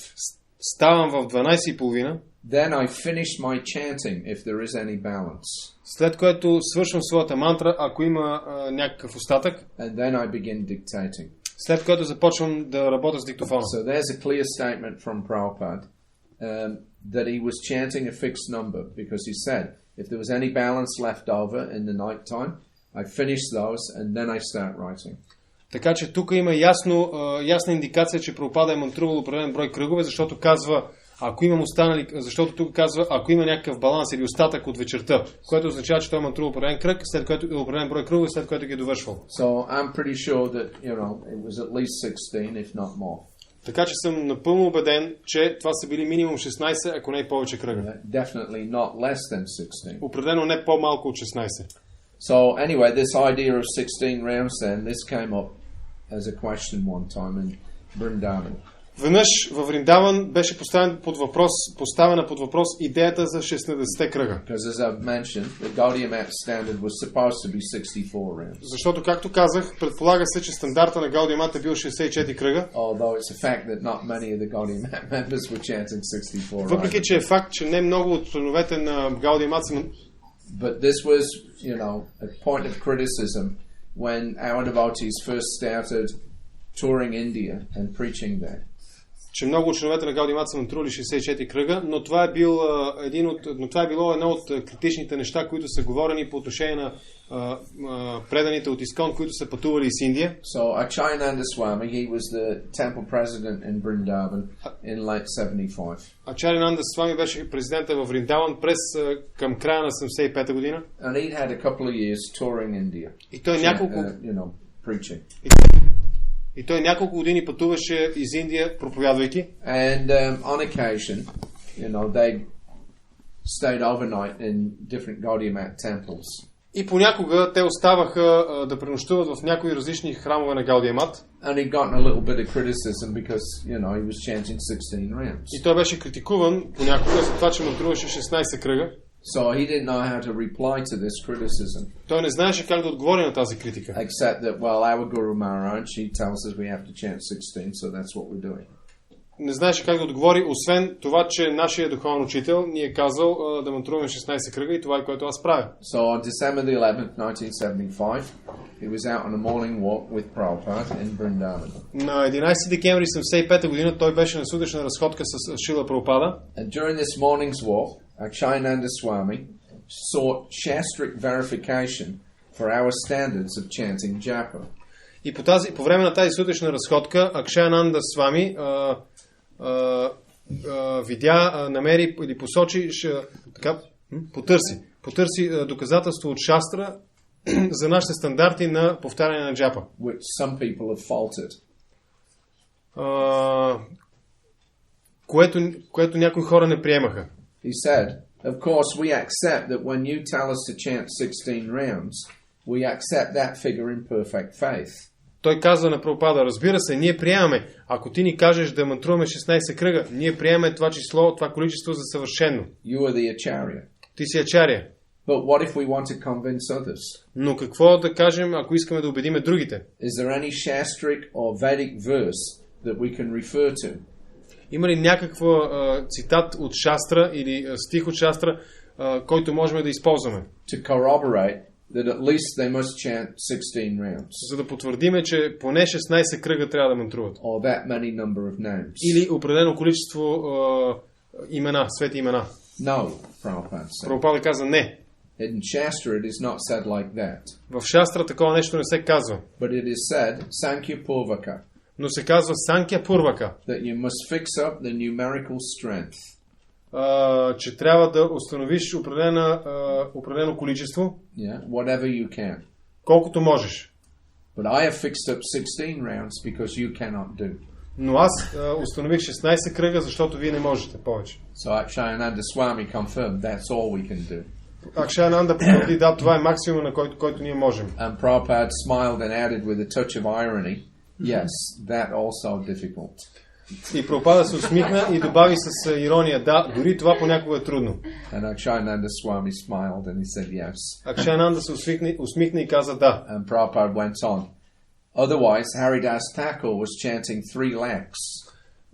Speaker 2: Ставам в 12:30.
Speaker 1: Then I finish my chanting if there is any balance.
Speaker 2: След което свършвам своята мантра, ако има някакъв остатък.
Speaker 1: And then I begin dictating.
Speaker 2: След което започвам да работя с диктофона.
Speaker 1: So there's a clear statement from Prabhupada that he was chanting a fixed number because he said if there was any balance left over in the night time, I finish those and then I start writing.
Speaker 2: Така че тук има ясна индикация, че Прабхупада е мантрувал определен брой кръгове, защото казва, ако имам останали, защото тук казва, ако има някакъв баланс или остатък от вечерта, което означава, че той мантрува определен кръг, след което е определен брой кръгове, след което ги е довършвал.
Speaker 1: So I'm pretty sure that, it was at least 16 if not more.
Speaker 2: Така че съм напълно убеден, че това са били минимум 16, ако не и повече кръга.
Speaker 1: Definitely not less than 16.
Speaker 2: Определено не по-малко от 16.
Speaker 1: So anyway, this idea of 16 rounds then, this came up as a question one time in Vrindavan.
Speaker 2: Веднъж във Вриндаван беше поставена под въпрос идеята за 16-те кръга.
Speaker 1: Because as I've mentioned, the Gaudiya Mat standard was supposed to be 64 rounds.
Speaker 2: Защото, както казах, предполага се, че стандарта на Гаудия Мат е бил 64 кръга.
Speaker 1: Although it's a fact that not many of the Gaudiya Mat members were chanting 64 rounds.
Speaker 2: Въпреки, че е факт, че не много от членовете на Гаудия Мат са...
Speaker 1: But this was, you know, a point of criticism when our devotees first started touring India and preaching there.
Speaker 2: Че много от членовете на Гаудия Мат са натрували 64 кръга, но това е било едно от критичните неща, които са говорени по отношение на преданите от Искон, които са пътували из Индия.
Speaker 1: So Achayananda Swami, he was the temple president in Vrindavan in late 75.
Speaker 2: Ачарянанда Свами беше президента във Вриндаван към края на 75-та година.
Speaker 1: And he'd had a couple of years touring India.
Speaker 2: И той
Speaker 1: preaching.
Speaker 2: И той няколко години пътуваше из Индия, проповядвайки.
Speaker 1: And on occasion, they stayed overnight in different Gaudiya Mat temples.
Speaker 2: И понякога те оставаха да пренощуват в някои различни храмове на Гаудия Мат.
Speaker 1: And he'd gotten a little bit of criticism because, he was chanting 16 rounds.
Speaker 2: И той беше критикуван понякога за това, че мантруваше 16 кръга.
Speaker 1: So he didn't know how to reply to this criticism.
Speaker 2: Той не знаеше как да отговори на тази критика.
Speaker 1: Except that, our Guru Maharaj, he tells us we have to chant 16, so that's what we're doing.
Speaker 2: Не знаеше как да отговори, освен това, че нашия духовен учител ни е казал да мантруваме 16 кръга и това е което аз правя.
Speaker 1: So on December the 11th, 1975, he was out on a morning walk with Prabhupada in Vrindavan.
Speaker 2: На 11 декември 75 година той беше на сутрешна разходка с Шрила Прабхупада.
Speaker 1: And during this morning's walk, Akshayananda Swami sought Shastric verification for our standards of chanting Japa.
Speaker 2: И по време на тази сутрешна разходка Акшаянанда Свами видя, намери или посочи, потърси доказателство от Шастра за нашите стандарти на повтаряне на Джапа.
Speaker 1: Which some people have faulted.
Speaker 2: Което някои хора не приемаха.
Speaker 1: He said, of course we accept that when you tell us to chant 16 rounds, we accept that figure in perfect faith.
Speaker 2: Той казва на Прабхупада, разбира се, ние приемаме, ако ти ни кажеш да мантруваме 16 кръга, ние приемаме това число, това количество за съвършено.
Speaker 1: You are the acharya.
Speaker 2: Ти си ачаря.
Speaker 1: But what if we want to convince others?
Speaker 2: Но какво да кажем, ако искаме да убедиме другите?
Speaker 1: Is there any Shastric or Vedic verse that we can refer to?
Speaker 2: Има ли някаква цитат от Шастра или стих от Шастра, който можем да използваме?
Speaker 1: To corroborate that at least they must chant 16 rounds.
Speaker 2: За да потвърдиме, че поне 16 кръга трябва да мантруват.
Speaker 1: Or that many number of names.
Speaker 2: Или определено количество имена, свети имена.
Speaker 1: No, Prabhupada said.
Speaker 2: Прабхупада каза не.
Speaker 1: In Shastra it is not said like that.
Speaker 2: В Шастра такова нещо не се казва.
Speaker 1: But it is said, Sankhya Purvaka.
Speaker 2: Но се казва Санкя Пурвака.
Speaker 1: That you must fix up the numerical strength.
Speaker 2: Че трябва да установиш определено количество.
Speaker 1: Yeah, whatever you can.
Speaker 2: Колкото можеш.
Speaker 1: But I have fixed up 16 rounds because you cannot do.
Speaker 2: Но аз установих 16 кръга, защото вие не можете повече.
Speaker 1: So Akshayananda Swami confirmed that's all we can do.
Speaker 2: Акшаянанда потвърди, да, това е максимум, на който ние можем.
Speaker 1: And Prabhupada smiled and added with a touch of irony, yes, that also difficult.
Speaker 2: И Прабхупада се усмихна и добави с ирония, да, дори това понякога е трудно.
Speaker 1: And Akshayananda Swami smiled and he said yes.
Speaker 2: Акшаянанда се усмихна и каза да.
Speaker 1: And Prabhupada went on. Otherwise, Haridas Thakur was chanting 3 lakhs.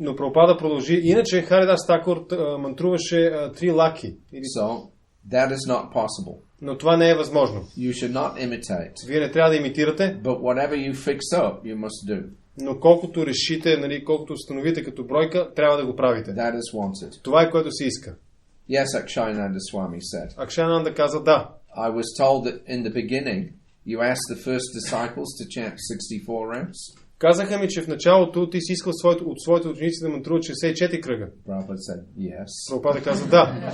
Speaker 2: Но Прабхупада продължи. Иначе Харидас Такур мантруваше 3 лаки.
Speaker 1: So, that is not possible.
Speaker 2: Но това не е възможно.
Speaker 1: You should not imitate.
Speaker 2: Вие не трябва да имитирате.
Speaker 1: But whatever you fix up, you must do.
Speaker 2: Но колкото решите, колкото установите като бройка, трябва да го правите.
Speaker 1: That is wanted.
Speaker 2: Това е което се иска.
Speaker 1: Yes, Akshayananda Swami said.
Speaker 2: Акшаянанда каза да.
Speaker 1: I was told that in the beginning you asked the first disciples to chant 64 rounds.
Speaker 2: Казаха ми, че в началото ти си искал от своите ученици да мантруват 64 кръга.
Speaker 1: Prabhupada said yes.
Speaker 2: Прабхупада каза да.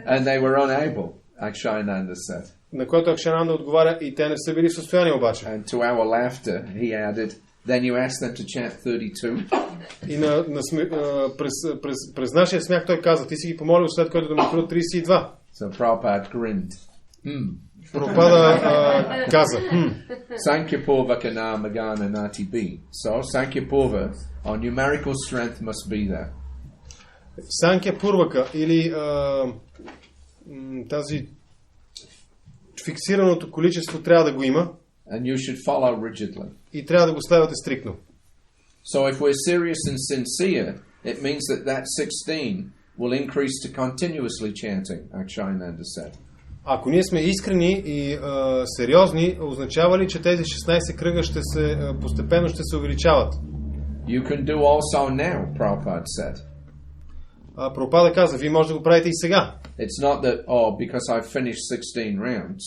Speaker 1: And they were unable, Akshayananda said.
Speaker 2: На което Акшаянанда отговаря, и те не са били в състояние обаче.
Speaker 1: And to our laughter, he added, then you asked them to chant 32.
Speaker 2: И през нашия смях той каза, ти си ги помолил след което да мантруват 32.
Speaker 1: So Prabhupada grinned.
Speaker 2: Прабхупада каза,
Speaker 1: Sankhya Purva Kana Magana Nati B. So Sankhya Purva, our numerical strength must be there.
Speaker 2: Санкя Пурвака или тази фиксираното количество трябва да го има
Speaker 1: And you should follow rigidly.
Speaker 2: и трябва да го следвате стриктно.
Speaker 1: So if we're serious and sincere, it means that 16 will increase to continuously chanting, Akshayananda said.
Speaker 2: Ако ние сме искрени и сериозни, означава ли, че тези 16 кръга постепенно ще се увеличават?
Speaker 1: You can do also now, Prabhupada said.
Speaker 2: Прабхупада каза, вие може да го правите и сега.
Speaker 1: It's not that, because I've finished 16 rounds,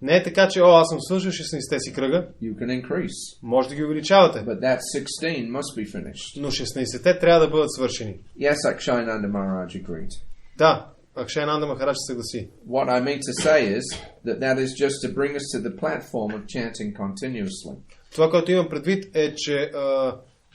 Speaker 2: Не е така, че аз съм свършил 16-те си кръга.
Speaker 1: you can increase.
Speaker 2: Може да ги увеличавате.
Speaker 1: But that 16 must be finished.
Speaker 2: Но 16-те трябва да бъдат свършени.
Speaker 1: Yes, Akshayananda Maharaj agreed.
Speaker 2: Да, Акшаянанда Махарадж се съгласи.
Speaker 1: What I mean to say is that is just to bring us to the platform of chanting continuously.
Speaker 2: Това, което имам предвид е, че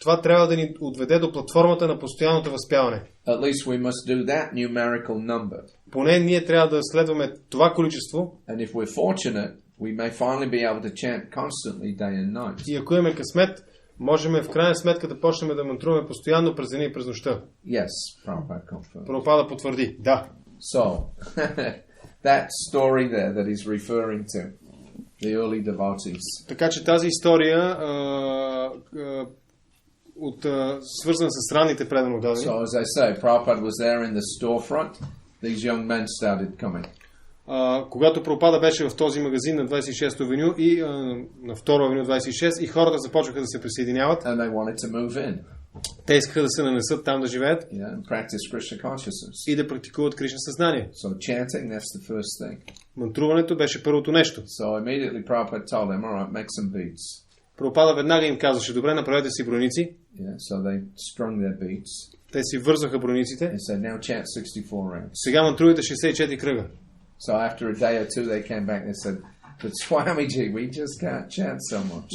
Speaker 2: това трябва да ни отведе до платформата на постоянното възпяване.
Speaker 1: At least we must do that numerical number.
Speaker 2: Поне ние трябва да следваме това количество.
Speaker 1: And if we're fortunate, we may finally be able to chant constantly day and night.
Speaker 2: И ако имаме късмет, можем в крайна сметка да почнем да мантруваме постоянно през деня и през нощта.
Speaker 1: Yes, Prabhupada confirmed.
Speaker 2: Прабхупада потвърди. Да.
Speaker 1: So, that story there that he's referring to, the early devotees.
Speaker 2: Така че тази история свързана с ранните предано дадени.
Speaker 1: So, as I say, Prabhupada was there in the storefront. These young men started coming.
Speaker 2: Когато Прабхупада беше в този магазин на 26-то авеню и на 2-ро авеню 26 и хората започваха да се присъединяват.
Speaker 1: And they wanted to move in.
Speaker 2: Те искаха да се нанесат там да живеят.
Speaker 1: Yeah, and practice Krishna consciousness.
Speaker 2: И да практикуват Кришна съзнание.
Speaker 1: So chanting, that's the first thing.
Speaker 2: Мантруването беше първото нещо.
Speaker 1: So immediately Prabhupada told them, all right, make some beads.
Speaker 2: Прабхупада веднага им казваше, добре, направете си броници.
Speaker 1: Yeah, so they strung their beads.
Speaker 2: Те си вързваха брониците.
Speaker 1: And said, now chant 64 rounds.
Speaker 2: Сега мантрувайте 64 кръга.
Speaker 1: So after a day or two, they came back and they said, but Swamiji, we just can't chant so much.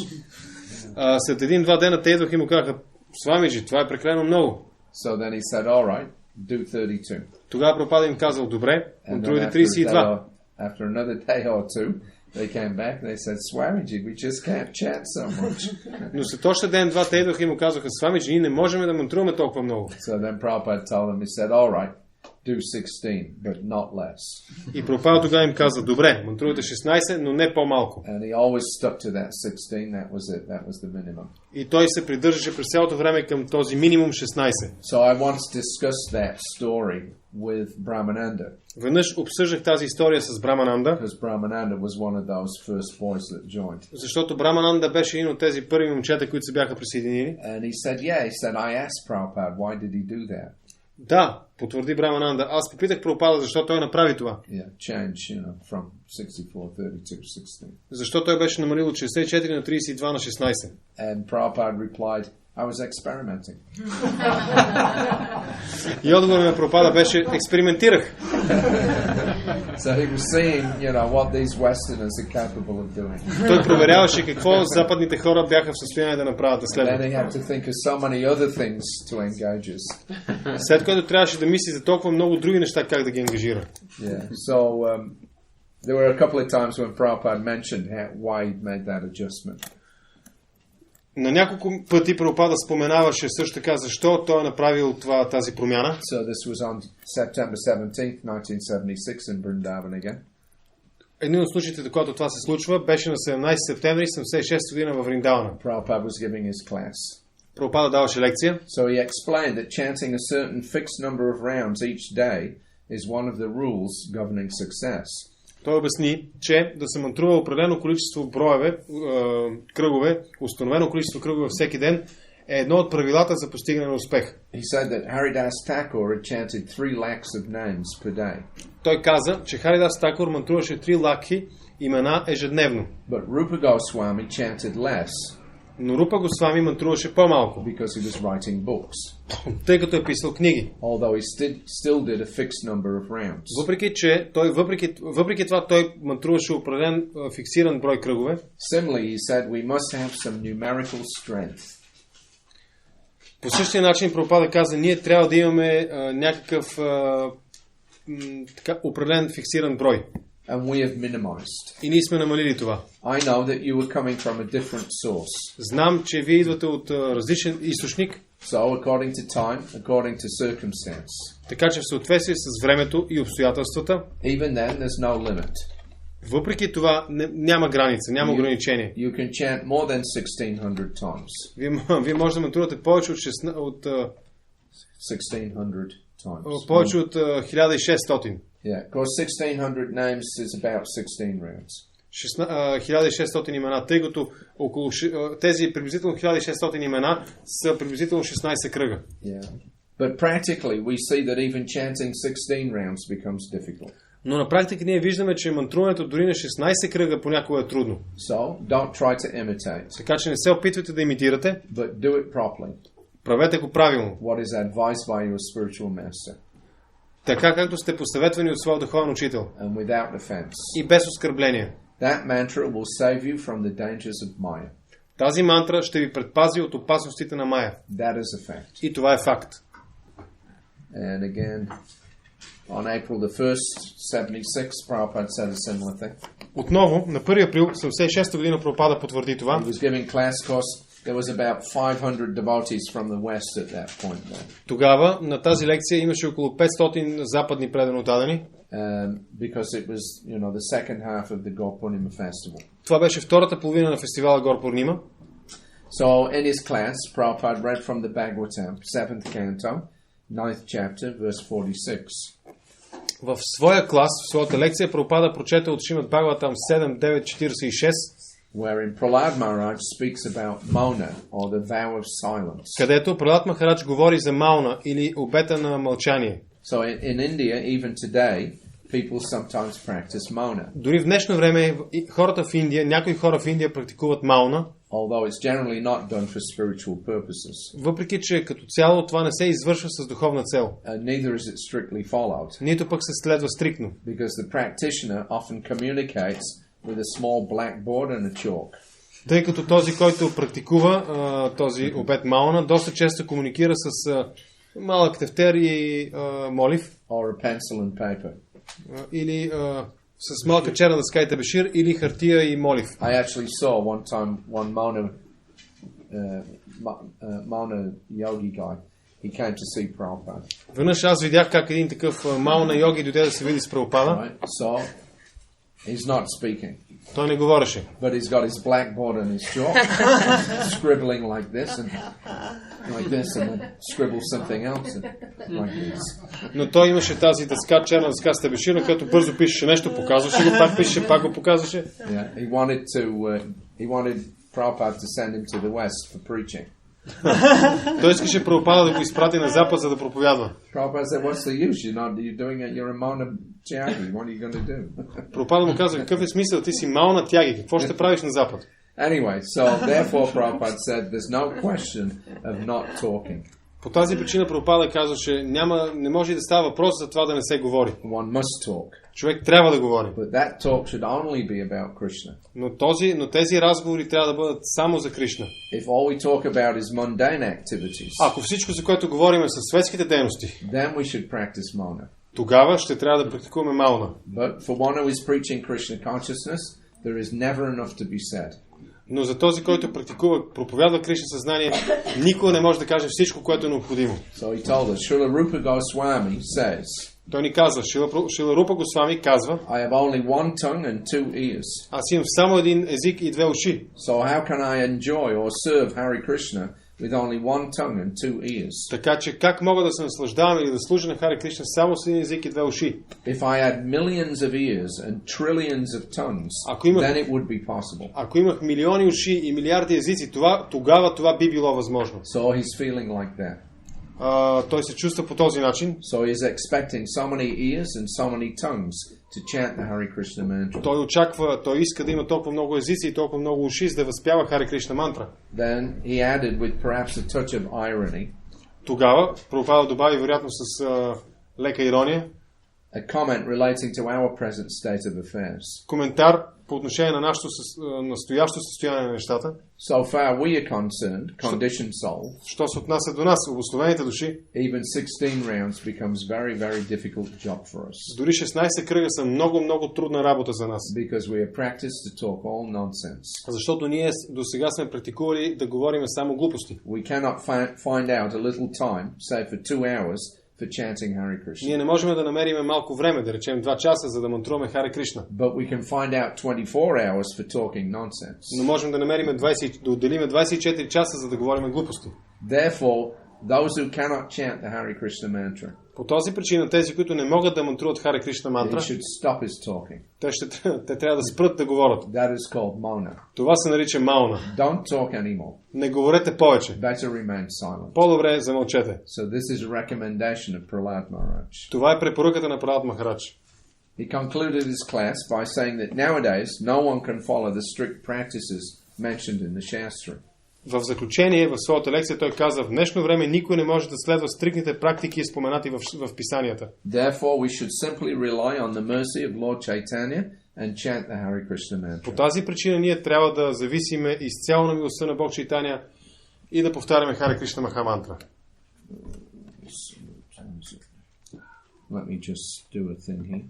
Speaker 2: След 1-2 дена те идваха и му казаха, Свамиджи, това е прекалено много.
Speaker 1: So then he said, all right, do 32.
Speaker 2: Тогава Прабхупада им казал, добре,
Speaker 1: And then
Speaker 2: мантрувайте
Speaker 1: after
Speaker 2: 32.
Speaker 1: after another day or two, they came back and they said, Swamiji, we just can't chant so much.
Speaker 2: Но след още ден-два те идваха и му казаха, Свамиджи, ние не можем да мантруваме толкова много.
Speaker 1: So then Prabhupada told them, he said, all right, do 16, but not less.
Speaker 2: И Прабхупада тогава им каза, добре, мантрувайте 16, но не по-малко.
Speaker 1: And he always stuck to that 16, that was it, that was the minimum.
Speaker 2: И той се придържаше през цялото време към този минимум 16.
Speaker 1: So I once discussed that story with Brahmananda.
Speaker 2: Веднъж обсъждах тази история с Брамананда,
Speaker 1: Because Brahmananda was one of those first boys that joined.
Speaker 2: защото Брамананда беше един от тези първи момчета, които се бяха присъединили.
Speaker 1: And he said, I asked Prabhupada, why did he do that?
Speaker 2: Да, потвърди Брамананда. Аз попитах Прабхупада, защо той направи това.
Speaker 1: Yeah, change, from 64, 32, 16.
Speaker 2: Защо той беше намалил от 64 на 32 на 16.
Speaker 1: And Prabhupada replied, I was experimenting.
Speaker 2: И отговорът на Прабхупада беше, експериментирах.
Speaker 1: So he was seeing, what these Westerners are capable of doing.
Speaker 2: Той проверяваше какво западните хора бяха в състояние да направят
Speaker 1: Then
Speaker 2: следното.
Speaker 1: he had to think of so many other things to engage us.
Speaker 2: След което трябваше да мисли за толкова много други неща, как да ги ангажира.
Speaker 1: Yeah. So there were a couple of times when Prabhupada mentioned why he made that adjustment.
Speaker 2: На няколко пъти Прабхупада споменаваше също така защо той е направил тази промяна.
Speaker 1: So this was on September 17th, 1976 in Vrindavan again.
Speaker 2: Един от случаите, когато това се случва, беше на 17 септември 76 година във Вриндавана.
Speaker 1: Prabhupada was giving his class.
Speaker 2: Прабхупада даваше лекция.
Speaker 1: So he explained that chanting a certain fixed number of rounds each day is one of the rules governing success.
Speaker 2: Той обясни, че да се мантрува определено количество кръгове, установено количество кръгове всеки ден е едно от правилата за постигане на успех.
Speaker 1: He said that Haridas Thakur had chanted 3 lakhs of names per day.
Speaker 2: Той каза, че Харидас Такур мантруваше 3 лакхи имена ежедневно.
Speaker 1: But Rupa Goswami chanted less
Speaker 2: Но Рупа Госвами мантруваше по-малко,
Speaker 1: because he was writing books.
Speaker 2: тъй като е писал книги.
Speaker 1: Although he still did a fixed number of rounds.
Speaker 2: Въпреки това той мантруваше определен фиксиран брой кръгове.
Speaker 1: Similarly, he said we must have some numerical strength.
Speaker 2: По същия начин Прабхупада каза, ние трябва да имаме някакъв определен фиксиран брой.
Speaker 1: And we have minimized.
Speaker 2: И ние сме намалили това.
Speaker 1: I know that you are coming from a different source.
Speaker 2: Знам, че вие идвате от различен източник.
Speaker 1: So according to time, according to circumstance.
Speaker 2: Така че в съответствие с времето и обстоятелствата,
Speaker 1: Even then, there's no limit.
Speaker 2: въпреки това няма граница, няма ограничение.
Speaker 1: You can chant more than 1600 times.
Speaker 2: Вие може да мантрувате повече от
Speaker 1: 1600 times.
Speaker 2: повече от 1600.
Speaker 1: Yeah, because 1600 names is about 16 rounds.
Speaker 2: 1600 имена, тъй като около тези приблизително 1600 имена са приблизително 16 кръга.
Speaker 1: Yeah. But practically we see that even chanting 16 rounds becomes difficult.
Speaker 2: Но на практика ние виждаме, че мантруването дори на 16 кръга понякога е трудно.
Speaker 1: So, don't try to imitate.
Speaker 2: Така че не се опитвайте да имитирате,
Speaker 1: But do it properly.
Speaker 2: правете го правилно.
Speaker 1: What is advised by your spiritual master.
Speaker 2: Така както сте посъветвани от своя духовен учител.
Speaker 1: And without offense.
Speaker 2: И без оскърбление.
Speaker 1: That mantra will save you from the dangers of Maya.
Speaker 2: Тази мантра ще ви предпази от опасностите на Майя.
Speaker 1: That is a fact.
Speaker 2: И това е факт.
Speaker 1: And again, on April the 1st, 76, Prabhupada said a similar thing.
Speaker 2: Отново, на 1 април 76 година Прабхупада потвърди това.
Speaker 1: He was giving class because there was about 500 devotees from the west at that point.
Speaker 2: Тогава на тази лекция имаше около 500 западни преданодадени.
Speaker 1: Because it was, the second half of the Gaur-Purnima festival.
Speaker 2: Това беше втората половина на фестивала Гор-Пурнима.
Speaker 1: So in his class, Prabhupada read from the Bhagavatam, 7th canto, 9th chapter, verse 46.
Speaker 2: В своя клас, в своята лекция, Прабхупада прочете от Шримад Бхагаватам 7.9.46,
Speaker 1: wherein Prahlad Maharaj speaks about Mauna, or the vow of silence.
Speaker 2: където Пралад Махарадж говори за Мауна или обета на мълчание.
Speaker 1: So in India, even today, people sometimes practice Mauna.
Speaker 2: Дори в днешно време хората в Индия, някои хора в Индия практикуват Мауна,
Speaker 1: Although it's generally not done for spiritual purposes.
Speaker 2: въпреки че като цяло това не се извършва с духовна цел.
Speaker 1: Neither is it strictly followed.
Speaker 2: Нито пък се следва стриктно.
Speaker 1: Because the practitioner often communicates with a small blackboard and a chalk.
Speaker 2: Тъй като този, който практикува този обет Мауна, доста често комуникира с малък тефтер и молив.
Speaker 1: Or a pencil and paper.
Speaker 2: Или с малка черна дъска и табешир, или хартия и молив.
Speaker 1: I actually saw one time one Mauna yogi guy. He came to see Prabhupada.
Speaker 2: Веднъж аз видях как един такъв Мауна йоги дойде да се види с Прабхупада.
Speaker 1: Right? So he's not speaking.
Speaker 2: Той не говореше.
Speaker 1: But he's got his blackboard and his chalk, scribbling like this and then scribble something else and like this.
Speaker 2: Но той имаше тази дъска, черна дъска с табешир, на която бързо пишеше нещо, показваше го, пак пишеше, пак го показваше.
Speaker 1: Yeah, he wanted Prabhupada to send him to the west for preaching.
Speaker 2: Той искаше Прабхупада да го изпрати на запад, за да проповядва.
Speaker 1: Prabhupada said, "What's the use? You're doing it. You're a Mauna Tyagi. What are you going to do?"
Speaker 2: Прабхупада му каза: какъв е смисъл? Ти си Мауна Тяги. Какво ще правиш на запад?
Speaker 1: Anyway, so therefore Prabhupada said, "There's no question of not talking."
Speaker 2: По тази причина Прабхупада казва, че не може да става въпрос за това да не се говори.
Speaker 1: One must talk.
Speaker 2: Човек трябва да говори.
Speaker 1: But that talk should only be about Krishna.
Speaker 2: Но тези разговори трябва да бъдат само за Кришна.
Speaker 1: If all we talk about is mundane activities,
Speaker 2: Ако всичко, за което говорим, е със светските дейности,
Speaker 1: then we should practice Mauna.
Speaker 2: тогава ще трябва да практикуваме Мауна.
Speaker 1: But for one who is preaching Krishna consciousness, there is never enough to be said.
Speaker 2: Но за този, който проповядва Кришна съзнание, никога не може да каже всичко, което е необходимо.
Speaker 1: So he told us, Srila Rupa Goswami says,
Speaker 2: Той ни казва, Шрила Рупа Госвами казва,
Speaker 1: I have only one tongue and two ears.
Speaker 2: аз имам само един език и две уши.
Speaker 1: So how can I enjoy or serve Hare Krishna with only one tongue and two ears?
Speaker 2: Така че как мога да се наслаждавам или да служа на Хари Кришна само с един език и две уши?
Speaker 1: If I had millions of ears and trillions of tongues, then it would be possible.
Speaker 2: Ако имах милиони уши и милиарди езици, тогава това би било възможно.
Speaker 1: So he's feeling like that.
Speaker 2: Той се чувства по този начин.
Speaker 1: So he's expecting so many ears and so many tongues to chant the Hare Krishna mantra.
Speaker 2: Той иска да има толкова много езици и толкова много уши, за да възпява Хари Кришна мантра.
Speaker 1: Then he added with perhaps a touch of irony.
Speaker 2: Тогава Прабхупада добави вероятно с лека ирония.
Speaker 1: a comment relating to our present state of affairs.
Speaker 2: Коментар по отношение на нашето настоящо състояние на нещата.
Speaker 1: So far we are concerned, conditioned soul.
Speaker 2: Що се отнася до нас, обусловените души,
Speaker 1: Even 16 rounds becomes very, very difficult job for us.
Speaker 2: дори 16 кръга са много, много трудна работа за нас.
Speaker 1: Because we are practiced to talk all nonsense.
Speaker 2: Защото ние до сега сме практикували да говорим само глупости.
Speaker 1: We cannot find out a little time, say for 2 hours, for chanting Hare Krishna.
Speaker 2: Ние не можем да намерим малко време, да речем 2 часа, за да мантруваме Харе Кришна.
Speaker 1: But we can find out 24 hours for talking nonsense.
Speaker 2: Но можем да намерим да отделим 24 часа, за да говорим глупости.
Speaker 1: Therefore, those who cannot chant the Hare Krishna mantra,
Speaker 2: По този причина тези, които не могат да мантруват Харе Кришна мантра,
Speaker 1: they should stop his talking.
Speaker 2: те трябва да спрат да говорят.
Speaker 1: That is called mona.
Speaker 2: Това се нарича мауна.
Speaker 1: Don't talk anymore.
Speaker 2: Не говорете повече.
Speaker 1: Better remain silent.
Speaker 2: По-добре замълчете.
Speaker 1: So this is a recommendation of Prahlad Maharaj.
Speaker 2: Това е препоръката на Прабхупада Махарадж.
Speaker 1: He concluded his class by saying that nowadays no one can follow the strict practices mentioned in the Shastra.
Speaker 2: В заключение, в своята лекция той каза, в днешно време никой не може да следва стриктните практики, споменати в писанията.
Speaker 1: Therefore, we should simply rely on the mercy of Lord Chaitanya and chant the Hare Krishna mantra.
Speaker 2: По тази причина ние трябва да зависиме изцяло на милостта на Бог Чайтаня и да повтаряме Харе Кришна Махамантра.
Speaker 1: Let me just do a thing here.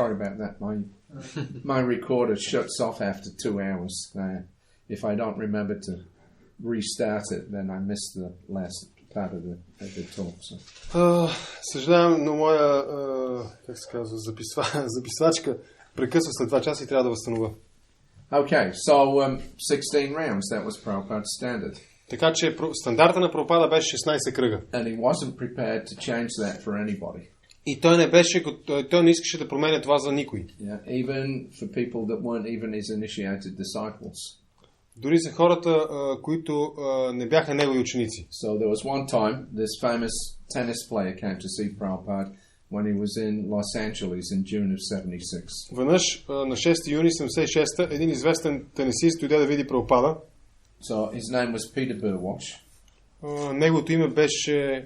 Speaker 1: Sorry about that. My recorder shuts off after 2 hours. If I don't remember to restart it, then I miss the last part of the talk. So.
Speaker 2: Съжалявам, но моя как се казва, записвачка прекъсва след 2 часа и трябва да възстановя.
Speaker 1: Okay, so 16 rounds, that was Prabhupada's standard.
Speaker 2: Така че стандарта на Прабхупада беше 16 кръга.
Speaker 1: And he wasn't prepared to change that for anybody.
Speaker 2: И той не искаше да променя това за никой.
Speaker 1: Yeah, even for people that weren't even his initiated disciples.
Speaker 2: Дори за хората, които не бяха негови ученици.
Speaker 1: So there was one time this famous tennis player came to see Prabhupada when he was in Los Angeles in June of 76.
Speaker 2: Веднъж на 6 юни 76 един известен тенисист дойде да види Прабхупада.
Speaker 1: So his name was Peter Burwash.
Speaker 2: Неговото име беше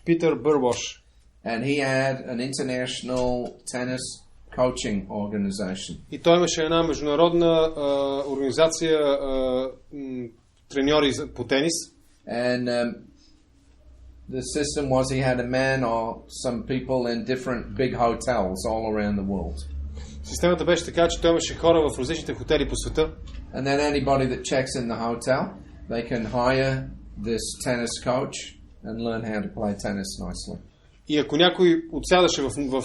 Speaker 1: Peter
Speaker 2: Burwash.
Speaker 1: And he had an international tennis coaching organization.
Speaker 2: И той имаше една международна организация треньори по тенис.
Speaker 1: And the system was he had a man or some people in different big hotels all around the world.
Speaker 2: Системата беше така, че той имаше хора в различните хотели по света.
Speaker 1: And then anybody that checks in the hotel, they can hire this tennis coach and learn how to play tennis nicely.
Speaker 2: И ако някой отсядаше в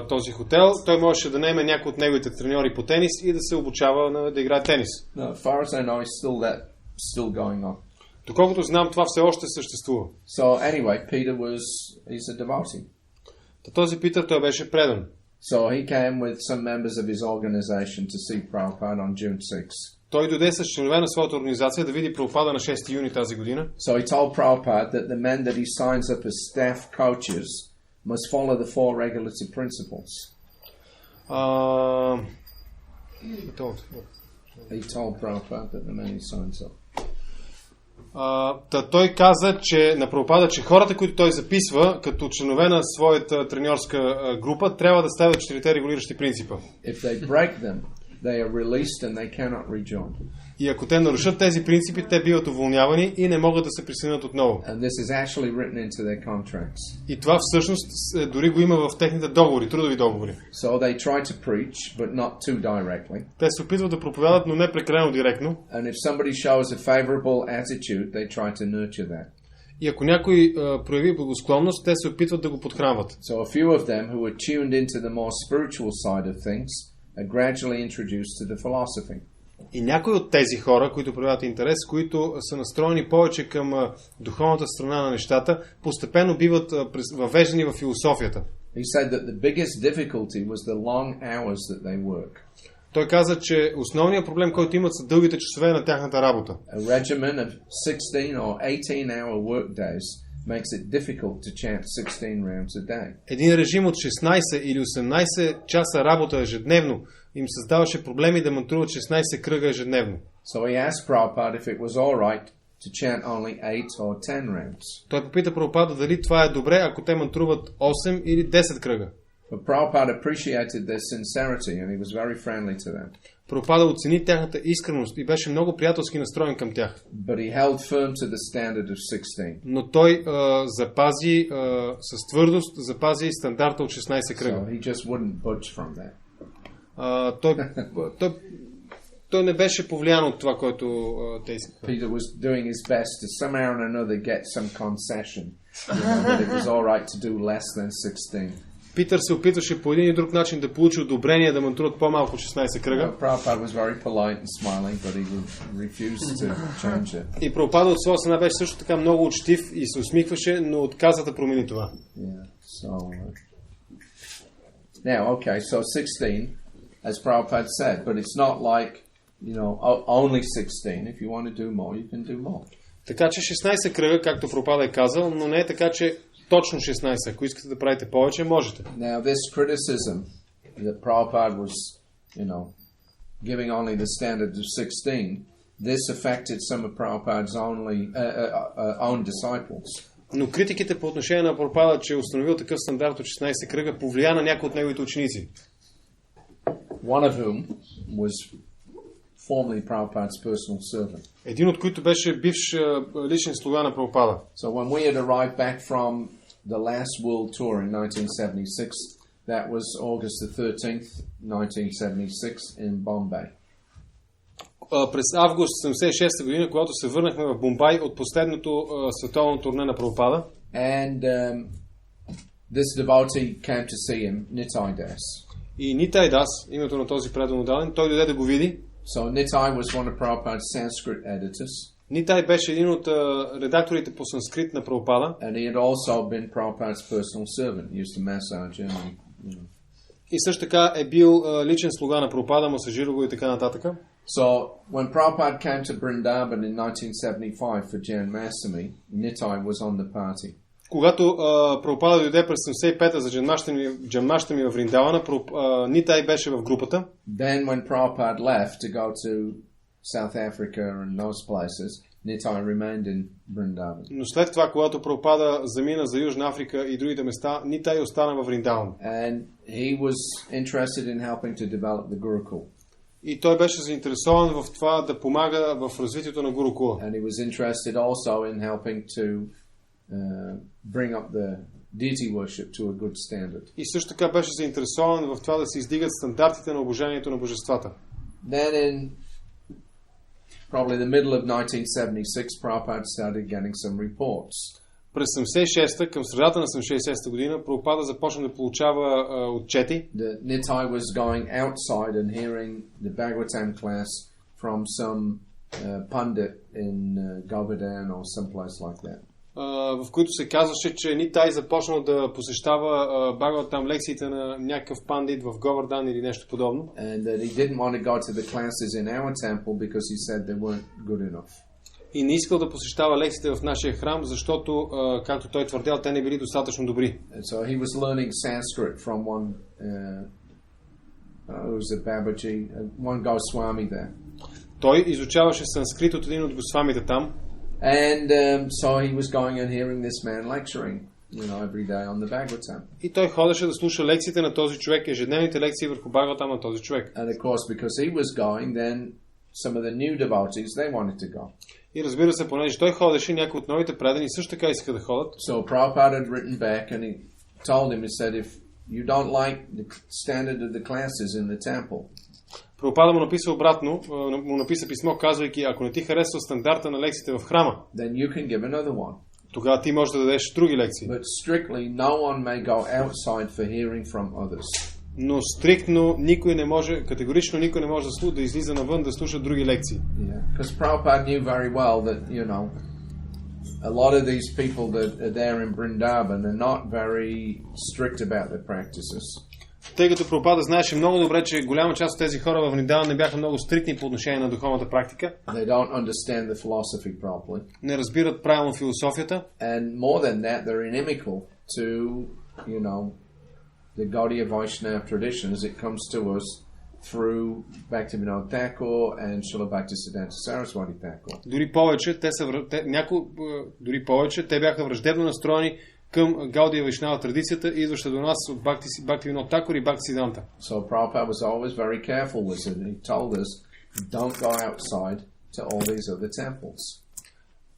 Speaker 2: този хотел, той можеше да наеме някой от неговите треньори по тенис и да се обучава да играе тенис.
Speaker 1: No, as far as I know, still going on.
Speaker 2: Доколкото знам, това все още съществува.
Speaker 1: So anyway, he's a devotee.
Speaker 2: Този Питър, той беше предан.
Speaker 1: So he came with some members of his organization to see Prabhupada on June 6.
Speaker 2: Той дойде с членове на своята организация да види Прабхупада на 6 юни тази година.
Speaker 1: So he told Prabhupada that the men that he signs up as staff coaches must follow the 4 regulative principles. He told Prabhupada that the men he signs up.
Speaker 2: Той каза, че на Прабхупада, че хората, които той записва като членове на своята треньорска група, трябва да стават 4 регулиращи принципа.
Speaker 1: If they break them, they are released and they cannot rejoin.
Speaker 2: И ако те нарушат тези принципи, те биват уволнявани и не могат да се присъединят отново.
Speaker 1: And this is actually written into their contracts.
Speaker 2: И това всъщност дори го има в техните договори, трудови договори.
Speaker 1: So they try to preach, but not too directly.
Speaker 2: Те се опитват да проповядат, но не прекалено директно.
Speaker 1: And if somebody shows a favorable attitude, they try to nurture that.
Speaker 2: И ако някой прояви благосклонност, те се опитват да го подхранват.
Speaker 1: So a few of them who are tuned into the more spiritual side of things are gradually introduced to the philosophy.
Speaker 2: И някои от тези хора, които проявяват интерес, които са настроени повече към духовната страна на нещата, постепенно биват въвеждани в философията.
Speaker 1: He said that the biggest difficulty was the long hours that they work.
Speaker 2: Той каза, че основният проблем, който имат, са дългите часове на тяхната работа.
Speaker 1: A regimen of 16 or 18-hour work days makes it difficult to chant 16 rounds a day.
Speaker 2: Един режим от 16 или 18 часа работа ежедневно им създаваше проблеми да мантруват 16 кръга ежедневно.
Speaker 1: So he asked Prabhupada if it was all right to chant only 8 or 10 rounds.
Speaker 2: Той попита Прабхупада дали това е добре, ако те мантруват 8 или 10 кръга.
Speaker 1: But Prabhupada appreciated their sincerity and he was very friendly to them.
Speaker 2: Прабхупада оцени тяхната искреност и беше много приятелски настроен към тях.
Speaker 1: But he held firm to the standard of 16.
Speaker 2: Но той запази с твърдост запази стандарта от 16 кръга.
Speaker 1: So he just wouldn't budge from that.
Speaker 2: Той не беше повлиян от това, което те искаха.
Speaker 1: Peter was doing his best to somehow or another get some concession. That it was all right to do less than 16.
Speaker 2: Питър се опитваше по един и друг начин да получи одобрение да мантруват по-малко 16 кръга.
Speaker 1: Prabhupada was very polite and smiling, but he refused to change it.
Speaker 2: И Прабхупада от своя страна беше също така много учтив и се усмихваше, но отказа да промени това.
Speaker 1: Yeah. So now, okay, so 16, as Prabhupada said, but it's not like, only 16. If you want to do more, you can do more.
Speaker 2: Така че 16 кръга, както Прабхупада е казал, но не е така, че точно 16. Ако искате да правите повече, можете.
Speaker 1: Now, this criticism that Prabhupada was, giving only the standard of 16, this affected some of Prabhupada's own disciples.
Speaker 2: Но критиките по отношение на Прабхупада, че е установил такъв стандарт от 16 кръга, повлия на някои от неговите ученици.
Speaker 1: One of whom was formerly Prabhupada's personal servant.
Speaker 2: Един от които беше бивш личен слуга на Прабхупада.
Speaker 1: So when we had arrived back from the last world tour in 1976, that was August the 13th, 1976 in Bombay.
Speaker 2: През август 1976 година, когато се върнахме в Бомбай от последното световно турне на Прабхупада.
Speaker 1: And this devotee came to see him, Nitai Das.
Speaker 2: И Нитай Дас, името на този предан отдаден, той дойде да го види.
Speaker 1: So Nitai was one of Prabhupada's Sanskrit editors.
Speaker 2: Нитай беше един от редакторите по санскрит на Прабхупада.
Speaker 1: And he had also been Prabhupada's personal servant. He used to massage him.
Speaker 2: И също така е бил личен слуга на Прабхупада, масажирал го и така нататък.
Speaker 1: So when Prabhupada came to Vrindavan in 1975 for Janmashtami, Nitai was on the party.
Speaker 2: Когато Прабхупада дойде през 75-та за Джанмаштами в Вриндавана, Нитай беше в групата.
Speaker 1: Then when Prabhupada left to go to South Africa and those places, Nitai remained in Vrindavan.
Speaker 2: Но след това, когато Прабхупада замина за Южна Африка и другите места, Нитай остана във Вриндаван.
Speaker 1: And he was interested in helping to develop the Gurukul.
Speaker 2: И той беше заинтересован в това да помага в развитието на Гурукула.
Speaker 1: And he was interested also in helping to bring up the deity worship to a good standard.
Speaker 2: И също така беше заинтересован в това да се издигат стандартите на обожанието на божествата.
Speaker 1: Then in probably the middle of 1976, Prabhupada started getting some reports.
Speaker 2: През 76-та, към средата на 76-та година, Прабхупада започна да получава отчети.
Speaker 1: The Nitai was going outside and hearing the Bhagavatam class from some pundit in Govardhan or someplace like that.
Speaker 2: В които се казваше, че Нитай започнал да посещава Бхагаватам лекциите на някакъв пандит в Говардан или нещо подобно.
Speaker 1: And that he didn't want to go to the classes in our temple because he said they weren't good enough.
Speaker 2: И не искал да посещава лекциите в нашия храм, защото, както той твърдял, те не били достатъчно добри.
Speaker 1: And so he was learning Sanskrit from one who was a Babaji, one Goswami there.
Speaker 2: Той изучаваше санскрит от един от госвамите там.
Speaker 1: And so he was going and hearing this man lecturing. every day on the Bhagavatam.
Speaker 2: И той ходеше да слуша лекциите на този човек, ежедневните лекции върху Бхагаватам на този човек.
Speaker 1: And of course, because he was going, then some of the new devotees, they wanted to go.
Speaker 2: И разбира се, понеже той ходеше, някои от новите предани също така искаха да ходят.
Speaker 1: So Prabhupada had written back and he told him, he said, if you don't like the standard of the classes in the temple,
Speaker 2: Прабхупада му написа обратно, му написа писмо, казвайки, ако не ти харесва стандарта на лекциите в храма,
Speaker 1: then you can give another one.
Speaker 2: тогава ти можеш да дадеш други лекции.
Speaker 1: But strictly, no one may go outside for hearing from others.
Speaker 2: Но стриктно никой не може, категорично никой не може да излиза навън да слуша други лекции.
Speaker 1: Yeah, because Prabhupada knew very well that, a lot of these people that are there in Vrindavan are not very strict about their practices.
Speaker 2: Тъй като Прабхупада знаеше много добре, че голяма част от тези хора в Вриндаван не бяха много стриктни по отношение на духовната практика.
Speaker 1: They don't understand the philosophy properly.
Speaker 2: Не разбират правилно философията.
Speaker 1: And more than that, they're inimical to, the Gaudiya Vaishnava tradition as it comes to us through Bhaktivinoda Thakur and Srila Bhaktisiddhanta Saraswati Thakur.
Speaker 2: Дори повече, те бяха враждебно настроени към Гаудия Вайшнава традицията, идваща до нас от Бхактивинода Такур и Бхактисиданта.
Speaker 1: So Prabhupada was always very careful with it. He told us, don't go outside to all these other temples.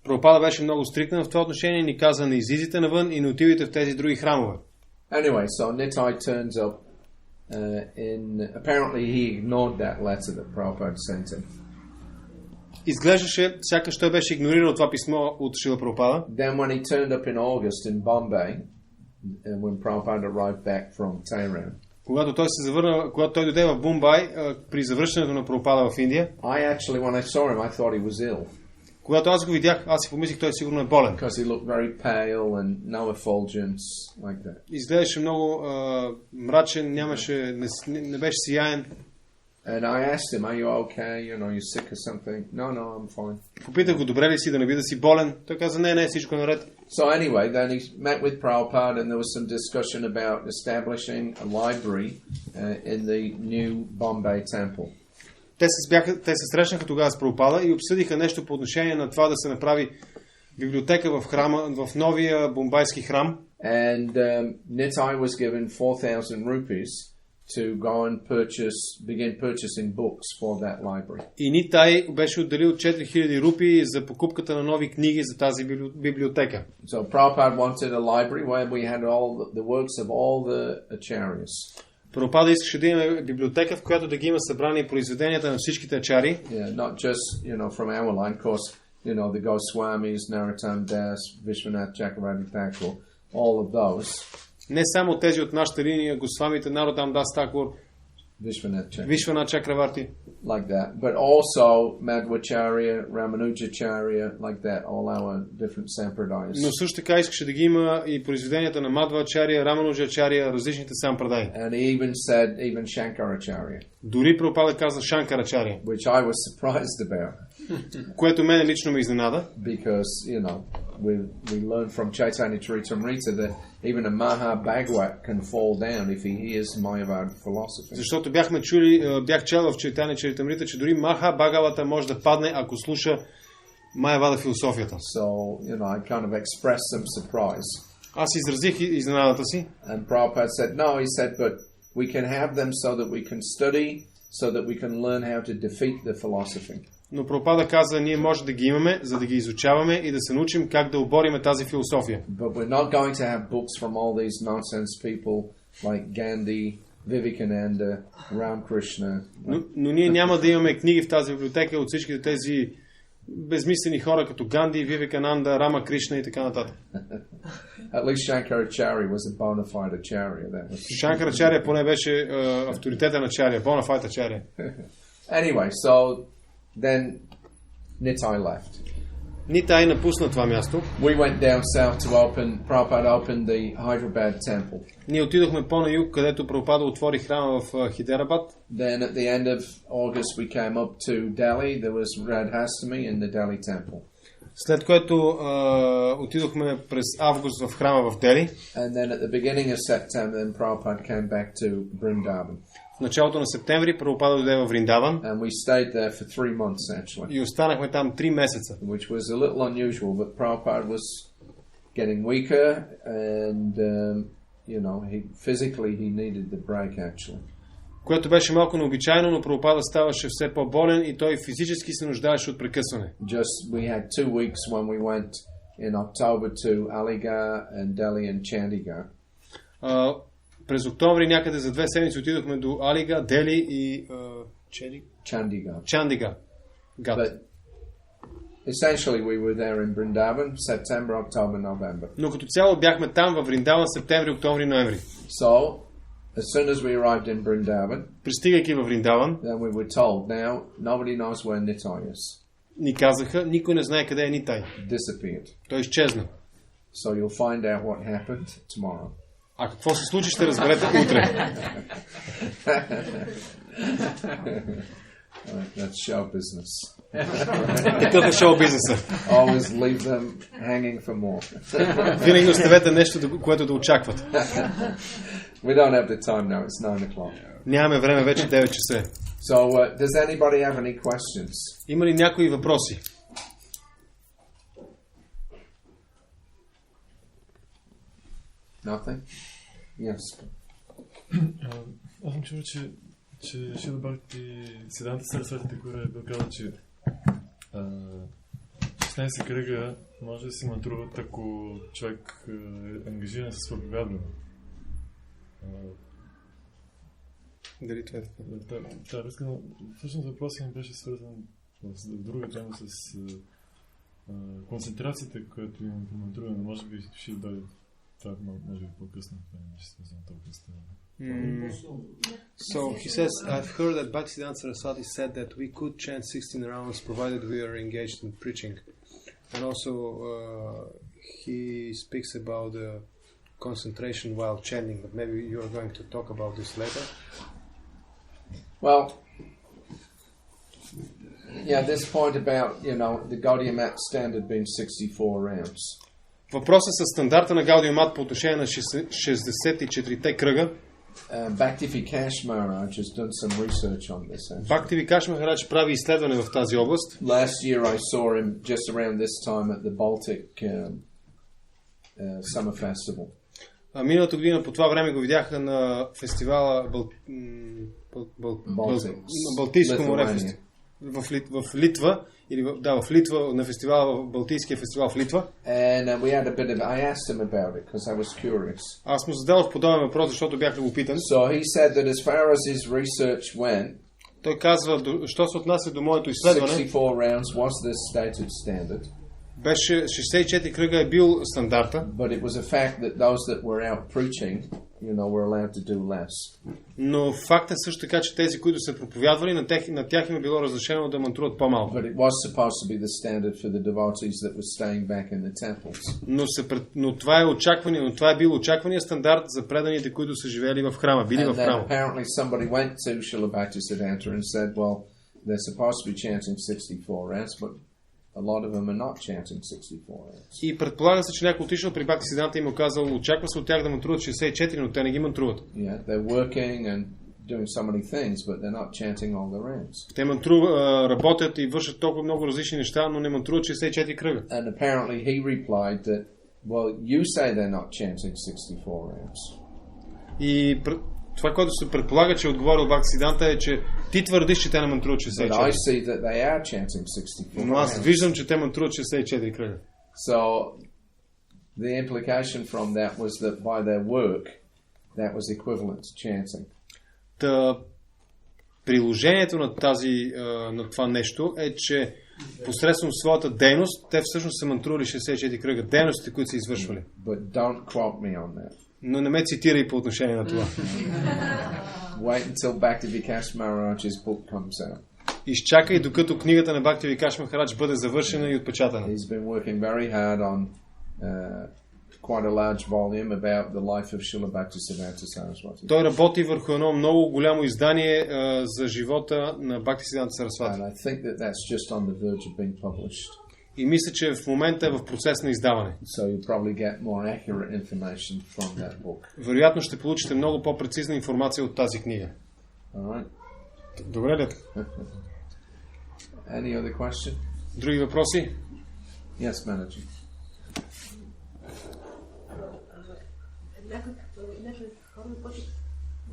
Speaker 2: Прабхупада беше много стриктен в това отношение и ни каза, не излизайте навън и не отивайте в тези други храмове.
Speaker 1: Anyway, so Nitai turns up apparently he ignored that letter that Prabhupada sent him.
Speaker 2: Изглеждаше, сякаш той беше игнорирал това писмо от Шрила Прабхупада.
Speaker 1: Then when he turned up in August in Bombay, and when Prabhupada arrived back from Tehran,
Speaker 2: когато той дойде в Бомбай при завръщането на Прабхупада в Индия,
Speaker 1: I actually, when I saw him, I thought he was ill.
Speaker 2: Когато аз го видях, аз си помислих, той сигурно е болен.
Speaker 1: Because he looked very pale and no effulgence like that.
Speaker 2: Изглеждаше много мрачен, не беше сияен.
Speaker 1: And I asked him, are you okay? You sick or something? No, I'm fine.
Speaker 2: Попитах го, добре ли си, да не би да си болен? Той каза, не, всичко е наред.
Speaker 1: So anyway, then he met with Prabhupada and there was some discussion about establishing a library in the new Bombay temple.
Speaker 2: Те се срещнаха тогава с Прабхупада и обсъдиха нещо по отношение на това да се направи библиотека в храма, в новия бомбайски храм.
Speaker 1: And Nitai was given 4,000 rupees to go and begin purchasing books for that library.
Speaker 2: И Нитай беше отделил 4000 рупии за покупката на нови книги за тази библиотека.
Speaker 1: So Prabhupada wanted a library where we had all the works of all the acharyas.
Speaker 2: Прабхупада искаше да има библиотека, в която да ги има събрани произведенията на всичките ачари.
Speaker 1: Yeah, not just, from our line, of course, the Goswamis, Narottam Das, Vishwanath Chakravarti Thakur, all of those.
Speaker 2: Не само тези от нашата линия, Госвамите, Наротам Дас Такур, Vishwanath Chakravarti.
Speaker 1: Like that. But also Madhvacharya, Ramanujacharya, like that, all our different sampradayas.
Speaker 2: Но също така искаше да ги има и произведенията на Мадвачария, Рамануджачария, различните сампрадаи.
Speaker 1: And he even said, even Shankaracharya.
Speaker 2: Дори Прабхупада каза Шанкарачария.
Speaker 1: Which I was surprised about.
Speaker 2: Което мене лично ме изненада.
Speaker 1: Because, we learn from Chaitanya Charitamrita that even a Maha Bhagavat can fall down if he hears Mayavad philosophy.
Speaker 2: Защото бях чел в Чайтаня Чаритамрита, че дори Маха Бхагавата може да падне, ако слуша Майавада философията.
Speaker 1: So, I kind of expressed some surprise.
Speaker 2: Аз изразих изненадата си.
Speaker 1: And Prabhupada said, no, he said, but we can have them so that we can study, so that we can learn how to defeat the philosophy.
Speaker 2: Но Прабхупада каза, ние може да ги имаме, за да ги изучаваме и да се научим как да обориме тази философия.
Speaker 1: But we're not going to have books from all these nonsense people like Gandhi, Vivekananda, Ramakrishna.
Speaker 2: Но ние няма да имаме книги в тази библиотека от всичките тези безмислени хора като Ганди, Вивекананда, Рама Кришна и така нататък.
Speaker 1: At least Shankaracharya was a bona fide acharya.
Speaker 2: Шанкарачария поне беше авторитетен ачария, bona fide ачария.
Speaker 1: Anyway, so then Nitai left.
Speaker 2: Нитай напусна това място.
Speaker 1: We went down south to Prabhupada opened the Hyderabad temple.
Speaker 2: Ние отидохме по-на юг, където Прабхупада отвори храма в Хиderabad.
Speaker 1: Then at the end of August we came up to Delhi. There was Radhastami in the Delhi temple.
Speaker 2: След което отидохме през август в храма в Дели.
Speaker 1: And then at the beginning of September then Prabhupada came back to Vrindavan.
Speaker 2: В началото на септември Прабхупада дойде във Вриндаван.
Speaker 1: And we stayed there for 3 months actually.
Speaker 2: И останахме там 3 месеца.
Speaker 1: Which was a little unusual, but Prabhupada was getting weaker, and physically he needed the break actually.
Speaker 2: Което беше малко необичайно, но Прабхупада ставаше все по-болен и той физически се нуждаеше от прекъсване.
Speaker 1: Just we had 2 weeks when we went in October to Aligarh and Delhi and Chandigarh.
Speaker 2: През октомври някъде за 2 седмици отидохме до Алига, Дели и Чандигарh.
Speaker 1: But essentially we were there in Vrindavan, September, October, November.
Speaker 2: Но като цяло бяхме там във Вриндаван септември, октомври, ноември.
Speaker 1: So as soon as we arrived in Vrindavan,
Speaker 2: пристигайки във Вриндаван,
Speaker 1: then we were told, now nobody knows where Nitai is.
Speaker 2: Ни казаха, никой не знае къде е Нитай.
Speaker 1: Disappeared.
Speaker 2: Той изчезна.
Speaker 1: So you'll find out what happened tomorrow.
Speaker 2: А какво се случи, ще разберете утре.
Speaker 1: That's show business.
Speaker 2: Такъв е шоу бизнеса.
Speaker 1: Always leave them hanging for more.
Speaker 2: Винаги оставете нещо, което да очакват.
Speaker 1: We don't have the time now. It's 9 o'clock.
Speaker 2: Нямаме време, вече 9 часа.
Speaker 1: So, does anybody have any questions?
Speaker 2: Има ли някои въпроси?
Speaker 1: Nothing? Yes.
Speaker 4: Аз съм чувал, че Шрила Бхакти Сиданта Сарасвати Такура е бил казал, че 16 кръга може да се мантруват, ако човек е ангажиран с проповядване.
Speaker 2: Дали това е така?
Speaker 4: Да, всъщност въпросът ми беше свързан в друга тема с концентрацията, която имам по мантруване. Може би ще бъде това, може би по-късно. Ще се свързвам толкова с това.
Speaker 2: So he says, I've heard that Bhaktisiddhanta Saraswati said that we could chant 16 rounds provided we are engaged in preaching. And also he speaks about the concentration while chanting, but maybe you are going to talk about this later.
Speaker 1: Well, yeah, this point about, the Gaudiya Mat standard being 64 rounds.
Speaker 2: Въпросът с стандарта на Гаудия Мат по отношение на 64-те кръга.
Speaker 1: Bhakti Vikash Maharaj has done some research on this.
Speaker 2: Бхакти Викаш Махарадж прави изследване в тази област.
Speaker 1: Last year I saw him just around this time at the Baltic Summer Festival.
Speaker 2: Миналата година по това време го видяха на фестивала Балтийско море в Литва. В Литва, на фестивала, Балтийския фестивал в Литва.
Speaker 1: And we had a bit of, I asked him about it because I was curious.
Speaker 2: Аз му зададох подобен въпрос, защото бях любопитен.
Speaker 1: So he said that as far as his research went,
Speaker 2: той казва, що се отнася до моето изследване,
Speaker 1: 64 rounds was the stated standard.
Speaker 2: Беше 64 кръга е бил стандарта.
Speaker 1: But it was a fact that those that were out preaching, were allowed to do less.
Speaker 2: Но факт е също така, че тези, които са проповядвали, на тях им е било разрешено да мантруват по-малко.
Speaker 1: But it was supposed to be the standard for the devotees that were staying back in the temples.
Speaker 2: Но това е бил очаквания стандарт за преданите, които са живели в храма, били в храма.
Speaker 1: And apparently somebody went to Srila Bhaktisiddhanta and said, well, they're supposed to be chanting 64 rounds, but a lot of them are not chanting 64 rounds.
Speaker 2: И предполага се, че някой отишъл при Бхактисиданта и му казал, очаква се от тях да мантруват 64, но те не ги мантруват.
Speaker 1: Yeah, they're working and doing so many things, but they're not chanting all the rounds.
Speaker 2: Те работят и вършат толкова много различни неща, но не мантруват 64 кръга.
Speaker 1: And apparently he replied that, well, you say they're not chanting 64 rounds.
Speaker 2: И това, което се предполага, че е отговорил Бхактисиданта е, че ти твърдиш, че те не мантруват 64. Но аз виждам, че те мантруват 64 кръга.
Speaker 1: So, the implication from that was that by their work, that was equivalent to chanting.
Speaker 2: Приложението на това нещо е, че посредством своята дейност, те всъщност са мантрували 64 кръга. Дейностите, които са извършвали.
Speaker 1: But don't quote me on that.
Speaker 2: Но не ме цитирай по отношение на това.
Speaker 1: Wait until Bhakti Vikash Maharaj's book comes out.
Speaker 2: Изчакай докато книгата на Бхакти Викаш Махарадж бъде завършена и отпечатана.
Speaker 1: He's been working very hard on quite a large volume about the life of Srila Bhaktisiddhanta Saraswati.
Speaker 2: Той работи върху едно много голямо издание за живота на Бхактисиданта Сарасвати.
Speaker 1: And I think that that's just on the verge of being published.
Speaker 2: И мисля, че в момента е в процес на издаване.
Speaker 1: So you'll probably get more accurate information from that book.
Speaker 2: Вероятно ще получите много по-прецизна информация от тази книга.
Speaker 1: All right.
Speaker 2: Добре ли?
Speaker 1: Any other question?
Speaker 2: Други въпроси?
Speaker 1: Yes, manager.
Speaker 5: някои хора започват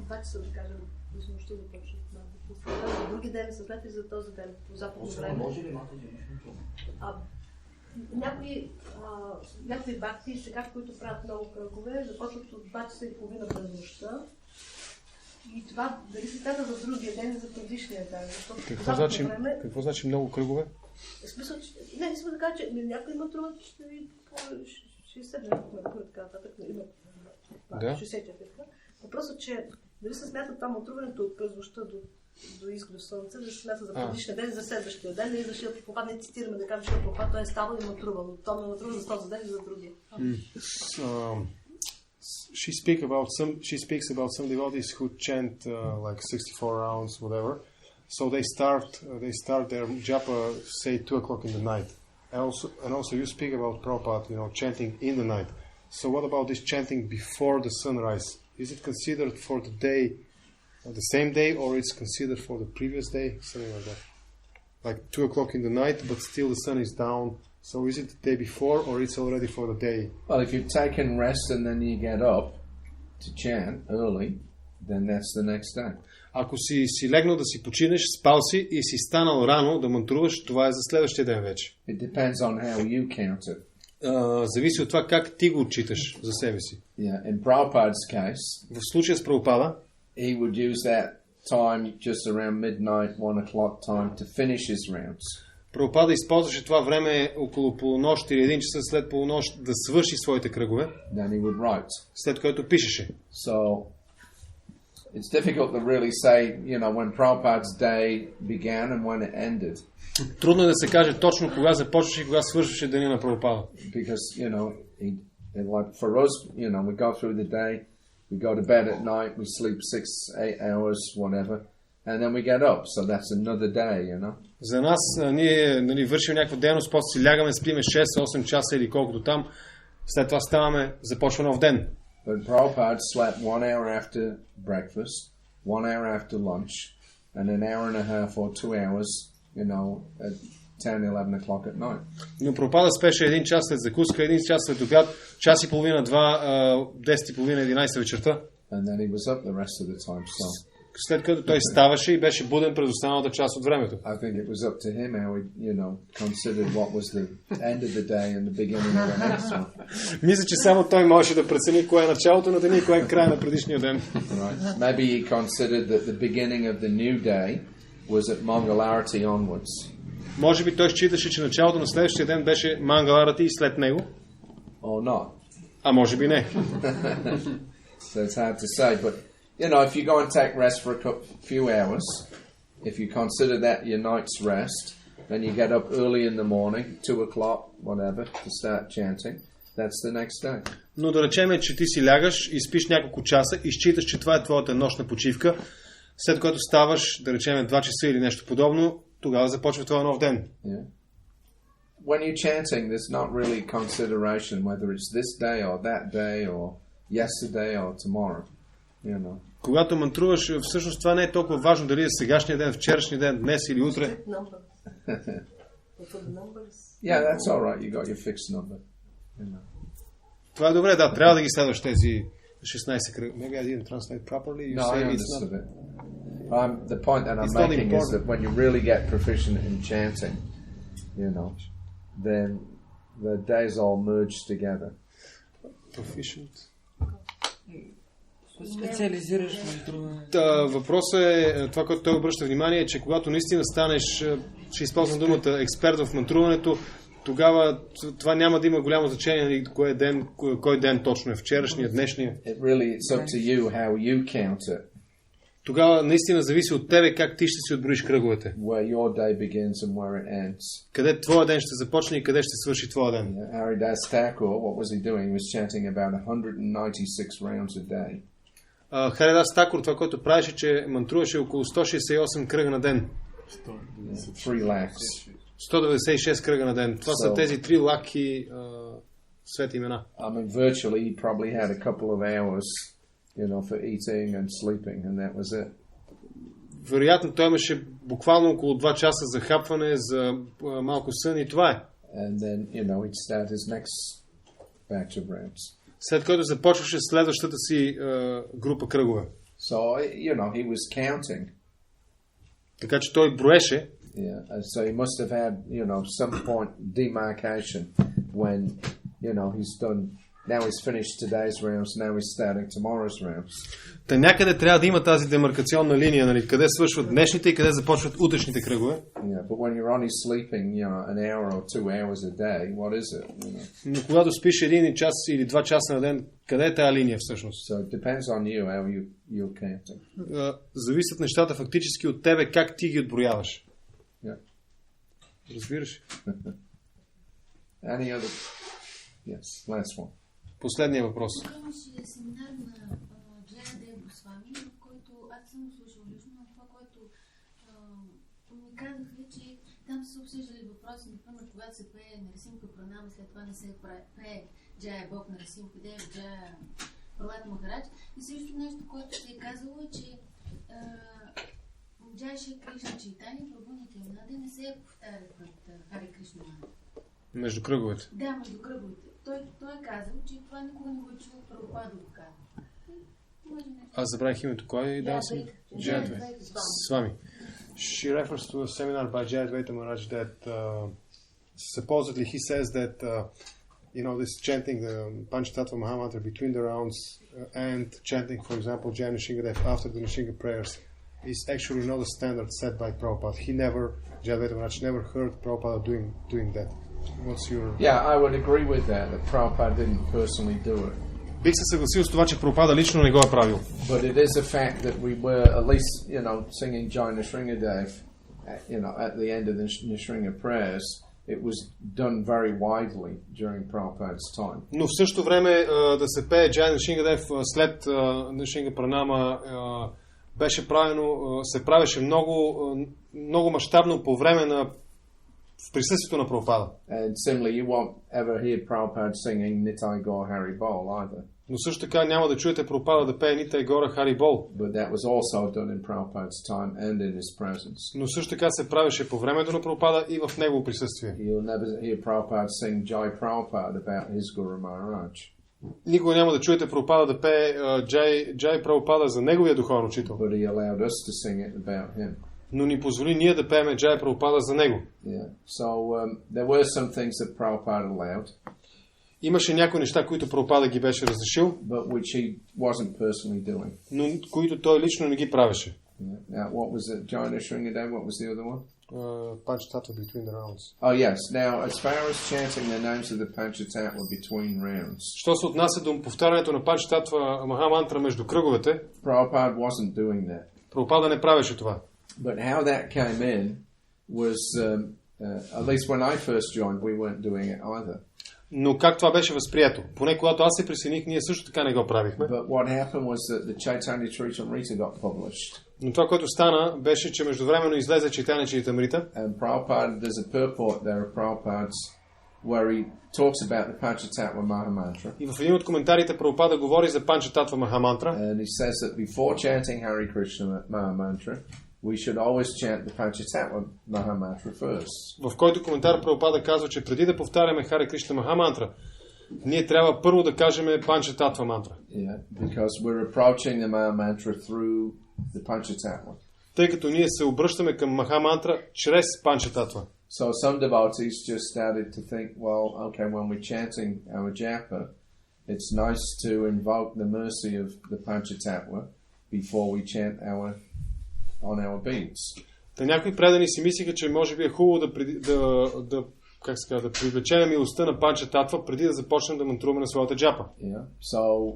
Speaker 5: 2 часа, да кажем, през нощта започват за други ден са след и за този ден, по западно време.
Speaker 6: Може ли малко
Speaker 5: някои бакти сега, които правят много кръгове, започват от 2 часа и половина през нощта. И това дали се стана за другия ден и за предишния ден.
Speaker 2: Какво значи много кръгове?
Speaker 5: В смисъл, че... Не, искам да кажа, че някой има трудно, че ще ви 60 дни, така нататък, има 60 дни. Въпросът, че дали се смята това мотруването от през нощта до изгрева слънце, да се смята за предишния ден и за следващия ден, и за Шрила Прабхупада не цитираме да кажем, че Прабхупада той е ставал и мотрувал, но той ме мотрува за този ден и за другия.
Speaker 2: She speaks about some devotees who chant like 64 rounds, whatever. So they start their Japa, say 2 o'clock in the night. And also you speak about Prabhupada, chanting in the night. So what about this chanting before the sunrise? Is it considered for the day, the same day, or it's considered for the previous day? Something like that. Like 2 o'clock in the night, but still the sun is down. So is it the day before, or it's already for the day?
Speaker 1: Well, if you've taken rest and then you get up to chant early, then that's the next day.
Speaker 2: Ако си легнал да си починеш, спал си и си станал рано да мантруваш, това е за следващия ден вече.
Speaker 1: It depends on how you count it.
Speaker 2: Зависи от това как ти го отчиташ за себе си.
Speaker 1: Yeah, in Prabhupada's case,
Speaker 2: в случая с Прабхупада,
Speaker 1: he would use that time just around midnight, 1 o'clock time to finish his rounds.
Speaker 2: Прабхупада използваше това време около полунощ или 1 часа след полунощ да свърши своите кръгове.
Speaker 1: Then he would write.
Speaker 2: След което пишеше.
Speaker 1: So it's difficult to really say, when Prabhupada's day began and when it ended.
Speaker 2: Трудно е да се каже точно кога започваше и кога свършваше деня на Прабхупада.
Speaker 1: Because, like for us, we go through the day, we go to bed at night, we sleep 6-8 hours, whatever, and then we get up. So that's another day,
Speaker 2: За нас, ние вършим някаква дейност, после си лягаме, спиме 6-8 часа или колкото там, след това ставаме, започва нов ден.
Speaker 1: But Prabhupada slept 1 hour after breakfast, 1 hour after lunch, and an hour and a half or 2 hours, at 10-11 o'clock at night.
Speaker 2: Но Прабхупада спеше 1 час след закуска, 1 час след обяд, час и половина, 10 и половина, 11 вечерта.
Speaker 1: And then he was up the rest of the time. So
Speaker 2: след като той ставаше и беше буден през останалата част от времето.
Speaker 1: I think it was up to him how he, considered what was the end of the day and the beginning of the next one.
Speaker 2: Мисля, че само той можеше да прецени кое е началото на деня и кое е края на предишния ден.
Speaker 1: Right. Maybe he considered that the beginning of the new day was at Mangalarati onwards.
Speaker 2: Може би той считаше, че началото на следващия ден беше Мангаларати и след него.
Speaker 1: Or not.
Speaker 2: А може би не.
Speaker 1: So it's hard to say, but if you go and take rest for a few hours, if you consider that your night's rest, then you get up early in the morning, 2 o'clock, whatever, to start chanting. That's the next day.
Speaker 2: Но да речем, че ти си лягаш и спиш няколко часа и считаш, че това е твоята нощна почивка, след което ставаш, да речем, 2 часа или нещо подобно, тогава започва твоя нов ден.
Speaker 1: Yeah. When you're chanting, there's not really consideration whether it's this day or that day or yesterday or tomorrow.
Speaker 2: Когато мантруваш, всъщност това не е толкова важно дали е сегашния ден, вчерашния ден, днес или утре.
Speaker 1: Yeah, that's all right. You got your fixed number.
Speaker 2: Това е добре, да, трябва да ги следваш тези 16 кръга. Maybe I didn't translate properly.
Speaker 1: No, I understood it. The point that I'm making is that when you really get proficient in chanting, then the days all merge together.
Speaker 2: Proficient.
Speaker 6: Специализираш мантруване.
Speaker 2: Въпросът е, това, което той обръща внимание, че когато наистина станеш, ще използвам думата експерт в мантруването, тогава това няма да има голямо значение кой ден точно е, вчерашния, днешния.
Speaker 1: It really is up to you how you count it.
Speaker 2: Тогава наистина зависи от тебе как ти ще си отброиш кръговете.
Speaker 1: Where your day begins and where it ends.
Speaker 2: Къде твоя ден ще започне и къде ще свърши твоя ден.
Speaker 1: Хари what was he doing? He was chanting about 196 rounds a day.
Speaker 2: Хари това, което правеше, че мантруваше около 168 кръга на ден.
Speaker 1: 3 lakhs.
Speaker 2: 196 кръга на ден. Това са тези 3 лаки свети имена.
Speaker 1: I mean, virtually he probably had a couple of hours, for eating and sleeping, and that was it.
Speaker 2: Вероятно той имаше буквално около 2 часа за хапване, за малко сън и това е.
Speaker 1: And then, he'd start his next batch of rounds.
Speaker 2: След който започваше следващата си група кръгове.
Speaker 1: So, he was counting.
Speaker 2: Така че той броеше.
Speaker 1: Yeah, and so he must have had, some point demarcation when, he's done, now he's finished today's rounds, now he's starting tomorrow's rounds.
Speaker 2: Та някъде трябва да има тази демаркационна линия, нали, къде свършват днешните и къде започват утрешните кръгове.
Speaker 1: Yeah, but when you're only sleeping, an hour or 2 hours a day, what is it?
Speaker 2: Но когато спиш 1 час или 2 часа на ден, къде е тази линия всъщност?
Speaker 1: So it depends on you how you're counting.
Speaker 2: Зависят нещата фактически от тебе, как ти ги отброяваш.
Speaker 1: Yeah.
Speaker 2: Разбираш?
Speaker 1: Any other? Yes, last one.
Speaker 2: Последния въпрос.
Speaker 7: Имаше семинар на Живият с вами, в който аз съм слушал лично, но това, което ми казаха, че там са обсъждали въпроси, например, когато се пее Нарисимха Пранама, след това не се пее Джая Бог Нарисимха Дев, Джая Пралат Махарадж. И също нещо, което се е казало е, че Джая Шри Кришна Чайтани, Прабху Нитянанда не се повтаря пред Хари Кришна.
Speaker 2: Между кръговете.
Speaker 7: Да, между кръговете. Той е казал, че това никога не го е чул, Прабхупада го казва.
Speaker 2: Аз забравих името. Кой дава си? Живият с вами. She refers to a seminar by Живият Maharaj that supposedly he says that this chanting the Panchatattva Mahamantra between the rounds and chanting, for example, Jai Nishingadev after the Nishinga prayers is actually not a standard set by Prabhupada. Живият Maharaj never heard Prabhupada doing that. What's your...
Speaker 1: Yeah, I would agree with that Prabhupada didn't personally do it.
Speaker 2: Бих се съгласил с това, че Прабхупада лично не го е правил.
Speaker 1: But it is a fact that we were at least, singing Jai Nisringadev, at the end of the Nisringa prayers. It was done very widely during Prabhupada's time.
Speaker 2: Но в същото време да се пее Джай Нишингадев след Нишинга Пранама беше правено, се правеше много мащабно по време на в присъствието на Прабхупада.
Speaker 1: And similarly, you won't ever hear Prabhupada singing Nitai Gaur Hari Bol either.
Speaker 2: Но също така няма да чуете Прабхупада да пее Нитай Гора Хари Бол.
Speaker 1: But that was also done in Prabhupada's time and in his presence.
Speaker 2: Но също така се правеше по времето на Прабхупада и в негово присъствие.
Speaker 1: You'll never hear Prabhupada sing Jai Prabhupada about his Guru Maharaj.
Speaker 2: Никога няма да чуете Прабхупада да пее Джай Прабхупада за неговия духовен учител.
Speaker 1: But he allowed us to sing it about him.
Speaker 2: Но ни позволи ние да пееме Джай Прабхупада за него.
Speaker 1: Yeah. So there were some things that Prabhupada allowed.
Speaker 2: Имаше някои неща, които Прабхупада ги беше разрешил,
Speaker 1: but which he wasn't personally doing.
Speaker 2: Но които той лично не ги правеше.
Speaker 1: Yeah. Now, what was it? Jai Nisringadev, what was the other one?
Speaker 2: Panchatattva between the rounds.
Speaker 1: Oh yes. Now, as far as chanting the names of the Panchatattva between rounds.
Speaker 2: Що се отнася до повтарянето на Panchatattva Махамантра между кръговете?
Speaker 1: Prabhupada wasn't doing that.
Speaker 2: Прабхупада не правеше това.
Speaker 1: But how that came in was, at least when I first joined, we weren't doing it either.
Speaker 2: Но как това беше възприето? Поне когато аз се присъединих, ние също така не го правихме.
Speaker 1: But what happened was that the Chaitanya Charitamrita got published.
Speaker 2: Но това, което стана, беше, че междувременно излезе Chaitanya Charitamrita.
Speaker 1: And Prabhupada, there's a purport there of Prabhupada's where he talks about the Panchatattva Mahamantra.
Speaker 2: И в един от коментарите Прабхупада говори за Panchatattva Mahamantra.
Speaker 1: And he says that before chanting Hare Krishna Mahamantra, we should always chant the Panchatattva Mahamantra first.
Speaker 2: В който коментар Прабхупада казва, че преди да повтаряме Харе Кришна Махамантра, ние трябва първо да кажем Panchatattva мантра.
Speaker 1: Yeah, because we're approaching the Mahamantra through the Panchatattva.
Speaker 2: Тъй като ние се обръщаме към Махамантра чрез Panchatattva.
Speaker 1: So some devotees just started to think, well, okay, when we're chanting our Japa, it's nice to invoke the mercy of the Panchatattva before we chant on our beads.
Speaker 2: Та някои предани си мислиха, че може би е хубаво да привлечем милостта на Panchatattva преди да започнем да мантруваме на своята джапа.
Speaker 1: Yeah. So,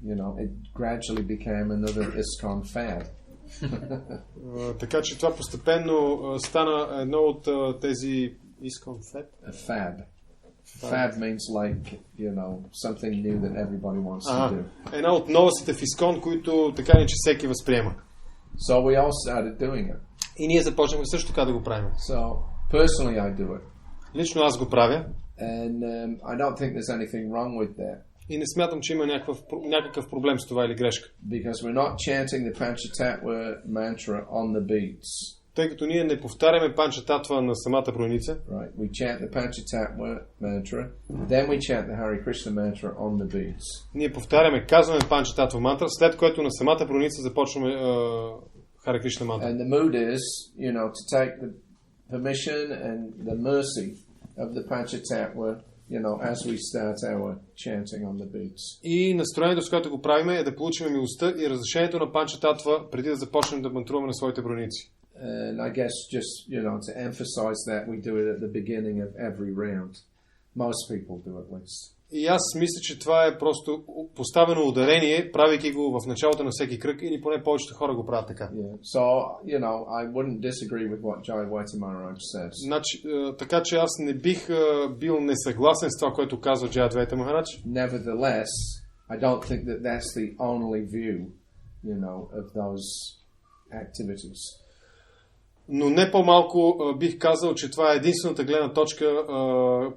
Speaker 1: it gradually became another ISKCON fad.
Speaker 2: Така че това постепенно стана едно от тези ISKCON fad?
Speaker 1: A fad. Fad means like, something new that everybody wants to do.
Speaker 2: Една от новостите в ISKCON, които така не че всеки възприема.
Speaker 1: So we all started doing it.
Speaker 2: И ние започнахме също така да го правим.
Speaker 1: So, personally I do it.
Speaker 2: Лично аз го правя.
Speaker 1: And I don't think there's anything wrong with that.
Speaker 2: И не смятам, че има някакъв проблем с това или грешка.
Speaker 1: Because we're not chanting the Panchatattva mantra on the beads.
Speaker 2: Тъй като ние не повтаряме панчататва на самата броеница.
Speaker 1: Right, we chant the Panchatattva mantra, then we chant the Hare Krishna mantra on the beads.
Speaker 2: Ние повтаряме, казваме панчататва мантра, след което на самата броеница започваме Харе Кришна мантра.
Speaker 1: And the mood is, you know, to take the permission and the mercy of the Panchatattva, you know, as we start our chanting on the beads.
Speaker 2: И настроението, с което го правиме, е да получим милостта и разрешението на панчататва преди да започнем да мантруваме на своите броеници.
Speaker 1: And I guess just, you know, to emphasize that, we do it at the beginning of every round. Most people do at least.
Speaker 2: И аз мисля, че това е просто поставено ударение, правейки го в началото на всеки кръг, или поне повечето хора го правят така.
Speaker 1: Yeah. So, you know, I wouldn't disagree with what Jayawaita Maharaj says.
Speaker 2: Значи, така че аз не бих бил несъгласен с това, което казва Джаядвайта Махарадж.
Speaker 1: Nevertheless, I don't think that that's the only view, you know, of those activities.
Speaker 2: Но не по-малко бих казал, че това е единствената гледна точка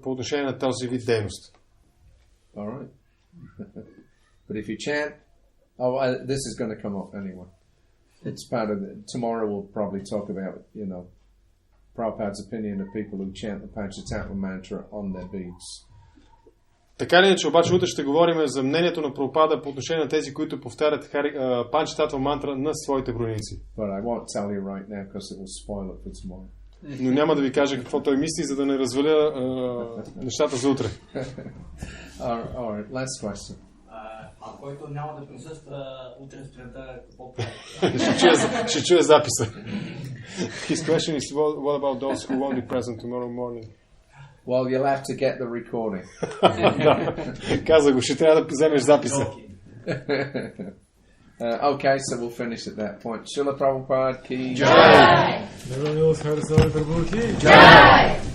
Speaker 2: по отношение на този вид дейност.
Speaker 1: All right. But if you chant, this is going to come up anyway. It's part of tomorrow we'll probably talk about, you know, Prabhupada's opinion of people who chant the Panchatattva mantra on their beads.
Speaker 2: Така или иначе, обаче утре ще говорим за мнението на Прабхупада по отношение на тези, които повтарят панчататва мантра на своите броеници.
Speaker 1: But I won't tell you right now because it will spoil it for tomorrow.
Speaker 2: Но няма да ви кажа какво той мисли, за да не разваля нещата за утре.
Speaker 1: All right, last question.
Speaker 6: А който няма да присъства утре сутринта, какво прави?
Speaker 2: Ще чуе записа. His question is, what about those who won't be present tomorrow morning?
Speaker 1: Well, you'll have to get the recording.
Speaker 2: Каза го, ще трябва да вземеш записа.
Speaker 1: Okay, so we'll finish at that point. Srila Prabhupada ki
Speaker 2: Jai.
Speaker 3: Jai.